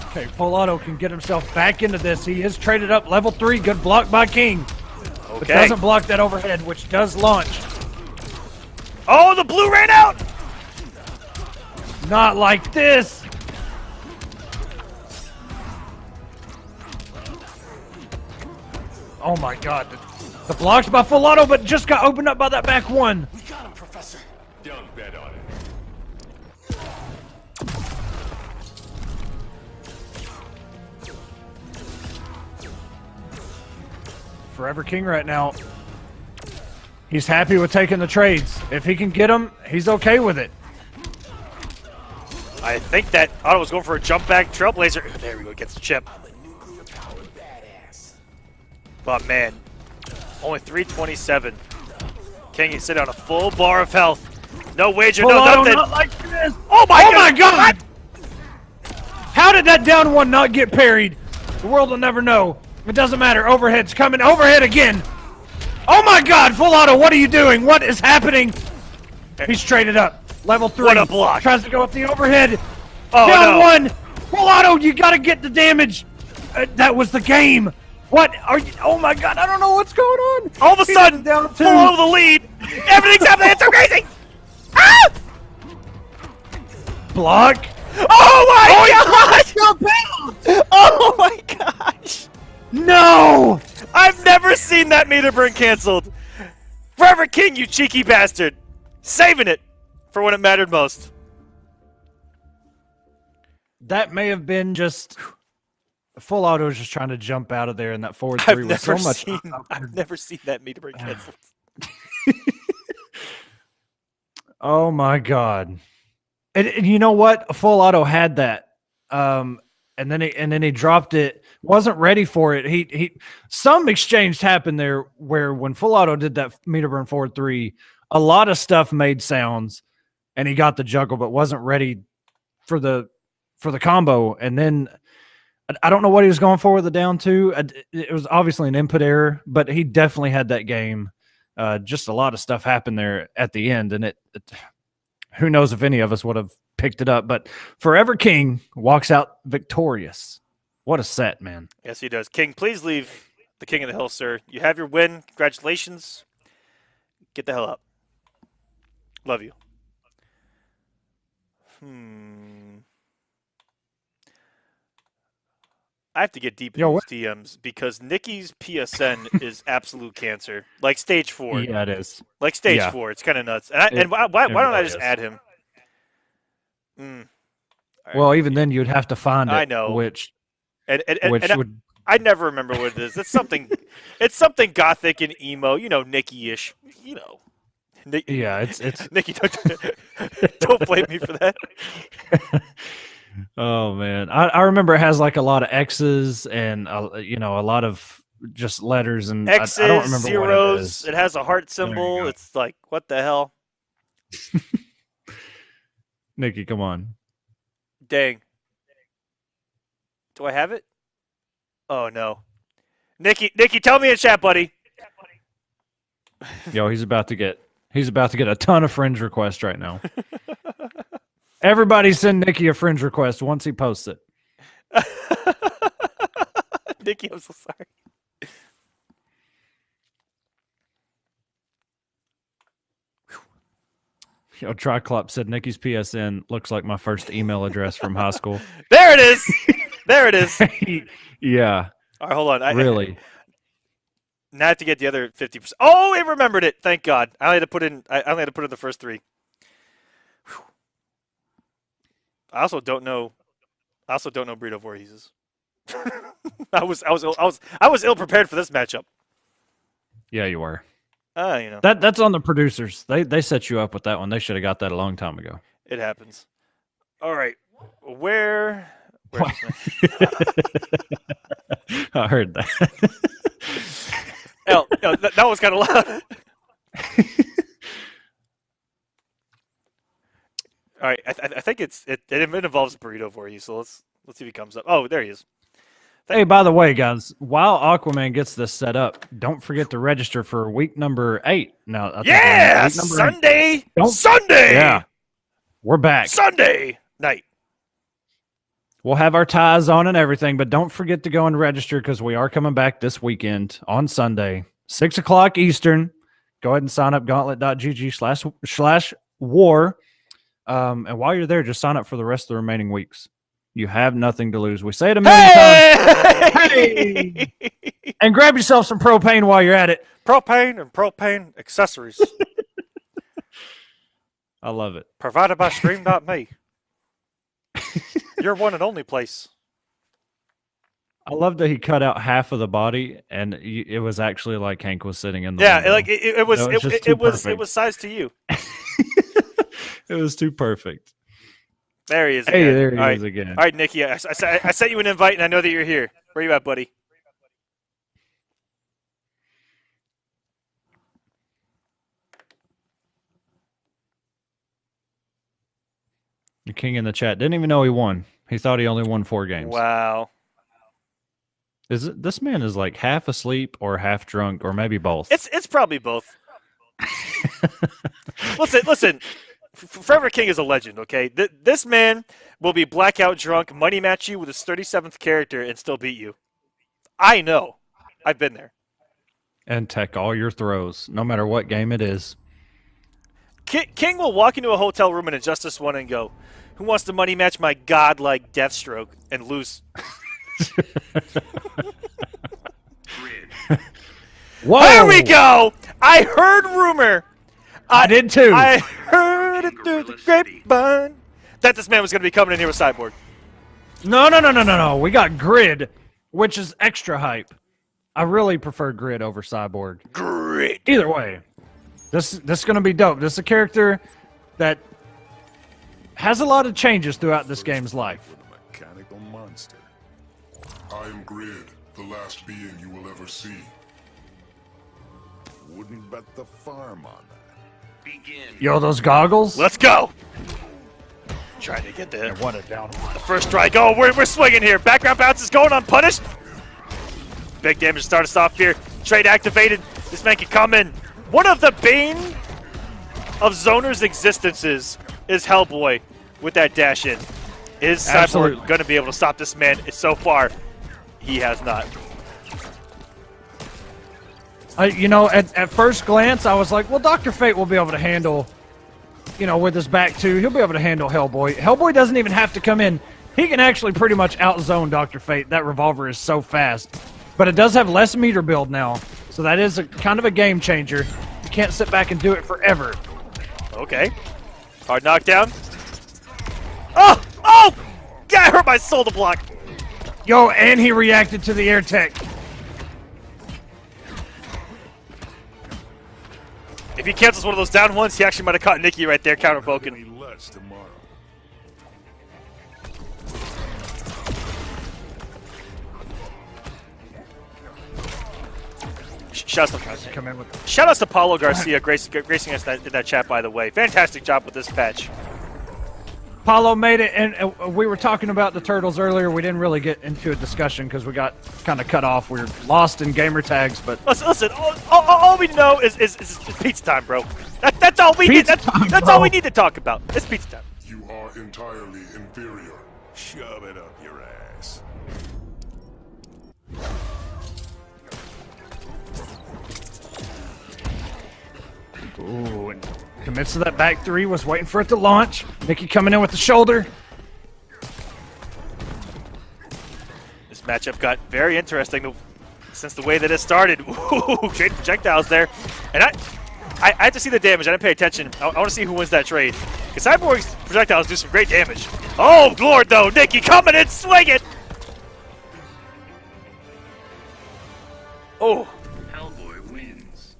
Okay, Full Auto can get himself back into this. He is traded up level 3. Good block by King. But Okay. doesn't block that overhead, which does launch. Oh, the blue ran out. Not like this. Oh my god. The blocks by Full Auto, but just got opened up by that back one. We got him, Professor. Don't bet on it. Forever King right now. He's happy with taking the trades. If he can get them, he's okay with it. I think that Otto was going for a jump back Trailblazer. There we go, gets the chip. But man, only 327. King is sitting on a full bar of health. No wager, Full no Auto nothing. not like this. Oh my Oh God. my god! How did that down one not get parried? The world will never know. It doesn't matter. Overhead's coming. Overhead again. Oh my god, Full Auto, what are you doing? What is happening? He's traded up. Level 3. What a block. Tries to go with the overhead. Oh, down no. one. Full Auto, you gotta get the damage. That was the game. What are you? Oh my god, I don't know what's going on. All of a sudden, down two. full over the lead. Everything's happening. It's so crazy. Ah! Block. Oh my gosh! Oh my gosh! No! I've never seen that meter burn canceled. Forever King, you cheeky bastard. Saving it for when it mattered most. That may have been just Full Auto was just trying to jump out of there, and that forward 3 was so much. I've never seen that meter burn canceled. Oh my god! And you know what? Full Auto had that. and then he dropped it. Wasn't ready for it. Some exchange happened there where when Full Auto did that meter burn forward 3, a lot of stuff made sounds, and he got the juggle, but wasn't ready for the combo. And then I don't know what he was going for with the down 2. It was obviously an input error, but he definitely had that game. Just a lot of stuff happened there at the end, and it who knows if any of us would have picked it up. But Forever King walks out victorious. What a set, man. Yes, he does. King, please leave the King of the Hill, sir. You have your win. Congratulations. Get the hell up. Love you. I have to get deep in these DMs because Nikki's PSN is absolute cancer. Like stage 4. Yeah, it is. Like stage 4. It's kind of nuts. And why don't I just add him? Right. Well, even then you'd have to find it. I know. Which would... I never remember what it is. It's something gothic and emo, Nikki-ish. Yeah, it's Nikki, don't blame me for that. Oh man, I remember it has like a lot of X's and a lot of just letters and X's, I don't remember zeros. what it is. It has a heart symbol. It's like, what the hell? Nikki, come on. Dang. Do I have it? Oh no. Nikki, tell me in chat, buddy. Yo, he's about to get a ton of friends requests right now. Everybody send Nikki a friends request once he posts it. Nikki, I'm so sorry. Yo, Triclop said Nikki's PSN looks like my first email address from high school. There it is. There it is. Yeah. All right, hold on. Really? Now I have to get the other 50%. Oh, it remembered it. Thank God. I only had to put in the first 3. Whew. I also don't know Burrito Voorhees. I was ill prepared for this matchup. Yeah, you were. That's on the producers. They set you up with that one. They should have got that a long time ago. It happens. All right. Where I heard that. That was kind of loud. All right, I think it involves Burrito Voorhees, so let's see if he comes up. Oh, there he is. Hey, by the way, guys, while Aquaman gets this set up, don't forget to register for week number 8. Now, Sunday! Sunday! Yeah, we're back. Sunday night. We'll have our ties on and everything, but don't forget to go and register because we are coming back this weekend on Sunday, 6 o'clock Eastern. Go ahead and sign up, gauntlet.gg/war. And while you're there, just sign up for the rest of the remaining weeks. You have nothing to lose. We say it a million times. Hey! And grab yourself some propane while you're at it. Propane and propane accessories. I love it. Provided by Stream.me. Your one and only place. I love that he cut out half of the body, and it was actually like Hank was sitting in the window. Like it was sized to you. It was too perfect. There he is. Hey, again. there he is again. All right, Nikki, I sent you an invite, and I know that you're here. Where you at, buddy? The king in the chat didn't even know he won. He thought he only won 4 games. Wow. This man is like half asleep or half drunk or maybe both. It's probably both. Listen. Forever King is a legend, okay? This man will be blackout drunk, money match you with his 37th character and still beat you. I know. I've been there. And tech all your throws, no matter what game it is. King will walk into a hotel room in Injustice 1 and go, "Who wants to money match my godlike Deathstroke?" and lose. Whoa! There we go! I heard rumor. I did too. I heard it through the grapevine that this man was going to be coming in here with Cyborg. No. We got Grid, which is extra hype. I really prefer Grid over Cyborg. Grid. Either way, this is going to be dope. This is a character that has a lot of changes throughout this game's life. mechanical monster. I am Grid, the last being you will ever see. Wouldn't bet the farm on that. Begin. Yo, those goggles. Let's go. Trying to get the What a down one. first strike. Oh, we're swinging here. Background bounce is going unpunished. Big damage to start us off here. Trade activated. This man can come in. One of the bane of Zoner's existences is Hellboy with that dash in. Is Cyborg Absolutely. going to be able to stop this man? So far, he has not. You know, at first glance, I was like, well, Dr. Fate will be able to handle, you know, with his back two, he'll be able to handle Hellboy. Hellboy doesn't even have to come in. He can actually pretty much outzone Dr. Fate. That revolver is so fast. But it does have less meter build now, so that is kind of a game changer. You can't sit back and do it forever. Okay. Hard knockdown. Oh! Oh! God, I hurt my soul to block. Yo, and he reacted to the air tech. If he cancels one of those down ones, he actually might have caught Nikki right there, counter poking. Any less tomorrow. Shout outs to Paulo Garcia gracing us in that chat, by the way. Fantastic job with this patch. Paulo made it, and we were talking about the Turtles earlier. We didn't really get into a discussion because we got kind of cut off. We were lost in gamer tags, but Listen, all we know is pizza time, bro. That's all we need. That's all we need to talk about. It's pizza time. You are entirely inferior. Shove it up your ass. ooh, and commits to that back three, was waiting for it to launch. Nikki coming in with the shoulder. This matchup got very interesting since the way that it started. Ooh, trade projectiles there. And I have to see the damage. I didn't pay attention. I want to see who wins that trade. Because Cyborg's projectiles do some great damage. Oh, Lord, though. Nikki coming in, swinging. Oh. Hellboy wins.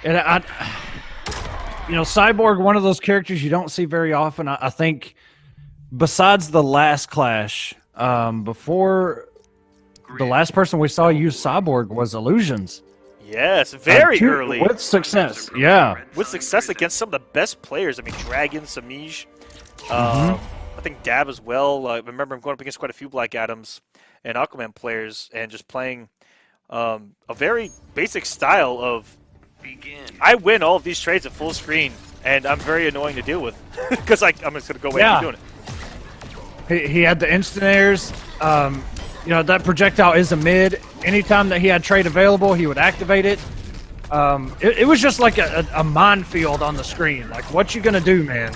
And you know, Cyborg, one of those characters you don't see very often. I think, besides the last clash, before the last person we saw use Cyborg was Illusions. Yes, very early. With success, yeah. With success against some of the best players. I mean, Dragon, Samij, I think Dab as well. I remember him going up against quite a few Black Adams and Aquaman players and just playing a very basic style of Begin. I win all of these trades at full screen, and I'm very annoying to deal with because I'm just going to go away and keep doing it. He had the instant airs. You know, that projectile is a mid. Anytime that he had trade available, he would activate it. It was just like a minefield on the screen. Like, what you gonna do, man?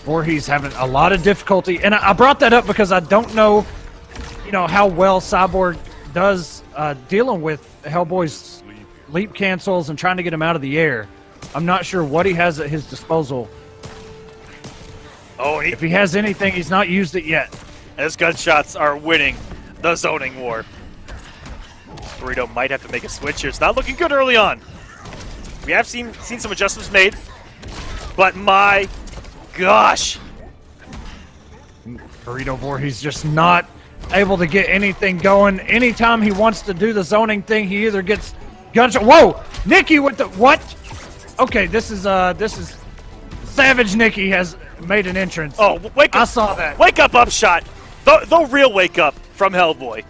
Or he's having a lot of difficulty. And I brought that up because I don't know, you know, how well Cyborg does dealing with Hellboy's leap cancels and trying to get him out of the air. I'm not sure what he has at his disposal. Oh, If he has anything, he's not used it yet. his gunshots are winning the zoning war. Burrito might have to make a switch here. It's not looking good early on. We have seen some adjustments made, but my gosh. Burrito Voorhees just not able to get anything going. Anytime he wants to do the zoning thing, he either gets gunshot. Whoa! Nikki with the what? Okay, this is Savage Nikki has made an entrance. Oh, wake up! I saw that. Wake up, upshot. The real wake up from Hellboy.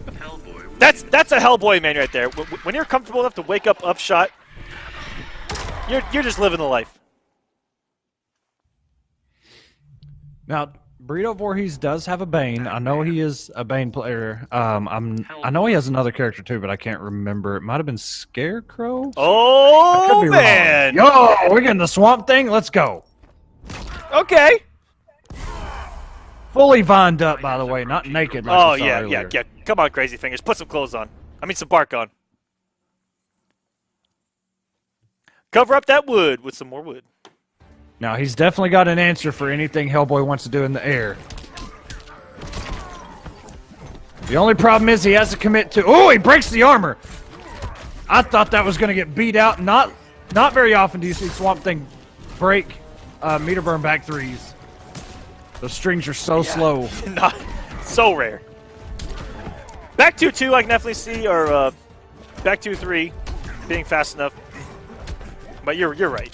Hellboy wins. That's a Hellboy man right there. When you're comfortable enough to wake up, upshot, you're just living the life. Now, Burrito Voorhees does have a Bane. I know he is a Bane player. I know he has another character too, but I can't remember. It might have been Scarecrow. I Oh could be man! wrong. Yo, we're getting the Swamp Thing. Let's go. Okay. Fully vined up, by the way, not naked. Like Oh we saw yeah, earlier. yeah. Come on, Crazy Fingers. Put some clothes on. I mean, some bark on. Cover up that wood with some more wood. Now, he's definitely got an answer for anything Hellboy wants to do in the air. The only problem is he has to commit to... Oh, he breaks the armor! I thought that was going to get beat out. Not Not very often do you see Swamp Thing break meter burn back threes. Those strings are so slow. Not so rare. Back 2-2 I can definitely see, or back 2-3 being fast enough. But you're right.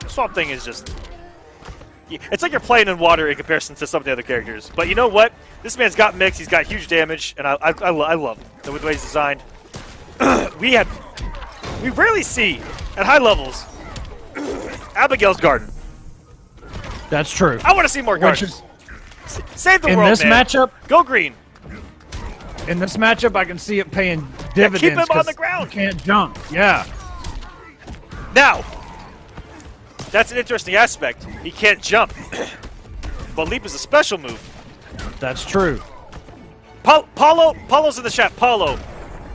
Swamp Thing is just... It's like you're playing in water in comparison to some of the other characters. But you know what? This man's got mix. He's got huge damage, and I love him. The way he's designed. We rarely see at high levels Abigail's Garden. That's true. I want to see more gardens. Save the In world, this man. matchup, Go green. in this matchup, I can see it paying dividends. keep him on 'cause the ground. He can't jump. Yeah. Now, that's an interesting aspect. He can't jump. But leap is a special move. That's true. Paulo's in the chat. Paulo,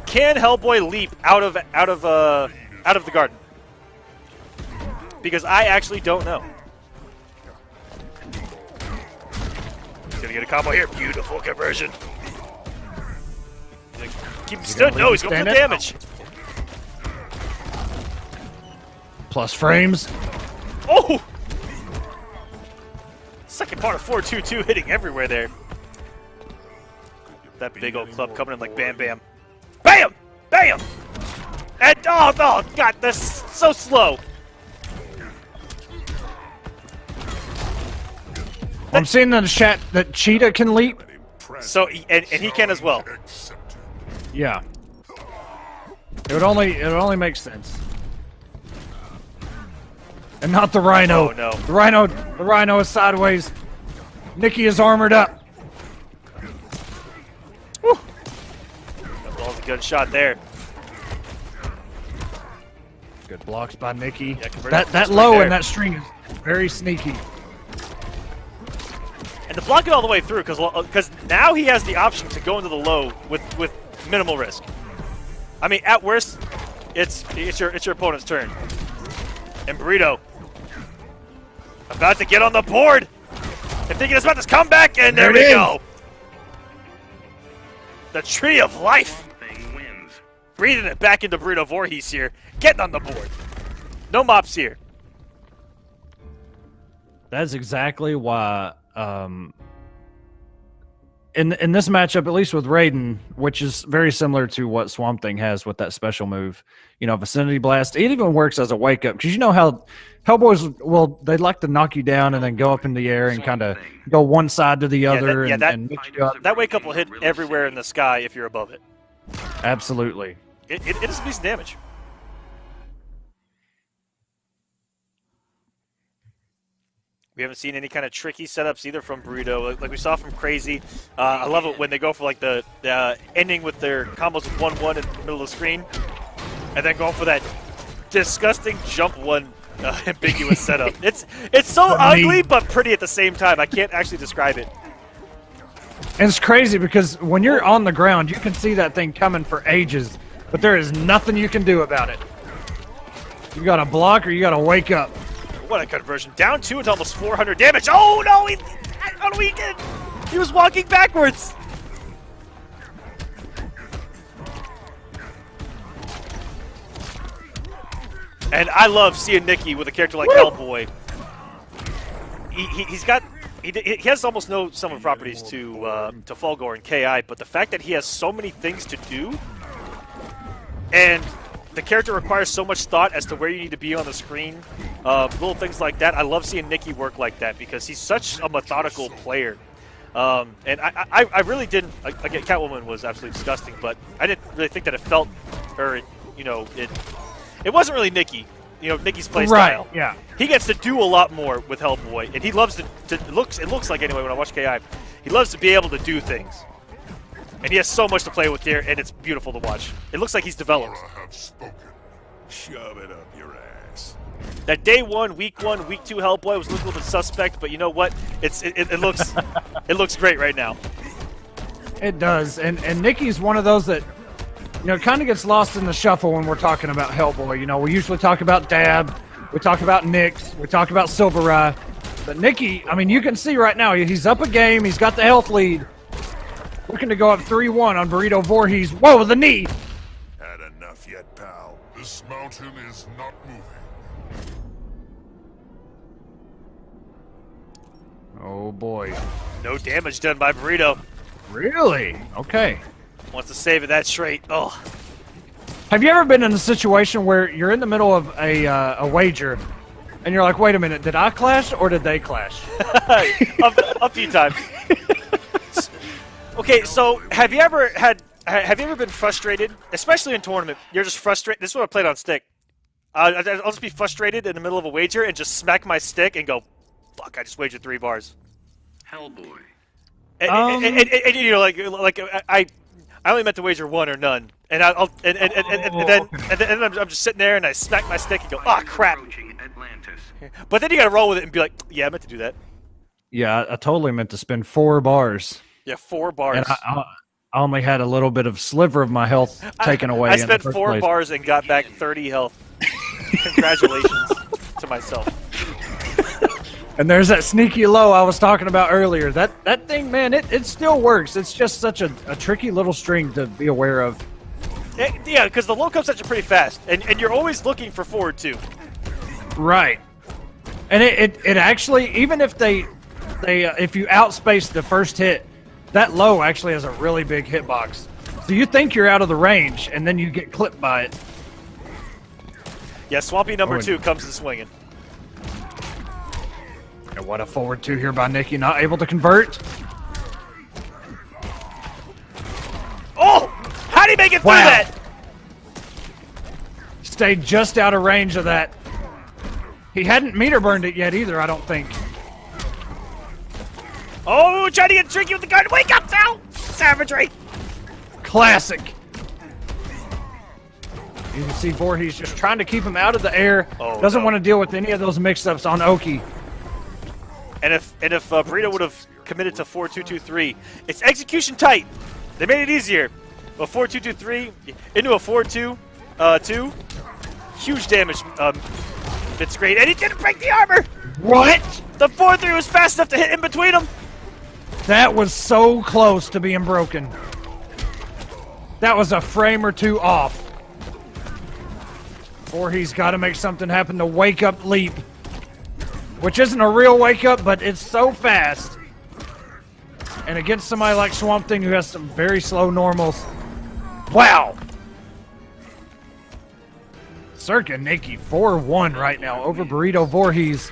can Hellboy leap out of the garden? Because I actually don't know. He's gonna get a combo here. Beautiful conversion. Keep him stood. No, he's going for damage. Plus frames. Oh! Second part of 4-2-2 hitting everywhere there. That big old club coming in like bam bam. Bam! Bam! And oh god, that's so slow. I'm seeing in the chat that Cheetah can leap. So and he can as well. Yeah. It would only make sense. And not the Rhino. Oh no. The Rhino is sideways. Nikki is armored up. Woo. That was a good shot there. Good blocks by Nikki. Yeah, that low in that string is very sneaky. And to block it all the way through, because now he has the option to go into the low with minimal risk. I mean, at worst, it's your opponent's turn. And Burrito about to get on the board. And thinking it's about this comeback, and there we go. The Tree of Life. Thing wins. Breathing it back into Burrito Voorhees here. Getting on the board. No mops here. That's exactly why in this matchup, at least with Raiden, which is very similar to what Swamp Thing has with that special move, you know, Vicinity Blast, it even works as a wake-up. Because you know how Hellboys, they like to knock you down and then go up in the air and kind of go one side to the other and mix you up. That wake-up will hit everywhere in the sky if you're above it. Absolutely. It is a piece of damage. We haven't seen any kind of tricky setups either from Burrito, like we saw from Crazy. I love it when they go for like the ending with their combos with 1-1 in the middle of the screen, and then going for that disgusting jump one ambiguous setup. It's so ugly but pretty at the same time. I can't actually describe it. And it's crazy because when you're on the ground, you can see that thing coming for ages, but there is nothing you can do about it. You got to block or you got to wake up. What a conversion. Down 2 into almost 400 damage. Oh, no! How do we get... He was walking backwards. And I love seeing Nikki with a character like Hellboy. He has almost no summon properties to Fulgore and KI, but the fact that he has so many things to do, and the character requires so much thought as to where you need to be on the screen, little things like that. I love seeing Nikki work like that because he's such a methodical player. And I really didn't. Again, Catwoman was absolutely disgusting, but I didn't really think that it felt, or you know, it wasn't really Nikki. You know, Nikki's play style. Right. Yeah. He gets to do a lot more with Hellboy, and he loves to. It looks like anyway when I watch KI, he loves to be able to do things. And he has so much to play with here, and it's beautiful to watch. It looks like he's developed. I have spoken. Shove it up your ass. That day 1, week 1, week 2 Hellboy was a little bit suspect, but you know what? It looks it looks great right now. It does, and Nikki's one of those that, you know, kind of gets lost in the shuffle when we're talking about Hellboy. You know, we usually talk about Dab, we talk about Nyx, we talk about Silvereye, but Nikki, I mean, you can see right now he's up a game, he's got the health lead, looking to go up 3-1 on Burrito Voorhees. Whoa, the knee! Had enough yet, pal? This mountain is not moving. Oh boy. No damage done by Burrito. Really? Okay. Wants to save it that straight. Oh, Have you ever been in a situation where you're in the middle of a wager, and you're like, wait a minute, did I clash or did they clash? a few times. Okay, so have you ever been frustrated, especially in tournament? You're just frustrated. This is what I played on stick. I'll just be frustrated in the middle of a wager and just smack my stick and go, "Fuck! I just wagered 3 bars." Hellboy. And you know, like I only meant to wager 1 or none, and then I'm just sitting there and I smack my stick and go, "Ah, crap!" Approaching Atlantis. But then you gotta roll with it and be like, "Yeah, I meant to do that." Yeah, I totally meant to spend 4 bars. Yeah, 4 bars. And I only had a little bit of sliver of my health taken away. I in the spent first 4 place. bars and got back 30 health. Congratulations to myself. And there's that sneaky low I was talking about earlier. That thing, man, it still works. It's just such a tricky little string to be aware of. Yeah, because the low comes at you pretty fast, and you're always looking for forward 2. Right. And it actually, even if if you outspace the first hit, that low actually has a really big hitbox. So you think you're out of the range, and then you get clipped by it. Yeah, Swampy number 2 comes in swinging. And what a forward 2 here by Nikki, not able to convert. Oh! How'd he make it through Wow. that? Stayed just out of range of that. He hadn't meter burned it yet either, I don't think. Oh, trying to get tricky with the gun. Wake up now! Savagery! Classic. You can see Voorhees just trying to keep him out of the air. Oh, Doesn't no. want to deal with any of those mix-ups on Oki. And if Burrito would have committed to 4-2-2-3, it's execution tight. They made it easier. A 4-2-2-3 into a 4-2-2. Huge damage. It's great, and he didn't break the armor. What? The 4-3 was fast enough to hit in between them. That was so close to being broken. That was a frame or 2 off. Voorhees got to make something happen to wake up leap. Which isn't a real wake up, but it's so fast. And against somebody like Swamp Thing who has some very slow normals. Wow! Circa Nikki 4-1 right now over Burrito Voorhees.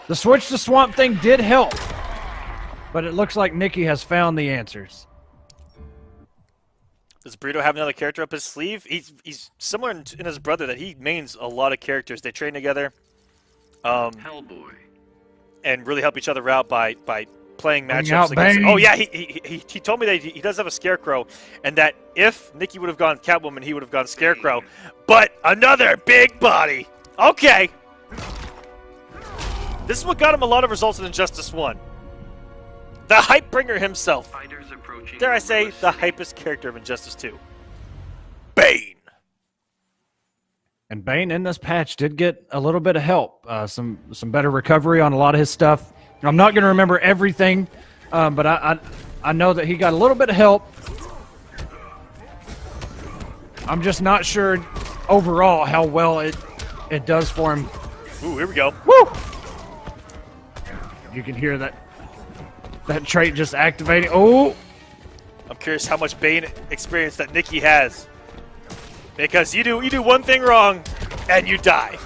The switch to Swamp Thing did help. But it looks like Nikki has found the answers. Does Burrito have another character up his sleeve? He's similar in his brother that he mains a lot of characters. They train together. Hellboy. And really help each other out by playing Bring matchups out against. Bane. Oh yeah, he told me that he does have a Scarecrow, and that if Nikki would have gone Catwoman, he would have gone Scarecrow. But another big body. Okay. This is what got him a lot of results in Injustice 1. The hype bringer himself. Fighters approaching. Dare I say, the hypest character of Injustice 2. Bane. And Bane in this patch did get a little bit of help. Some better recovery on a lot of his stuff. I'm not going to remember everything, but I know that he got a little bit of help. I'm just not sure overall how well it does for him. Ooh, here we go. Woo! You can hear that trait just activating. Oh! I'm curious how much Bane experience that Nikki has. Because you do one thing wrong, and you die.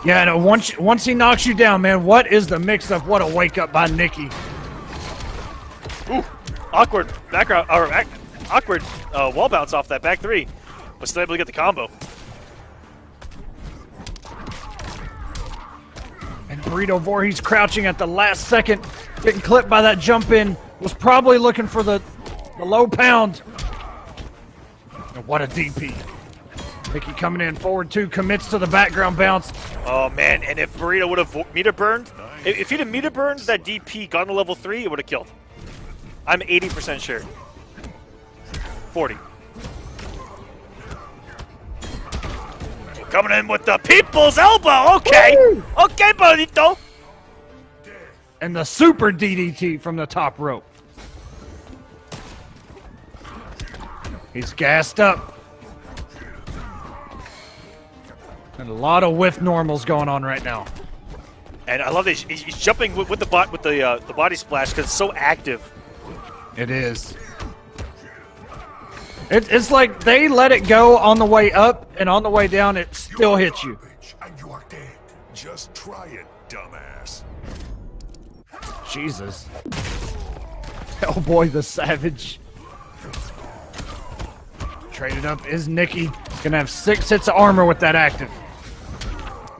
Yeah, no, once he knocks you down, man, what is the mix-up? What a wake-up by Nikki. Ooh, awkward background, or awkward wall bounce off that back 3. Was still able to get the combo. And Burrito Voorhees crouching at the last second, getting clipped by that jump in, was probably looking for the low pound. And what a DP. Nikki coming in forward 2, commits to the background bounce. Oh man, and if Burrito would have meter burned, if he'd have meter burned that DP, gone to level 3, it would have killed. I'm 80% sure. 40. Coming in with the people's elbow. Okay, Woo! okay, Bonito. And the super DDT from the top rope. He's gassed up. And a lot of whiff normals going on right now. And I love that he's jumping with the body splash because it's so active. It is. It's like they let it go on the way up, and on the way down, it still hits you. And you are dead. Just try it, dumbass. Jesus. Hellboy the Savage. Traded up is Nikki. Gonna have 6 hits of armor with that active.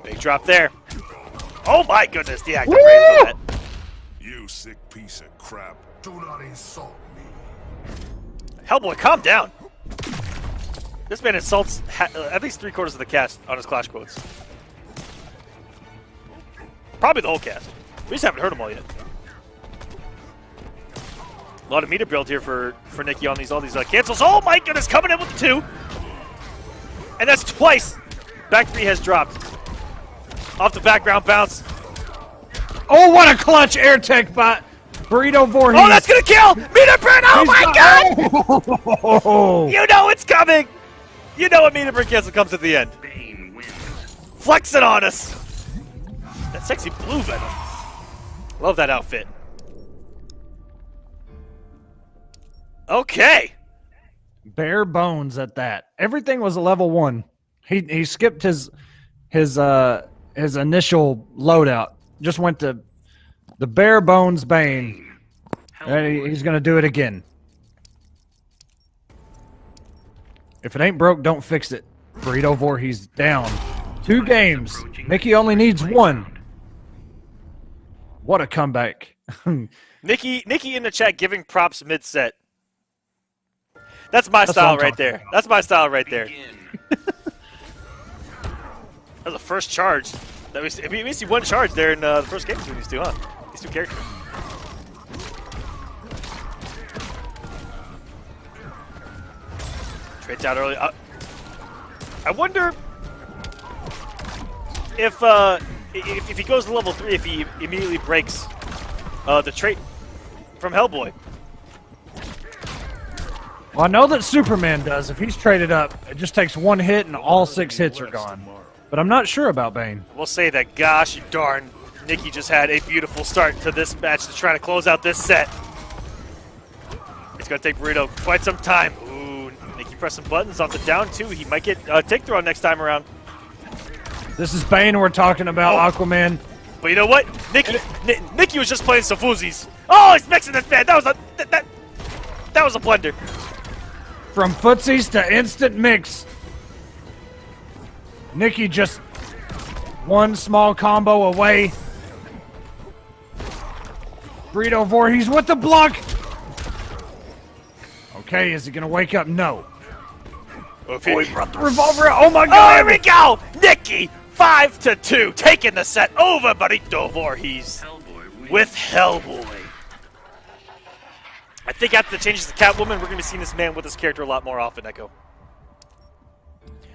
Big drop there. Oh my goodness, the active range on that. You sick piece of crap. Do not insult me. Hellboy, calm down. This man insults at least 3/4 of the cast on his Clash quotes. Probably the whole cast. We just haven't heard them all yet. A lot of meter build here for Nikki on all these cancels. Oh my goodness, coming in with the 2. And that's twice. Back 3 has dropped. Off the background bounce. Oh, what a clutch air tech by Burrito Voorhees. Oh, that's going to kill! Meter burn! Oh my god! Oh. You know it's coming! You know a meter burn cancel comes at the end. Bane wins. Flexing on us. That sexy blue venom. Love that outfit. Okay. Bare bones at that. Everything was a level 1. He skipped his initial loadout. Just went to the bare bones Bane. And he's gonna do it again. If it ain't broke, don't fix it. Burrito Voorhees down. 2 games. Nikki only needs 1. What a comeback. Nikki in the chat giving props mid-set. That's my style right there. That's my style right there. That was the first charge. We see 1 charge there in the first game between these 2, huh? These 2 characters. Trades out early. I wonder if he goes to level 3, if he immediately breaks the trait from Hellboy. Well, I know that Superman does. If he's traded up, it just takes 1 hit and all 6 hits are gone. But I'm not sure about Bane. We'll say that, gosh darn, Nikki just had a beautiful start to this match to try to close out this set. It's going to take Burrito quite some time. Ooh, Nikki pressing buttons off the down 2. He might get take throw next time around. This is Bane we're talking about, Aquaman. But you know what? Nikki was just playing some foozies. Oh, he's mixing this man. That was a blunder. From footsies to instant mix. Nikki just 1 small combo away. Burrito Voorhees with the block. Okay, is he going to wake up? No. Oh, he brought the revolver out. Oh, my God. Oh, here we go. Nikki, 5-2, taking the set over Burrito Voorhees with Hellboy. I think after the changes to Catwoman, we're going to be seeing this man with this character a lot more often, Echo.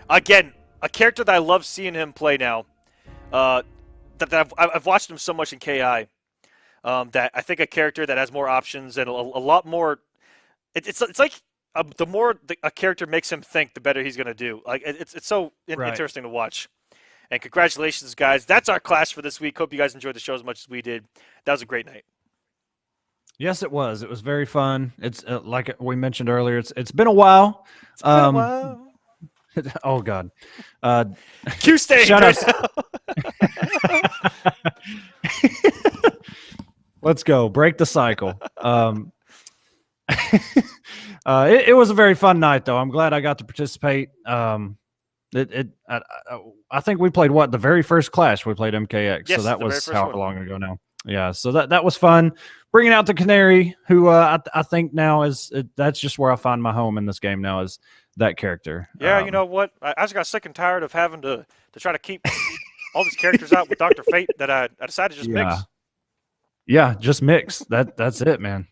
Again, a character that I love seeing him play now. That I've watched him so much in KI. That I think a character that has more options and a lot more. It's like the more a character makes him think, the better he's going to do. Like it's so interesting to watch. And congratulations, guys! That's our clash for this week. Hope you guys enjoyed the show as much as we did. That was a great night. Yes, it was. It was very fun. It's like we mentioned earlier. It's been a while. It's been a while. Oh God. Q staying. Shout out. Let's go. Break the cycle. It was a very fun night, though. I'm glad I got to participate. I think we played the very first Clash we played MKX. Yes, so that was how one. long ago now. Yeah, so that was fun. Bringing out the Canary, who I think now that's just where I find my home in this game now, is that character. Yeah, you know what? I just got sick and tired of having to try to keep all these characters out with Dr. Fate that I decided to just mix. Yeah, just mix. That's it, man.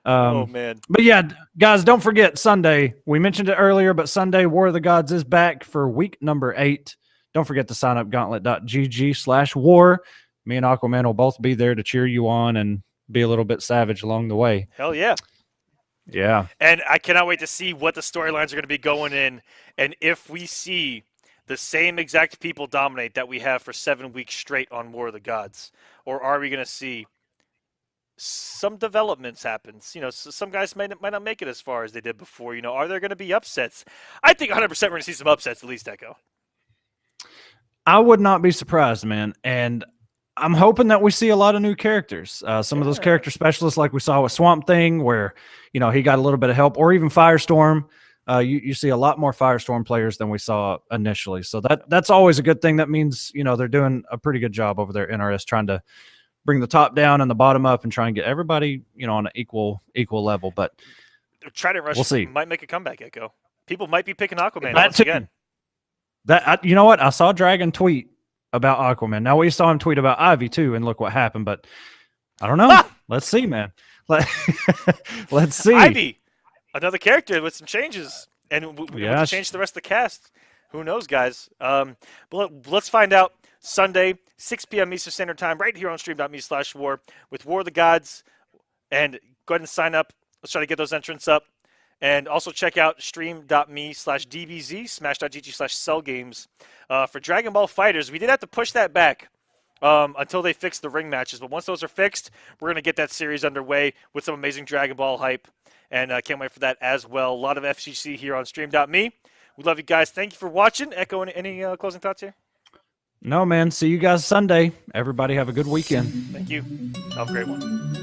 Oh, man. But yeah, guys, don't forget Sunday. We mentioned it earlier, but Sunday, War of the Gods is back for week number 8. Don't forget to sign up gauntlet.gg/war. Me and Aquaman will both be there to cheer you on and be a little bit savage along the way. Hell yeah. Yeah. And I cannot wait to see what the storylines are going to be going in. And if we see the same exact people dominate that we have for 7 weeks straight on War of the Gods? Or are we going to see some developments happen? Some guys might not make it as far as they did before. Are there going to be upsets? I think 100% we're going to see some upsets, at least, Echo. I would not be surprised, man. And I'm hoping that we see a lot of new characters. Some of those character specialists, like we saw with Swamp Thing, where he got a little bit of help, or even Firestorm. You see a lot more Firestorm players than we saw initially. So that's always a good thing. That means they're doing a pretty good job over there at NRS, trying to bring the top down and the bottom up and try and get everybody on an equal level. But Trident Rush we'll see. Might make a comeback, Echo. People might be picking Aquaman That once too. again. You know what? I saw Dragon tweet about Aquaman. Now we saw him tweet about Ivy too, and look what happened. But I don't know. Let's see, man. Let's see. Ivy, another character with some changes, and we have to change the rest of the cast. Who knows, guys? But let's find out Sunday, 6 p.m. Eastern Standard Time, right here on stream.me/war with War of the Gods. And go ahead and sign up. Let's try to get those entrants up. And also check out stream.me/DBZ, smash.gg/cellgames for Dragon Ball FighterZ. We did have to push that back until they fix the ring matches. But once those are fixed, we're going to get that series underway with some amazing Dragon Ball hype. And I can't wait for that as well. A lot of FGC here on stream.me. We love you guys. Thank you for watching. Echo, any closing thoughts here? No, man. See you guys Sunday. Everybody have a good weekend. Thank you. Have a great one.